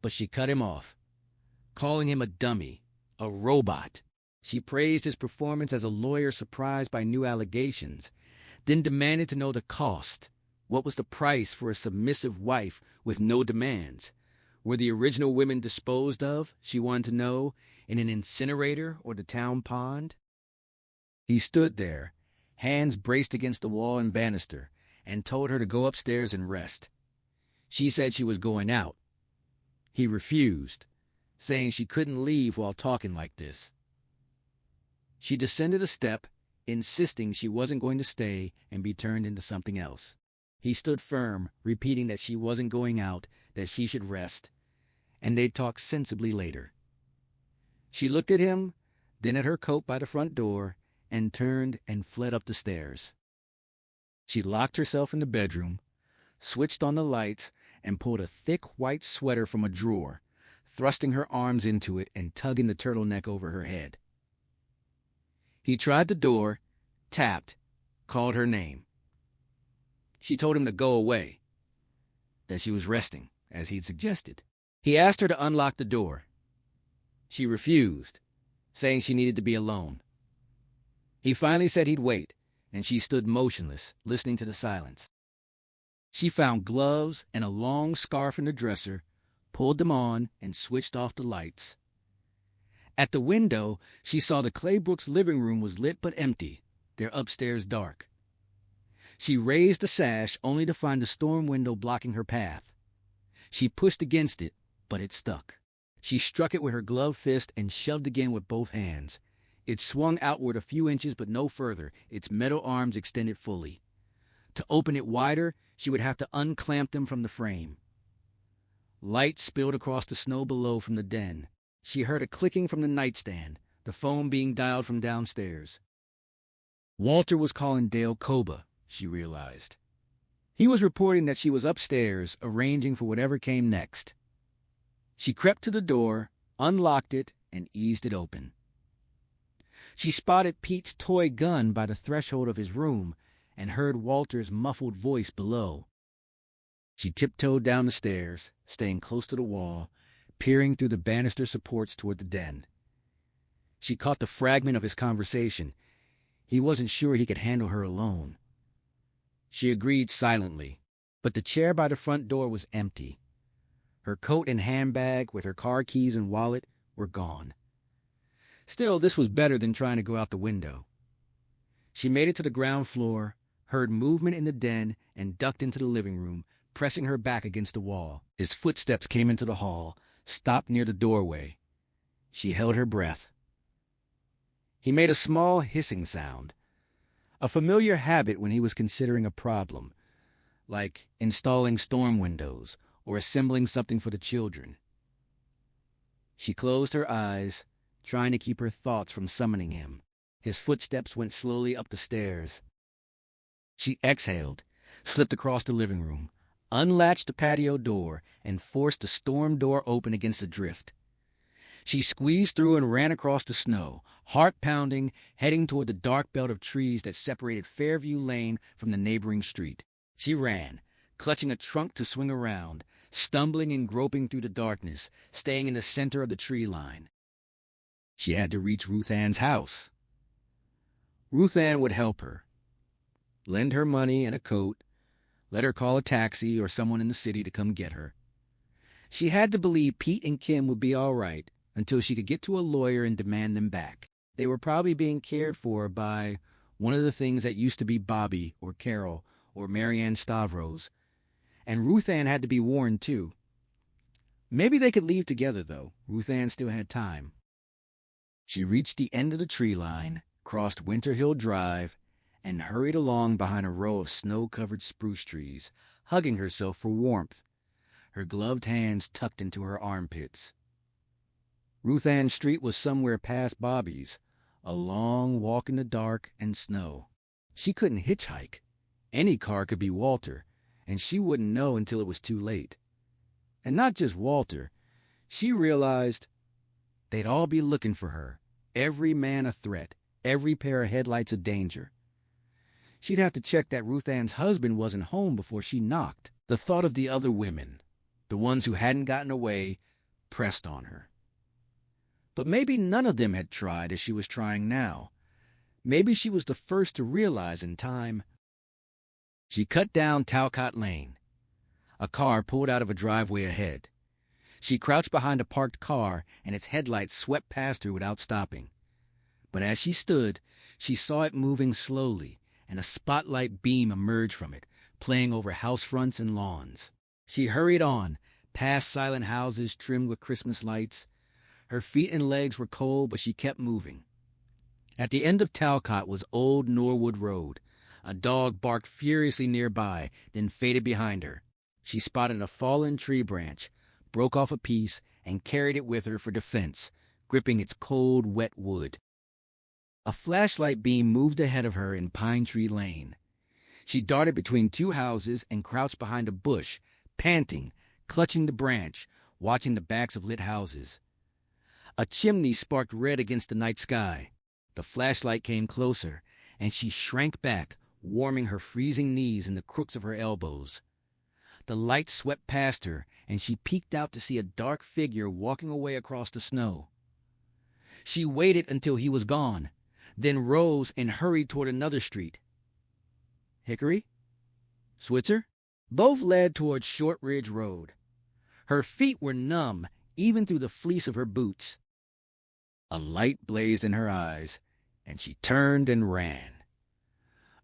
but she cut him off, calling him a dummy, a robot. She praised his performance as a lawyer surprised by new allegations, then demanded to know the cost. What was the price for a submissive wife with no demands? Were the original women disposed of, she wanted to know, in an incinerator or the town pond? He stood there, hands braced against the wall and banister, and told her to go upstairs and rest. She said she was going out. He refused, saying she couldn't leave while talking like this. She descended a step, insisting she wasn't going to stay and be turned into something else. He stood firm, repeating that she wasn't going out, that she should rest, and they'd talk sensibly later. She looked at him, then at her coat by the front door, and turned and fled up the stairs. She locked herself in the bedroom, switched on the lights, and pulled a thick white sweater from a drawer, thrusting her arms into it and tugging the turtleneck over her head. He tried the door, tapped, called her name. She told him to go away, that she was resting, as he'd suggested. He asked her to unlock the door. She refused, saying she needed to be alone. He finally said he'd wait, and she stood motionless, listening to the silence. She found gloves and a long scarf in the dresser, pulled them on, and switched off the lights. At the window, she saw the Claybrooks' living room was lit but empty, their upstairs dark. She raised the sash only to find the storm window blocking her path. She pushed against it, but it stuck. She struck it with her gloved fist and shoved again with both hands. It swung outward a few inches but no further, its metal arms extended fully. To open it wider, she would have to unclamp them from the frame. Light spilled across the snow below from the den. She heard a clicking from the nightstand, the phone being dialed from downstairs. Walter was calling Dale Koba, she realized. He was reporting that she was upstairs, arranging for whatever came next. She crept to the door, unlocked it, and eased it open. She spotted Pete's toy gun by the threshold of his room and heard Walter's muffled voice below. She tiptoed down the stairs, staying close to the wall, peering through the banister supports toward the den. She caught the fragment of his conversation. He wasn't sure he could handle her alone. She agreed silently, but the chair by the front door was empty. Her coat and handbag, with her car keys and wallet, were gone. Still, this was better than trying to go out the window. She made it to the ground floor, heard movement in the den, and ducked into the living room, pressing her back against the wall. His footsteps came into the hall, stopped near the doorway. She held her breath. He made a small hissing sound, a familiar habit when he was considering a problem, like installing storm windows or assembling something for the children. She closed her eyes, trying to keep her thoughts from summoning him. His footsteps went slowly up the stairs. She exhaled, slipped across the living room, unlatched the patio door, and forced the storm door open against the drift. She squeezed through and ran across the snow, heart pounding, heading toward the dark belt of trees that separated Fairview Lane from the neighboring street. She ran, clutching a trunk to swing around, stumbling and groping through the darkness, staying in the center of the tree line. She had to reach Ruth Ann's house. Ruth Ann would help her, lend her money and a coat, let her call a taxi or someone in the city to come get her. She had to believe Pete and Kim would be all right until she could get to a lawyer and demand them back. They were probably being cared for by one of the things that used to be Bobby or Carol or Marianne Stavros. And Ruth Ann had to be warned, too. Maybe they could leave together, though. Ruth Ann still had time. She reached the end of the tree line, crossed Winter Hill Drive, and hurried along behind a row of snow-covered spruce trees, hugging herself for warmth, her gloved hands tucked into her armpits. Ruth Ann Street was somewhere past Bobby's, a long walk in the dark and snow. She couldn't hitchhike. Any car could be Walter, and she wouldn't know until it was too late. And not just Walter. She realized they'd all be looking for her, every man a threat, every pair of headlights a danger. She'd have to check that Ruth Ann's husband wasn't home before she knocked. The thought of the other women, the ones who hadn't gotten away, pressed on her. But maybe none of them had tried as she was trying now. Maybe she was the first to realize in time. She cut down Talcott Lane. A car pulled out of a driveway ahead. She crouched behind a parked car, and its headlights swept past her without stopping. But as she stood, she saw it moving slowly, and a spotlight beam emerged from it, playing over house fronts and lawns. She hurried on, past silent houses trimmed with Christmas lights. Her feet and legs were cold, but she kept moving. At the end of Talcott was Old Norwood Road. A dog barked furiously nearby, then faded behind her. She spotted a fallen tree branch, broke off a piece, and carried it with her for defense, gripping its cold, wet wood. A flashlight beam moved ahead of her in Pine Tree Lane. She darted between two houses and crouched behind a bush, panting, clutching the branch, watching the backs of lit houses. A chimney sparked red against the night sky. The flashlight came closer, and she shrank back, warming her freezing knees and the crooks of her elbows. The light swept past her, and she peeked out to see a dark figure walking away across the snow. She waited until he was gone, then rose and hurried toward another street. Hickory? Switzer? Both led toward Short Ridge Road. Her feet were numb, even through the fleece of her boots. A light blazed in her eyes, and she turned and ran.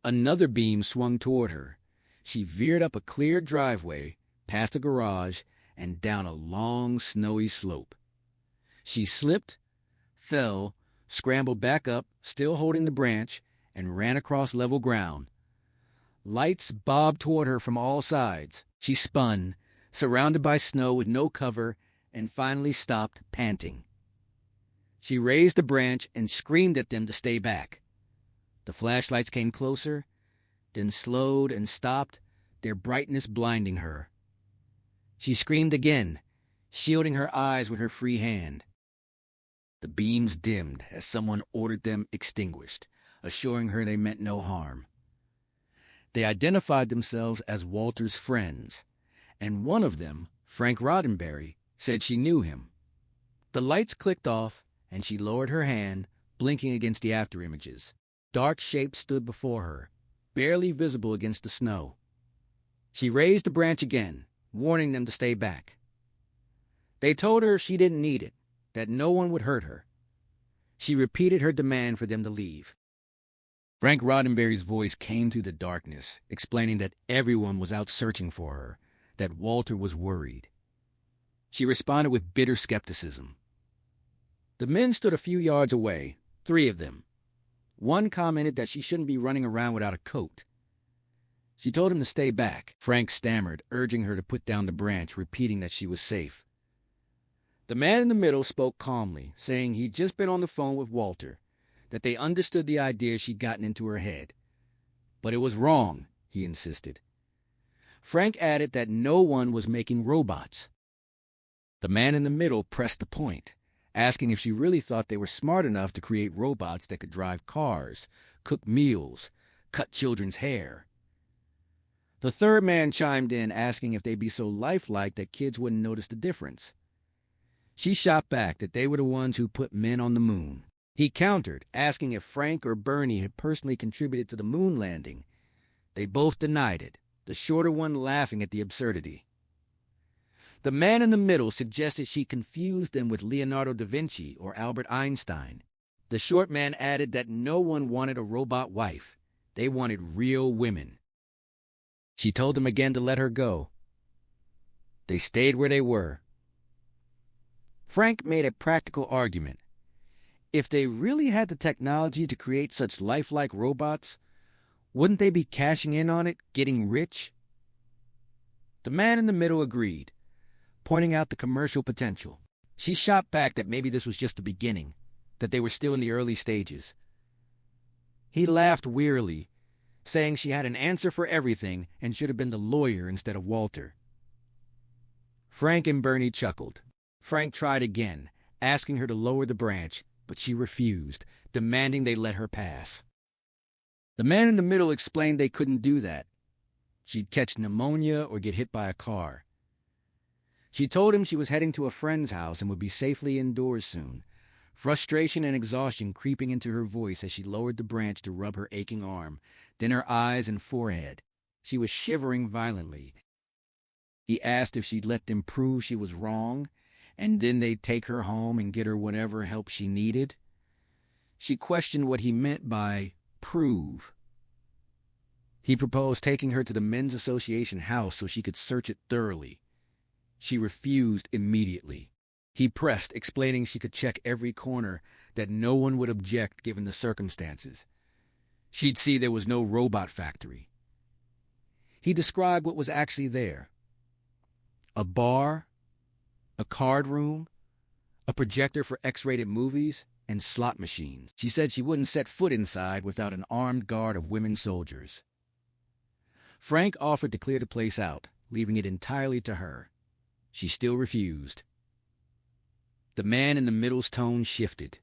Another beam swung toward her. She veered up a cleared driveway, past a garage, and down a long, snowy slope. She slipped, fell, scrambled back up, still holding the branch, and ran across level ground. Lights bobbed toward her from all sides. She spun, surrounded by snow with no cover, and finally stopped, panting. She raised the branch and screamed at them to stay back. The flashlights came closer, then slowed and stopped, their brightness blinding her. She screamed again, shielding her eyes with her free hand. The beams dimmed as someone ordered them extinguished, assuring her they meant no harm. They identified themselves as Walter's friends, and one of them, Frank Roddenberry, said she knew him. The lights clicked off, and she lowered her hand, blinking against the afterimages. Dark shapes stood before her, barely visible against the snow. She raised the branch again, warning them to stay back. They told her she didn't need it, that no one would hurt her. She repeated her demand for them to leave. Frank Roddenberry's voice came through the darkness, explaining that everyone was out searching for her, that Walter was worried. She responded with bitter skepticism. The men stood a few yards away, 3 of them. One commented that she shouldn't be running around without a coat. She told him to stay back. Frank stammered, urging her to put down the branch, repeating that she was safe. The man in the middle spoke calmly, saying he'd just been on the phone with Walter, that they understood the idea she'd gotten into her head. But it was wrong, he insisted. Frank added that no one was making robots. The man in the middle pressed the point, asking if she really thought they were smart enough to create robots that could drive cars, cook meals, cut children's hair. The third man chimed in, asking if they'd be so lifelike that kids wouldn't notice the difference. She shot back that they were the ones who put men on the moon. He countered, asking if Frank or Bernie had personally contributed to the moon landing. They both denied it, the shorter one laughing at the absurdity. The man in the middle suggested she confused them with Leonardo da Vinci or Albert Einstein. The short man added that no one wanted a robot wife. They wanted real women. She told him again to let her go. They stayed where they were. Frank made a practical argument. If they really had the technology to create such lifelike robots, wouldn't they be cashing in on it, getting rich? The man in the middle agreed, pointing out the commercial potential. She shot back that maybe this was just the beginning, that they were still in the early stages. He laughed wearily, saying she had an answer for everything and should have been the lawyer instead of Walter. Frank and Bernie chuckled. Frank tried again, asking her to lower the branch, but she refused, demanding they let her pass. The man in the middle explained they couldn't do that. She'd catch pneumonia or get hit by a car. She told him she was heading to a friend's house and would be safely indoors soon, frustration and exhaustion creeping into her voice as she lowered the branch to rub her aching arm, then her eyes and forehead. She was shivering violently. He asked if she'd let them prove she was wrong, and then they'd take her home and get her whatever help she needed. She questioned what he meant by prove. He proposed taking her to the Men's Association house so she could search it thoroughly. She refused immediately. He pressed, explaining she could check every corner, that no one would object given the circumstances. She'd see there was no robot factory. He described what was actually there. A bar, a card room, a projector for X-rated movies, and slot machines. She said she wouldn't set foot inside without an armed guard of women soldiers. Frank offered to clear the place out, leaving it entirely to her. She still refused. The man in the middle's tone shifted,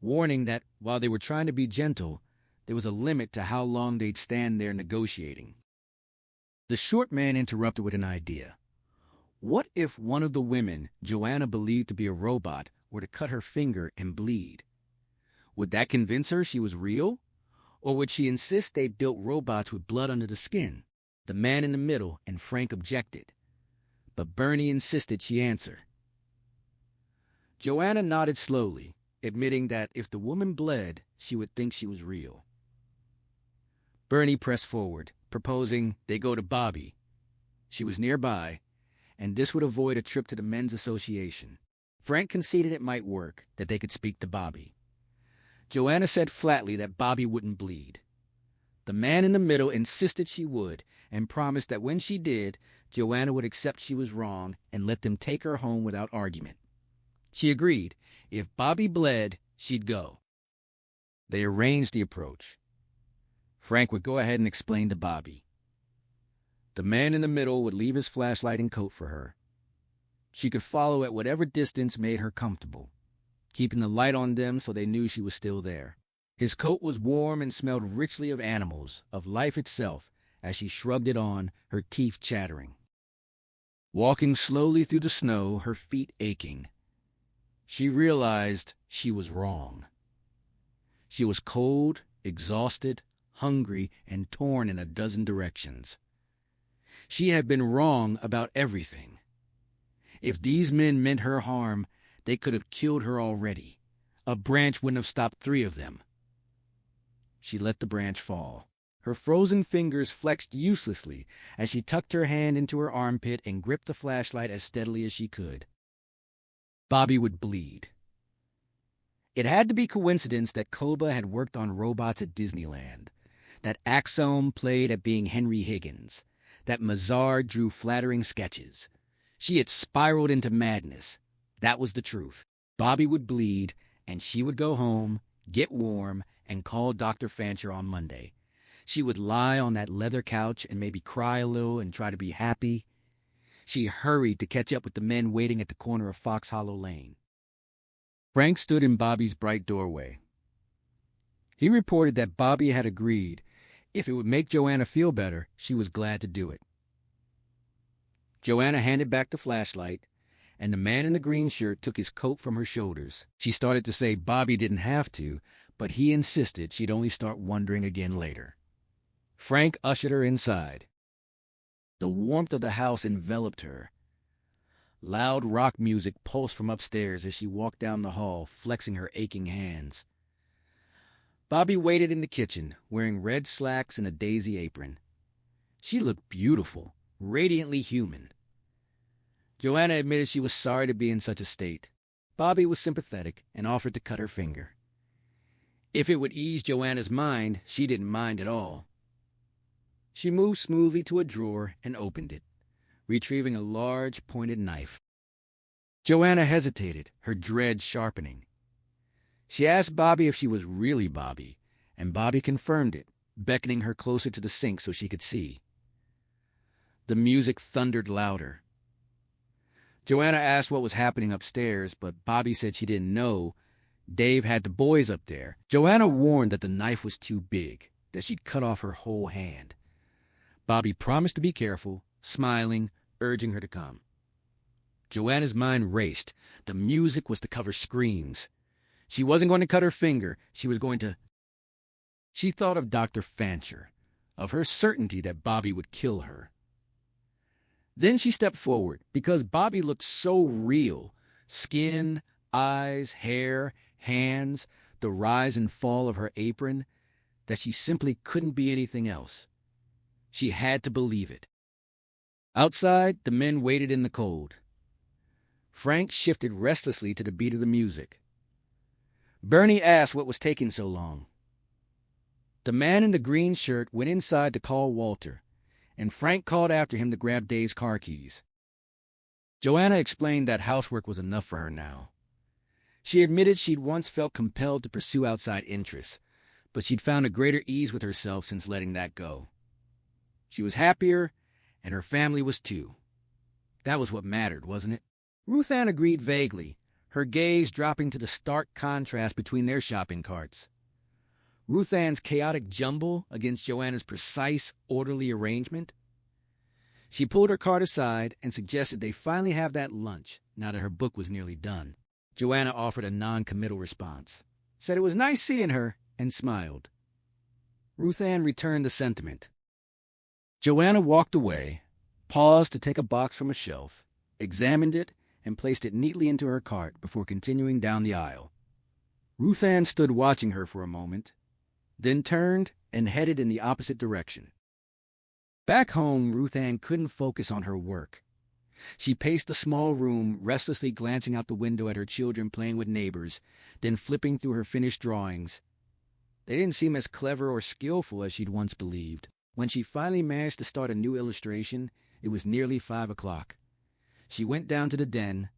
warning that while they were trying to be gentle, there was a limit to how long they'd stand there negotiating. The short man interrupted with an idea. What if one of the women Joanna believed to be a robot were to cut her finger and bleed? Would that convince her she was real? Or would she insist they built robots with blood under the skin? The man in the middle and Frank objected, but Bernie insisted she answer. Joanna nodded slowly, admitting that if the woman bled, she would think she was real. Bernie pressed forward, proposing they go to Bobby. She was nearby, and this would avoid a trip to the Men's Association. Frank conceded it might work, that they could speak to Bobby. Joanna said flatly that Bobby wouldn't bleed. The man in the middle insisted she would, and promised that when she did, Joanna would accept she was wrong and let them take her home without argument. She agreed. If Bobby bled, she'd go. They arranged the approach. Frank would go ahead and explain to Bobby. The man in the middle would leave his flashlight and coat for her. She could follow at whatever distance made her comfortable, keeping the light on them so they knew she was still there. His coat was warm and smelled richly of animals, of life itself, as she shrugged it on, her teeth chattering. Walking slowly through the snow, her feet aching, she realized she was wrong. She was cold, exhausted, hungry, and torn in a dozen directions. She had been wrong about everything. If these men meant her harm, they could have killed her already. A branch wouldn't have stopped 3 of them. She let the branch fall. Her frozen fingers flexed uselessly as she tucked her hand into her armpit and gripped the flashlight as steadily as she could. Bobby would bleed. It had to be coincidence that Koba had worked on robots at Disneyland, that XIII played at being Henry Higgins, that Mazar drew flattering sketches. She had spiraled into madness. That was the truth. Bobby would bleed, and she would go home, get warm, and call Dr. Fancher on Monday. She would lie on that leather couch and maybe cry a little and try to be happy. She hurried to catch up with the men waiting at the corner of Fox Hollow Lane. Frank stood in Bobby's bright doorway. He reported that Bobby had agreed. If it would make Joanna feel better, she was glad to do it. Joanna handed back the flashlight, and the man in the green shirt took his coat from her shoulders. She started to say Bobby didn't have to, but he insisted she'd only start wondering again later. Frank ushered her inside. The warmth of the house enveloped her. Loud rock music pulsed from upstairs as she walked down the hall, flexing her aching hands. Bobby waited in the kitchen, wearing red slacks and a daisy apron. She looked beautiful, radiantly human. Joanna admitted she was sorry to be in such a state. Bobby was sympathetic and offered to cut her finger. If it would ease Joanna's mind, she didn't mind at all. She moved smoothly to a drawer and opened it, retrieving a large, pointed knife. Joanna hesitated, her dread sharpening. She asked Bobby if she was really Bobby, and Bobby confirmed it, beckoning her closer to the sink so she could see. The music thundered louder. Joanna asked what was happening upstairs, but Bobby said she didn't know. Dave had the boys up there. Joanna warned that the knife was too big, that she'd cut off her whole hand. Bobby promised to be careful, smiling, urging her to come. Joanna's mind raced. The music was to cover screams. She wasn't going to cut her finger. She was going to... She thought of Dr. Fancher, of her certainty that Bobby would kill her. Then she stepped forward, because Bobby looked so real. Skin, eyes, hair, hands, the rise and fall of her apron, that she simply couldn't be anything else. She had to believe it. Outside, the men waited in the cold. Frank shifted restlessly to the beat of the music. Bernie asked what was taking so long. The man in the green shirt went inside to call Walter, and Frank called after him to grab Dave's car keys. Joanna explained that housework was enough for her now. She admitted she'd once felt compelled to pursue outside interests, but she'd found a greater ease with herself since letting that go. She was happier, and her family was too. That was what mattered, wasn't it? Ruth Ann agreed vaguely, her gaze dropping to the stark contrast between their shopping carts. Ruth Ann's chaotic jumble against Joanna's precise, orderly arrangement. She pulled her cart aside and suggested they finally have that lunch, now that her book was nearly done. Joanna offered a non-committal response, said it was nice seeing her, and smiled. Ruth Ann returned the sentiment. Joanna walked away, paused to take a box from a shelf, examined it, and placed it neatly into her cart before continuing down the aisle. Ruth Ann stood watching her for a moment, then turned and headed in the opposite direction. Back home, Ruth Ann couldn't focus on her work. She paced the small room, restlessly glancing out the window at her children playing with neighbors, then flipping through her finished drawings. They didn't seem as clever or skillful as she'd once believed. When she finally managed to start a new illustration, it was nearly 5 o'clock. She went down to the den.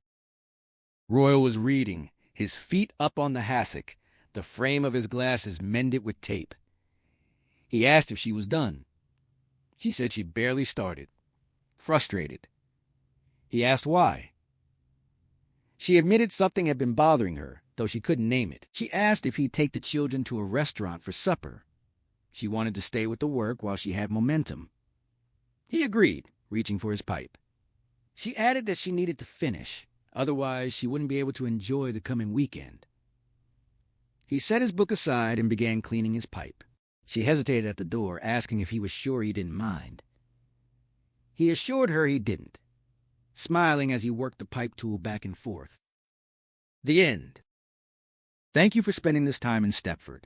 Royal was reading, his feet up on the hassock, the frame of his glasses mended with tape. He asked if she was done. She said she barely started, frustrated. He asked why. She admitted something had been bothering her, though she couldn't name it. She asked if he'd take the children to a restaurant for supper. She wanted to stay with the work while she had momentum. He agreed, reaching for his pipe. She added that she needed to finish, otherwise she wouldn't be able to enjoy the coming weekend. He set his book aside and began cleaning his pipe. She hesitated at the door, asking if he was sure he didn't mind. He assured her he didn't, smiling as he worked the pipe tool back and forth. The end. Thank you for spending this time in Stepford.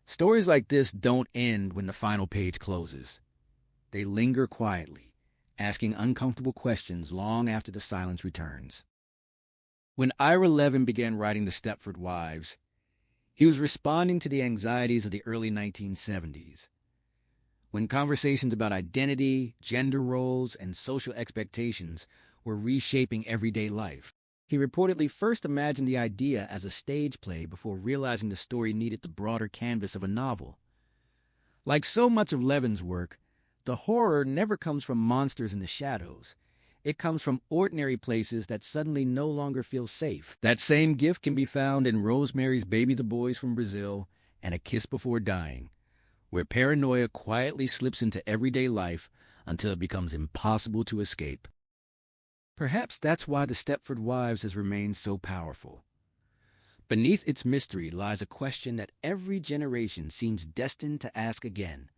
Stories like this don't end when the final page closes. They linger quietly, asking uncomfortable questions long after the silence returns. When Ira Levin began writing the Stepford Wives, he was responding to the anxieties of the early 1970s, when conversations about identity, gender roles, and social expectations were reshaping everyday life. He reportedly first imagined the idea as a stage play before realizing the story needed the broader canvas of a novel. Like so much of Levin's work, the horror never comes from monsters in the shadows. It comes from ordinary places that suddenly no longer feel safe. That same gift can be found in Rosemary's Baby the Boys from Brazil and A Kiss Before Dying, where paranoia quietly slips into everyday life until it becomes impossible to escape. Perhaps that's why the Stepford Wives has remained so powerful. Beneath its mystery lies a question that every generation seems destined to ask again.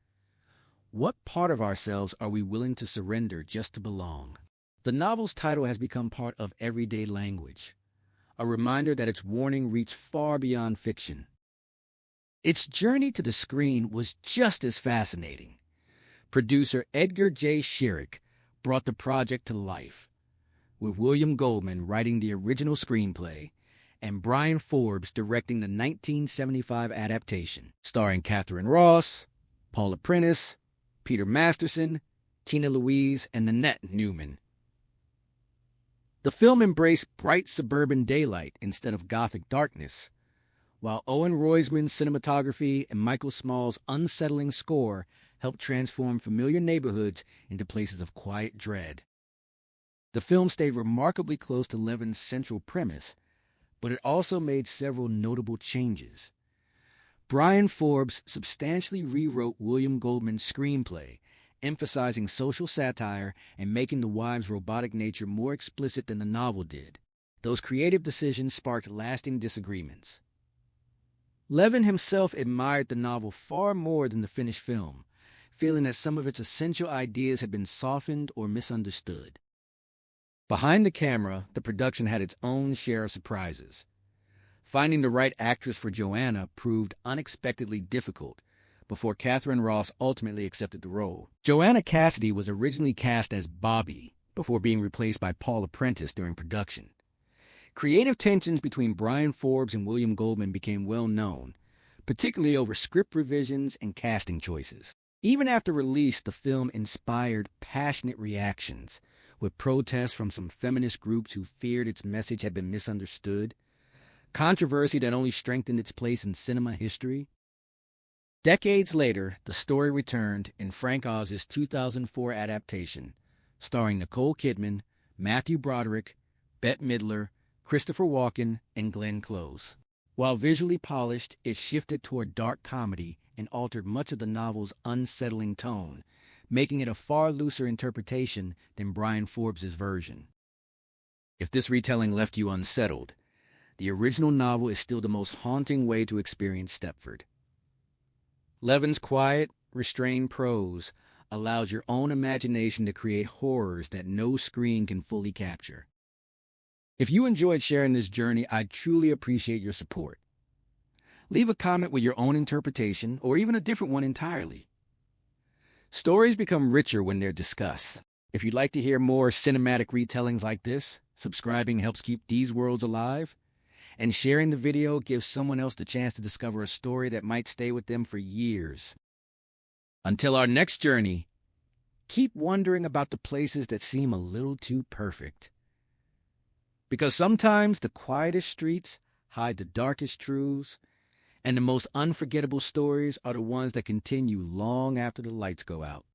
What part of ourselves are we willing to surrender just to belong? The novel's title has become part of everyday language, a reminder that its warning reached far beyond fiction. Its journey to the screen was just as fascinating. Producer Edgar J. Schierick brought the project to life, with William Goldman writing the original screenplay and Brian Forbes directing the 1975 adaptation, starring Catherine Ross, Paula Prentice, Peter Masterson, Tina Louise, and Nanette Newman. The film embraced bright suburban daylight instead of gothic darkness, while Owen Roizman's cinematography and Michael Small's unsettling score helped transform familiar neighborhoods into places of quiet dread. The film stayed remarkably close to Levin's central premise, but it also made several notable changes. Brian Forbes substantially rewrote William Goldman's screenplay, emphasizing social satire and making the wives' robotic nature more explicit than the novel did. Those creative decisions sparked lasting disagreements. Levin himself admired the novel far more than the finished film, feeling that some of its essential ideas had been softened or misunderstood. Behind the camera, the production had its own share of surprises. Finding the right actress for Joanna proved unexpectedly difficult before Catherine Ross ultimately accepted the role. Joanna Cassidy was originally cast as Bobby before being replaced by Paula Prentice during production. Creative tensions between Brian Forbes and William Goldman became well known, particularly over script revisions and casting choices. Even after release, the film inspired passionate reactions, with protests from some feminist groups who feared its message had been misunderstood, controversy that only strengthened its place in cinema history. Decades later, the story returned in Frank Oz's 2004 adaptation, starring Nicole Kidman, Matthew Broderick, Bette Midler, Christopher Walken, and Glenn Close. While visually polished, it shifted toward dark comedy and altered much of the novel's unsettling tone, making it a far looser interpretation than Brian Forbes' version. If this retelling left you unsettled, the original novel is still the most haunting way to experience Stepford. Levin's quiet, restrained prose allows your own imagination to create horrors that no screen can fully capture. If you enjoyed sharing this journey, I truly appreciate your support. Leave a comment with your own interpretation, or even a different one entirely. Stories become richer when they're discussed. If you'd like to hear more cinematic retellings like this, subscribing helps keep these worlds alive, and sharing the video gives someone else the chance to discover a story that might stay with them for years. Until our next journey, keep wondering about the places that seem a little too perfect. Because sometimes the quietest streets hide the darkest truths, and the most unforgettable stories are the ones that continue long after the lights go out.